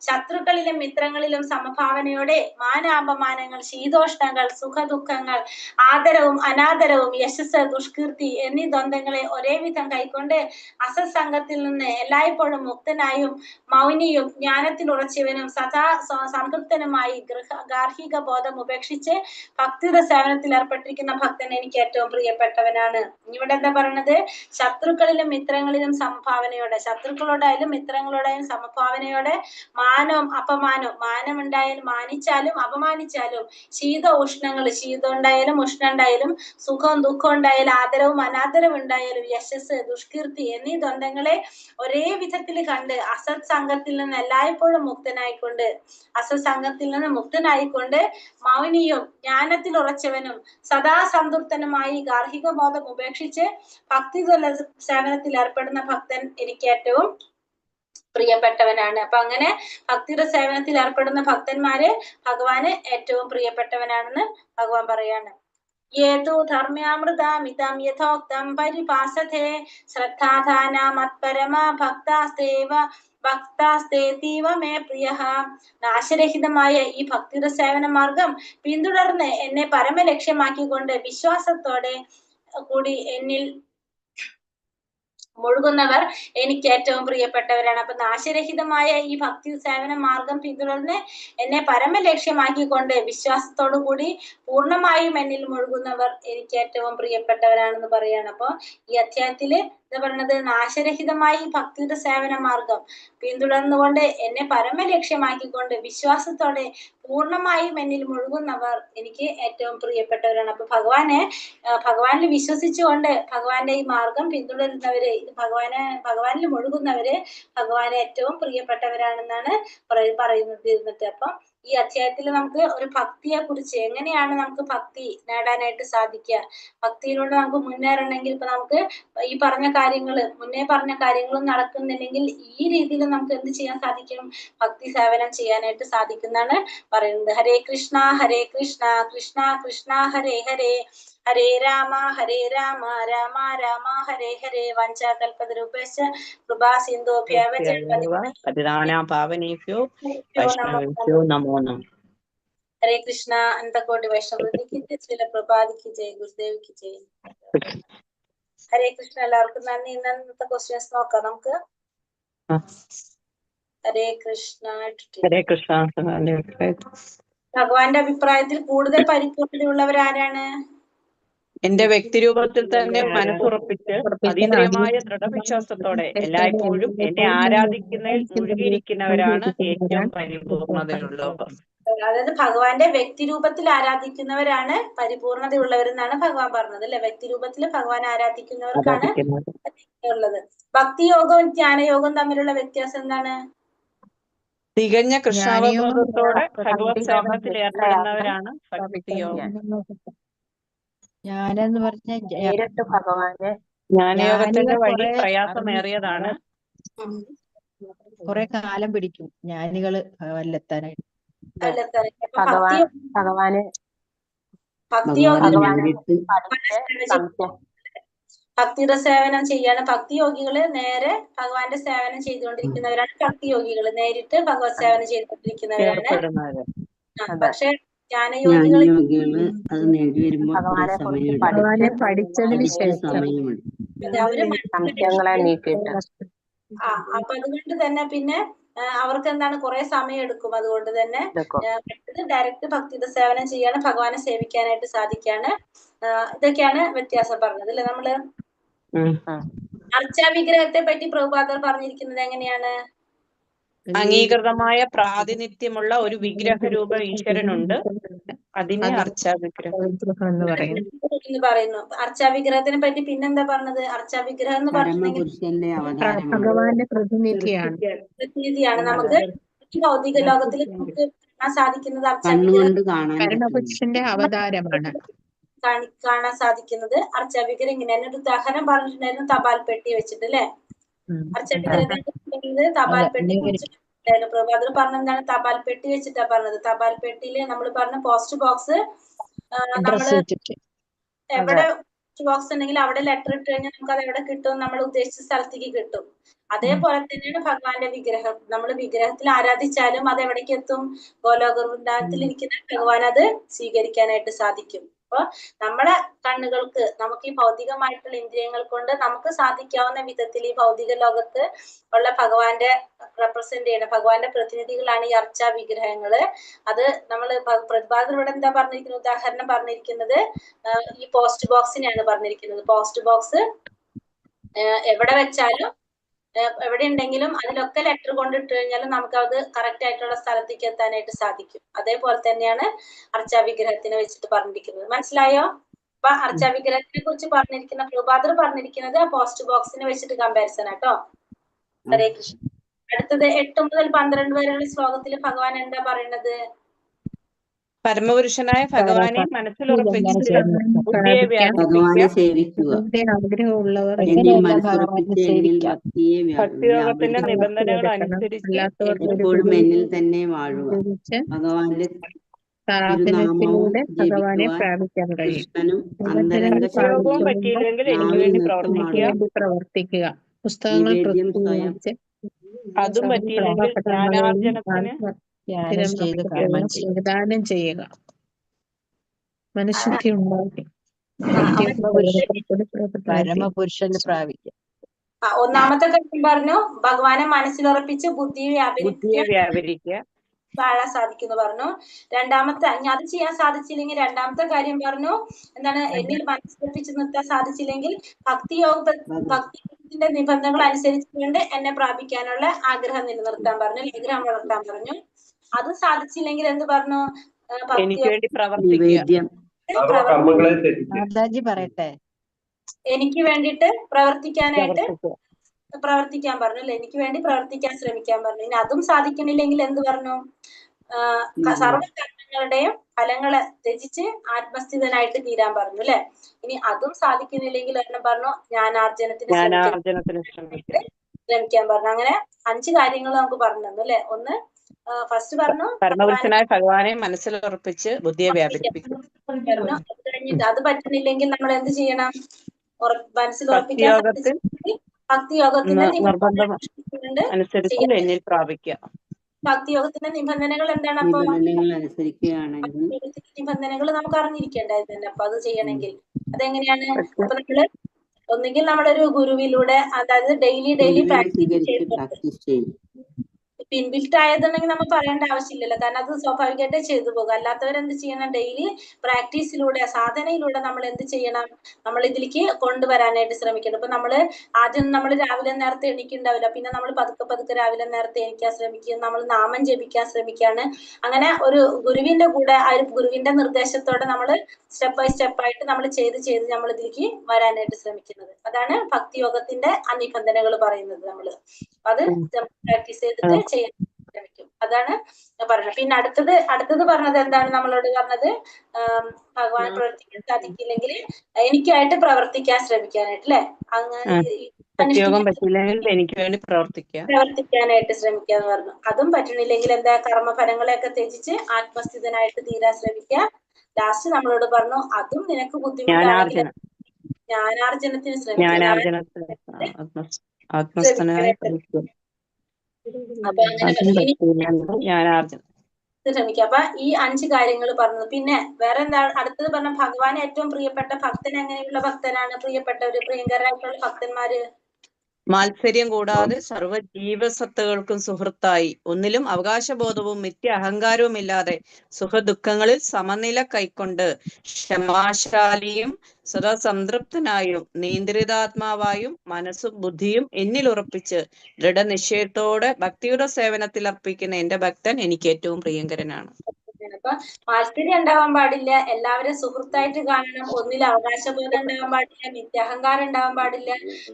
ശത്രുക്കളിലും മിത്രങ്ങളിലും സമഭാവനയോടെ മാനാപമാനങ്ങൾ, ശീതോഷ്ണങ്ങൾ, സുഖദുഃഖങ്ങൾ, ആദരവും അനാദരവും, യശസ് ദുഷ്കീർത്തി എന്നീ ദ്വന്ദ്ങ്ങളെ ഒരേ വിധം കൈക്കൊണ്ട് അസത്സംഗത്തിൽ നിന്ന് എല്ലായ്പ്പോഴും മുക്തനായും മൗനിയും ജ്ഞാനത്തിൽ ഉറച്ചവനും സദാ സംതൃപ്തനുമായി ഗാർഹിക ബോധം ഉപേക്ഷിച്ച് ഭക്തിയുടെ സേവനത്തിൽ ഏർപ്പെട്ടിരിക്കുന്ന ഭക്തൻ എനിക്ക് ഏറ്റവും പ്രിയപ്പെട്ടവനാണ്. ഇവിടെ എന്താ പറയുന്നത്? ശത്രുക്കളിലും മിത്രങ്ങളിലും സമഭാവനയോടെ, ശത്രുക്കളോടായാലും മിത്രങ്ങളോടായാലും സമഭാവനയോടെ, മാനവും അപമാനവും, മാനം ഉണ്ടായാലും മാനിച്ചാലും അപമാനിച്ചാലും, ശീത ഉഷ്ണങ്ങൾ, ശീതം ഉണ്ടായാലും ഉഷ്ണം ഉണ്ടായാലും, സുഖവും ദുഃഖവും ഉണ്ടായാലും, ആദരവും അനാദരവും ഉണ്ടായാലും, യശസ് ദുഷ്കീർത്തി എന്നീ ദ്വന്ദ്ങ്ങളെ ഒരേ വിധത്തിൽ കണ്ട് അസത് സംഘത്തിൽ നിന്ന് എല്ലായ്പ്പോഴും മുക്തനായിക്കൊണ്ട് മൗനിയും ജ്ഞാനത്തിൽ ഉറച്ചവനും സദാ സംതൃപ്തനുമായി ഗാർഹിക ബോധം ഉപേക്ഷിച്ച് ഭക്തി സേവനത്തിൽ ഏർപ്പെടുന്ന ഭക്തൻ എനിക്ക് ഏറ്റവും പ്രിയപ്പെട്ടവനാണ്. അപ്പൊ അങ്ങനെ ഭക്തിയുടെ സേവനത്തിൽ ഏർപ്പെടുന്ന ഭക്തന്മാര് ഭഗവാന് ഏറ്റവും പ്രിയപ്പെട്ടവനാണെന്ന് ഭഗവാൻ പറയാണ്. യേതു ധർമ്മ്യാമൃതമിതം യഥോക്തം പരിഭാസത്തെ ശ്രദ്ധാധാന മത്പരമ ഭക്താസ്തേതീവ മേ പ്രിയഃ. നാശരഹിതമായ ഈ ഭക്തിയുടെ സേവന മാർഗം പിന്തുടർന്ന് എന്നെ പരമലക്ഷ്യമാക്കിക്കൊണ്ട് വിശ്വാസത്തോടെ കൂടി എന്നിൽ മുഴുകുന്നവർ എനിക്ക് ഏറ്റവും പ്രിയപ്പെട്ടവരാണ്. അപ്പൊ നാശരഹിതമായ ഈ ഭക്തി സേവന മാർഗം പിന്തുടർന്ന് എന്നെ പരമലക്ഷ്യമാക്കിക്കൊണ്ട് വിശ്വാസത്തോടു കൂടി പൂർണ്ണമായും എന്നിൽ മുഴുകുന്നവർ എനിക്ക് ഏറ്റവും പ്രിയപ്പെട്ടവരാണെന്ന് പറയാണ്. അപ്പൊ ഈ അധ്യായത്തില് എന്താ പറയുന്നത്? നാശരഹിതമായി ഭക്തിയുടെ സേവന മാർഗം പിന്തുടർന്നുകൊണ്ട് എന്നെ പരമലക്ഷ്യമാക്കിക്കൊണ്ട് വിശ്വാസത്തോടെ പൂർണ്ണമായും എന്നിൽ മുഴുകുന്നവർ എനിക്ക് ഏറ്റവും പ്രിയപ്പെട്ടവരാണ്. അപ്പൊ ഭഗവാനിൽ വിശ്വസിച്ചുകൊണ്ട് ഭഗവാന്റെ ഈ മാർഗം പിന്തുടരുന്നവര്, ഭഗവാനിൽ മുഴുകുന്നവര് ഭഗവാന് ഏറ്റവും പ്രിയപ്പെട്ടവരാണെന്നാണ് പറയുന്നത് ഇരുന്നിട്ട്. അപ്പൊ ഈ അധ്യായത്തിൽ നമുക്ക് ഒരു ഭക്തിയെ കുറിച്ച്, എങ്ങനെയാണ് നമുക്ക് ഭക്തി നേടാനായിട്ട് സാധിക്കുക, ഭക്തിയിലൂടെ നമുക്ക് മുന്നേറണമെങ്കിൽ ഇപ്പൊ നമുക്ക് ഈ മുന്നേ പറഞ്ഞ കാര്യങ്ങളും നടക്കുന്നില്ലെങ്കിൽ ഈ രീതിയിൽ നമുക്ക് എന്ത് ചെയ്യാൻ സാധിക്കും? ഭക്തി സേവനം ചെയ്യാനായിട്ട് സാധിക്കുന്നതാണ് പറയുന്നത്. ഹരേ കൃഷ്ണ കൃഷ്ണ കൃഷ്ണ ഹരേ ഹരേ, ഹരേ രാമ രാമ രാമ ഹരേ ഹരേ. വഞ്ചാകൽപതരൂപേശ്ച കൃപാ സിന്ധോഭ്യവ നമോ നമഃ. ഹരേ കൃഷ്ണ. അനന്തകോടി വൈഷ്ണവ വൃന്ദ കി ജയ, ശ്രീല പ്രഭുപാദ് കി ജയ, ഗുരുദേവ് കി ജയ. ഹരേ കൃഷ്ണ. എല്ലാവർക്കും നന്ദി. ഇന്നത്തെ ക്വസ്റ്റ്യൻസ് നോക്കാം നമുക്ക്. ഹരേ കൃഷ്ണ. ഹരേ കൃഷ്ണ. ഭഗവാന്റെ അഭിപ്രായത്തിൽ കൂടുതൽ പരിപൂർണതയുള്ളവർ ആരാണ്? എന്റെ വ്യക്തിരൂപത്തിൽ തന്നെ മനസ്സുറപ്പിച്ച് അതീന്ദ്രിയമായ ദൃഢവിശ്വാസത്തോടെ എല്ലായ്പ്പോഴും എന്നെ ആരാധിക്കുന്നതിൽ മുഴുകിയിരിക്കുന്നവരാണ് ഏറ്റവും പരിപൂർണതയുള്ളവർ. അതായത് ഭഗവാന്റെ വ്യക്തിരൂപത്തിൽ ആരാധിക്കുന്നവരാണ് പരിപൂർണതയുള്ളവരെന്നാണ് ഭഗവാൻ പറഞ്ഞത് അല്ലെ. വ്യക്തിരൂപത്തിൽ ഭഗവാൻ ആരാധിക്കുന്നവർക്കാണ് ഉള്ളത്. ഭക്തിയോഗവും ജ്ഞാനയോഗവും തമ്മിലുള്ള വ്യത്യാസം എന്താണ്? തികഞ്ഞ കൃഷ്ണാവബോധത്തോടെ ഭഗവത് സേവനത്തിൽ ഏർപ്പെടുന്നവരാണ് ഭക്തിയോഗം. ജ്ഞാനെന്ന് പറഞ്ഞാൽ നേരിട്ട് ഭഗവാനെ. ജ്ഞാനയോഗത്തിന്റെ വഴി പ്രയാസമേറിയതാണ്. കുറെ കാലം പിടിക്കും ജ്ഞാനികള് ഭഗവാനിലെത്താനായിട്ട്. ഭഗവാന് ഭക്തിയുടെ സേവനം ചെയ്യാണ്. ഭക്തിയോഗികള് നേരെ ഭഗവാന്റെ സേവനം ചെയ്തുകൊണ്ടിരിക്കുന്നവരാണ്. ഭക്തിയോഗികള് നേരിട്ട് ഭഗവത് സേവനം ചെയ്തുകൊണ്ടിരിക്കുന്നവരാണ്. പക്ഷെ ജ്ഞാനയോഗികള് അത് നേടി വരുമ്പോൾ ഭഗവാനെ പഠിച്ചതിന് ശേഷം അവര് നീക്കിയിട്ട് അപ്പൊ അതുകൊണ്ട് തന്നെ പിന്നെ അവർക്ക് എന്താണ് കുറെ സമയം എടുക്കും. അതുകൊണ്ട് തന്നെ ഡയറക്റ്റ് ഭക്തിയുടെ സേവനം ചെയ്യാണ്, ഭഗവാനെ സേവിക്കാനായിട്ട് സാധിക്കാണ്. ഇതൊക്കെയാണ് വ്യത്യാസം പറഞ്ഞത് അല്ലെ. നമ്മള് അർച്ചാ വിഗ്രഹത്തെ പറ്റി പ്രഭുപാദർ പറഞ്ഞിരിക്കുന്നത് എങ്ങനെയാണ്? അംഗീകൃതമായ പ്രാതിനിധ്യമുള്ള ഒരു വിഗ്രഹരൂപ ഈശ്വരനുണ്ട്, അതിനെ അർച്ചാ വിഗ്രഹം എന്ന് പറയുന്നു. അർച്ചാ വിഗ്രഹത്തിനെ പറ്റി പിന്നെന്താ പറഞ്ഞത്? അർച്ചാ വിഗ്രഹം എന്ന് പറഞ്ഞിട്ടുണ്ടെങ്കിൽ ഭഗവാന്റെ പ്രതിനിധിയാണ്. നമുക്ക് ഈ ഭൗതിക ലോകത്തിൽ നമുക്ക് കാണാൻ സാധിക്കുന്നത് അർച്ചാ വിഗ്രഹം പുരുഷന്റെ അവതാരമാണ്. കാണാൻ സാധിക്കുന്നത് അർച്ചാ വിഗ്രഹം ഇങ്ങനെയാണ്. ഒരു ഉദാഹരണം പറഞ്ഞിട്ടുണ്ടായിരുന്നു തപാൽ പെട്ടി വെച്ചിട്ട് അല്ലെ. അർച്ചാ വിഗ്രഹത്തെ തപാൽ പെട്ടി കുറിച്ചിട്ടുണ്ടായിരുന്നു. പ്രഭുപാദർ പറഞ്ഞെന്താണ്? തപാൽ പെട്ടി വെച്ചിട്ടാ പറഞ്ഞത്. തപാൽ പെട്ടിയില് നമ്മൾ പറഞ്ഞ പോസ്റ്റ് ബോക്സ്, നമ്മള് എവിടെ ബോക്സ് ഉണ്ടെങ്കിൽ അവിടെ ലെറ്റർ ഇട്ട് കഴിഞ്ഞാൽ നമുക്ക് അത് എവിടെ കിട്ടും? നമ്മൾ ഉദ്ദേശിച്ച സ്ഥലത്തേക്ക് കിട്ടും. അതേപോലെ തന്നെയാണ് ഭഗവാന്റെ വിഗ്രഹം. നമ്മൾ വിഗ്രഹത്തിൽ ആരാധിച്ചാലും അത് എവിടേക്ക് എത്തും? ഗോലോക വൃന്ദാവനത്തിൽ ഇരിക്കുന്ന ഭഗവാൻ അത് സ്വീകരിക്കാനായിട്ട് സാധിക്കും. അപ്പൊ നമ്മുടെ കണ്ണുകൾക്ക്, നമുക്ക് ഈ ഭൗതികമായിട്ടുള്ള ഇന്ദ്രിയങ്ങൾ കൊണ്ട് നമുക്ക് സാധിക്കാവുന്ന വിധത്തിൽ ഈ ഭൗതിക ലോകത്ത് ഉള്ള ഭഗവാന്റെ റെപ്രസെന്റ് ചെയ്യണം, ഭഗവാന്റെ പ്രതിനിധികളാണ് ഈ അർച്ചാ വിഗ്രഹങ്ങള്. അത് നമ്മൾ പ്രതിപാദർ ഇവിടെ എന്താ പറഞ്ഞിരിക്കുന്നത്? ഉദാഹരണം പറഞ്ഞിരിക്കുന്നത് ഈ പോസ്റ്റ് ബോക്സിനെയാണ് പറഞ്ഞിരിക്കുന്നത്. പോസ്റ്റ് ബോക്സ് എവിടെ വെച്ചാലും എവിടെ ഉണ്ടെങ്കിലും അതിലൊക്കെ ലെറ്റർ കൊണ്ടിട്ട് കഴിഞ്ഞാലും നമുക്ക് അത് കറക്റ്റ് ആയിട്ടുള്ള സ്ഥലത്തേക്ക് എത്താനായിട്ട് സാധിക്കും. അതേപോലെ തന്നെയാണ് അർച്ചാ വിഗ്രഹത്തിനെ വെച്ചിട്ട് പറഞ്ഞിരിക്കുന്നത്. മനസ്സിലായോ? അപ്പൊ അർച്ചാ വിഗ്രഹത്തിനെ കുറിച്ച് പറഞ്ഞിരിക്കുന്ന പ്രഭുപാദർ പറഞ്ഞിരിക്കുന്നത് പോസ്റ്റ് ബോക്സിനെ വെച്ചിട്ട് കമ്പാരിസൺ ആട്ടോ. ഹരേ കൃഷ്ണ. അടുത്തത് 8 മുതൽ 12 വരെയുള്ള ശ്ലോകത്തിൽ ഭഗവാൻ എന്താ പറയുന്നത്? പരമപുരുഷനായ ഭഗവാനെ മനസ്സിലുറപ്പിച്ച് ബുദ്ധിയെ ആഗ്രഹമുള്ളവർ ഭക്തിയോഗത്തിന്റെ നിബന്ധനകൾ അനുസരിച്ച് എപ്പോഴും എന്നിൽ തന്നെ വാഴുക. ഭഗവാന്റെ സാധനത്തിലൂടെ ഭഗവാനെ പ്രാപിക്കാൻ കഴിയും. ഭക്തിയോഗവും പറ്റിയില്ലെങ്കിൽ എനിക്ക് വേണ്ടി പ്രവർത്തിക്കുക. പുസ്തകങ്ങൾ പ്രസിദ്ധീകരിച്ച് അതും പറ്റിയില്ലെങ്കിൽ ജ്ഞാനാർജനത്തിന് പ്രദാനം ചെയ്യുക. മനഃശുദ്ധി ഉണ്ടാക്കി പരമപുരുഷന് പ്രാപിക്കുക. ഒന്നാമത്തെ കാര്യം പറഞ്ഞു ഭഗവാനെ മനസ്സിലുറപ്പിച്ച് ബുദ്ധിയെ വ്യാപരിക്കുക വാഴാൻ സാധിക്കുന്നു പറഞ്ഞു. രണ്ടാമത്തെ അത് ചെയ്യാൻ സാധിച്ചില്ലെങ്കിൽ രണ്ടാമത്തെ കാര്യം പറഞ്ഞു എന്താണ്? എന്നിൽ മനസ്സിലുറപ്പിച്ച് നിർത്താൻ സാധിച്ചില്ലെങ്കിൽ ഭക്തിയോഗത്തിന്റെ നിബന്ധനകൾ അനുസരിച്ചുകൊണ്ട് എന്നെ പ്രാപിക്കാനുള്ള ആഗ്രഹം നിലനിർത്താൻ പറഞ്ഞു, ആഗ്രഹം വളർത്താൻ പറഞ്ഞു. അത് സാധിച്ചില്ലെങ്കിൽ എന്ത് പറഞ്ഞു? എനിക്ക് വേണ്ടി പ്രവർത്തിക്കുക. പറയട്ടെ, എനിക്ക് വേണ്ടിയിട്ട് പ്രവർത്തിക്കാൻ പറഞ്ഞു അല്ലെ. എനിക്ക് വേണ്ടി പ്രവർത്തിക്കാൻ ശ്രമിക്കാൻ പറഞ്ഞു. ഇനി അതും സാധിക്കണില്ലെങ്കിൽ എന്ത് പറഞ്ഞു? സർവകർമ്മങ്ങളുടെയും ഫലങ്ങളെ ത്യജിച്ച് ആത്മസ്ഥിതനായിട്ട് തീരാൻ പറഞ്ഞു അല്ലെ. ഇനി അതും സാധിക്കുന്നില്ലെങ്കിൽ എന്നെ പറഞ്ഞു ജ്ഞാനാർജനത്തിന് ശ്രമിക്കാൻ പറഞ്ഞു. അങ്ങനെ 5 കാര്യങ്ങൾ നമുക്ക് പറഞ്ഞു തന്നു അല്ലെ. ഒന്ന് ഫസ്റ്റ് പറഞ്ഞു പരമപുരുഷനായ ഭഗവാനെ മനസ്സിലുറപ്പിച്ച് ബുദ്ധിയെ വ്യാപരിപ്പിക്കും. അത് പറ്റുന്നില്ലെങ്കിൽ നമ്മൾ എന്ത് ചെയ്യണം? മനസ്സിലുറപ്പിക്കാൻ ഭക്തിയോഗത്തിന്റെ എന്നിൽ പ്രാപിക്കുക. ഭക്തിയോഗത്തിന്റെ നിബന്ധനകൾ എന്താണ്? അപ്പൊ നിബന്ധനകൾ നമുക്ക് അറിഞ്ഞിരിക്കേണ്ടത് തന്നെ. അപ്പൊ അത് ചെയ്യണമെങ്കിൽ അതെങ്ങനെയാണ്? അപ്പൊ നമ്മള് ഒന്നുകിൽ നമ്മളൊരു ഗുരുവിലൂടെ, അതായത് ഡെയിലി സ്വീകരിച്ച് പ്രാക്ടീസ് ചെയ്യും. ഇൻബിൽറ്റ് ആയതുണ്ടെങ്കിൽ നമ്മൾ പറയേണ്ട ആവശ്യമില്ലല്ലോ, കാരണം അത് സ്വാഭാവികമായിട്ട് ചെയ്തു പോകും. അല്ലാത്തവരെന്ത് ചെയ്യണം? ഡെയിലി പ്രാക്ടീസിലൂടെ, സാധനയിലൂടെ നമ്മൾ എന്ത് ചെയ്യണം? നമ്മൾ ഇതിലേക്ക് കൊണ്ടുവരാനായിട്ട് ശ്രമിക്കണം. ഇപ്പൊ ആദ്യം നമ്മൾ രാവിലെ നേരത്തെ എണീക്കുന്നുണ്ടാവില്ല, പിന്നെ നമ്മൾ പതുക്കെ രാവിലെ നേരത്തെ എണീക്കാൻ ശ്രമിക്കും, നമ്മൾ നാമം ജപിക്കാൻ ശ്രമിക്കുകയാണ്. അങ്ങനെ ഒരു ഗുരുവിന്റെ കൂടെ, ആ ഒരു ഗുരുവിന്റെ നിർദ്ദേശത്തോടെ നമ്മൾ സ്റ്റെപ്പ് ബൈ സ്റ്റെപ്പ് ആയിട്ട് നമ്മൾ ചെയ്ത് നമ്മൾ ഇതിലേക്ക് വരാനായിട്ട് ശ്രമിക്കുന്നത്. അതാണ് ഭക്തിയോഗത്തിന്റെ ആ നിബന്ധനകൾ പറയുന്നത്. അത് പ്രാക്ടീസ് ചെയ്തിട്ട് ചെയ്യാൻ ശ്രമിക്കും. അതാണ് പറഞ്ഞത്. പിന്നെ അടുത്തത് പറഞ്ഞത് എന്താണ്? നമ്മളോട് പറഞ്ഞത് ഭഗവാൻ പ്രവർത്തിക്കാൻ സാധിക്കില്ലെങ്കിൽ എനിക്കായിട്ട് പ്രവർത്തിക്കാൻ ശ്രമിക്കാനായിട്ട്, അല്ലെ? അങ്ങനെ സത്യയോഗം പറ്റില്ലെങ്കിൽ എനിക്ക് വേണ്ടി പ്രവർത്തിക്കാനായിട്ട് ശ്രമിക്കാന്ന് പറഞ്ഞു. അതും പറ്റണില്ലെങ്കിൽ എന്താ? കർമ്മഫലങ്ങളെയൊക്കെ ത്യജിച്ച് ആത്മസ്ഥിതനായിട്ട് തീരാൻ ശ്രമിക്കുക. ലാസ്റ്റ് നമ്മളോട് പറഞ്ഞു, അതും നിനക്ക് ബുദ്ധിമുട്ടാണെങ്കിൽ ജ്ഞാനാർജനത്തിന് ശ്രമിക്കുക. അപ്പൊ ശ്രമിക്കുക. അപ്പൊ ഈ 5 കാര്യങ്ങൾ പറഞ്ഞത്. പിന്നെ വേറെ എന്താ അടുത്തത് പറഞ്ഞ? ഭഗവാൻ ഏറ്റവും പ്രിയപ്പെട്ട ഭക്തൻ എങ്ങനെയുള്ള ഭക്തനാണ്? പ്രിയങ്കരായിട്ടുള്ള ഭക്തന്മാര് മാത്സര്യം കൂടാതെ സർവ്വ ജീവസത്തുകൾക്കും സുഹൃത്തായി, ഒന്നിലും അവകാശബോധവും മിഥ്യ അഹങ്കാരവും ഇല്ലാതെ സുഖദുഃഖങ്ങളിൽ സമനില കൈക്കൊണ്ട് ക്ഷമാശാലിയും സദാ സംതൃപ്തനായും നിയന്ത്രിതാത്മാവായും മനസ്സും ബുദ്ധിയും എന്നിൽ ഉറപ്പിച്ച് ദൃഢനിശ്ചയത്തോടെ ഭക്തിയുടെ സേവനത്തിൽ അർപ്പിക്കുന്ന എന്റെ ഭക്തൻ എനിക്ക് ഏറ്റവും പ്രിയങ്കരനാണ്. അപ്പൊ മാത്സര്യം ഉണ്ടാവാൻ പാടില്ല, എല്ലാവരും സുഹൃത്തായിട്ട് കാണണം, ഒന്നിൽ അവകാശബോധം ഉണ്ടാവാൻ പാടില്ല, നിത്യഹങ്കാരം ഉണ്ടാവാൻ പാടില്ല,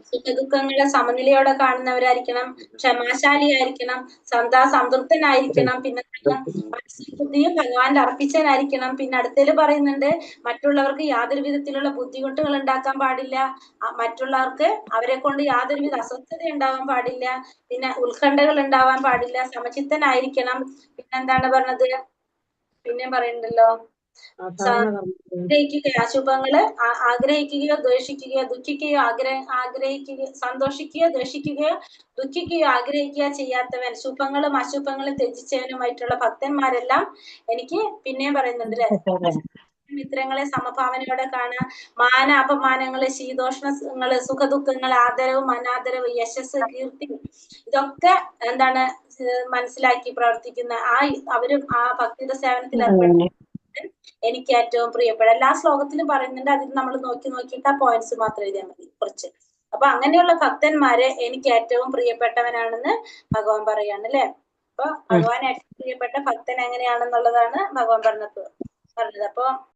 സുഖദുഃഖങ്ങളെ സമനിലയോടെ കാണുന്നവരായിരിക്കണം, ക്ഷമാശാലിയായിരിക്കണം, സദാ സംതൃപ്തനായിരിക്കണം, പിന്നെ ബുദ്ധിയും ഭഗവാന്റെ അർപ്പിച്ചനായിരിക്കണം. പിന്നെ അടുത്തതിൽ പറയുന്നുണ്ട്, മറ്റുള്ളവർക്ക് യാതൊരു വിധത്തിലുള്ള ബുദ്ധിമുട്ടുകൾ ഉണ്ടാക്കാൻ പാടില്ല, മറ്റുള്ളവർക്ക് അവരെ കൊണ്ട് യാതൊരുവിധ അസ്വസ്ഥത ഉണ്ടാവാൻ പാടില്ല, പിന്നെ ഉത്കണ്ഠകൾ ഉണ്ടാവാൻ പാടില്ല, സമചിത്തനായിരിക്കണം. പിന്നെന്താണ് പറഞ്ഞത്? പിന്നെ പറയുന്നുണ്ടല്ലോ, അശുഭങ്ങള് ആഗ്രഹിക്കുകയോ ദ്വേഷിക്കുകയോ ദുഃഖിക്കുകയോ ആഗ്രഹിക്കുകയോ സന്തോഷിക്കുകയോ ദ്വേഷിക്കുകയോ ദുഃഖിക്കുകയോ ആഗ്രഹിക്കുകയോ ചെയ്യാത്തവൻ, ശുഭങ്ങളും അശുഭങ്ങളും ത്യജിച്ചവനുമായിട്ടുള്ള ഭക്തന്മാരെല്ലാം എനിക്ക് പിന്നെയും പറയുന്നുണ്ട്, അല്ലെ? മിത്രങ്ങളെ സമഭാവനയോടെ കാണാം. മാന അപമാനങ്ങള്, ശീതോഷ്ണങ്ങള്, സുഖദുഃഖങ്ങള്, ആദരവും അനാദരവും, യശസ്, കീർത്തി, ഇതൊക്കെ എന്താണ് മനസ്സിലാക്കി പ്രവർത്തിക്കുന്ന അവരും ആ ഭക്തിയുടെ സേവനത്തിൽ എനിക്ക് ഏറ്റവും പ്രിയപ്പെട്ട. എല്ലാ ശ്ലോകത്തിലും പറയുന്നുണ്ട്, അതിൽ നമ്മൾ നോക്കിയിട്ട് ആ പോയിന്റ്സ് മാത്രം എഴുതിയാൽ മതി കുറച്ച്. അപ്പൊ അങ്ങനെയുള്ള ഭക്തന്മാര് എനിക്ക് ഏറ്റവും പ്രിയപ്പെട്ടവനാണെന്ന് ഭഗവാൻ പറയാണ്, അല്ലെ? അപ്പൊ ഭഗവാൻ ഏറ്റവും പ്രിയപ്പെട്ട ഭക്തൻ എങ്ങനെയാണെന്നുള്ളതാണ് ഭഗവാൻ പറഞ്ഞത്. അപ്പൊ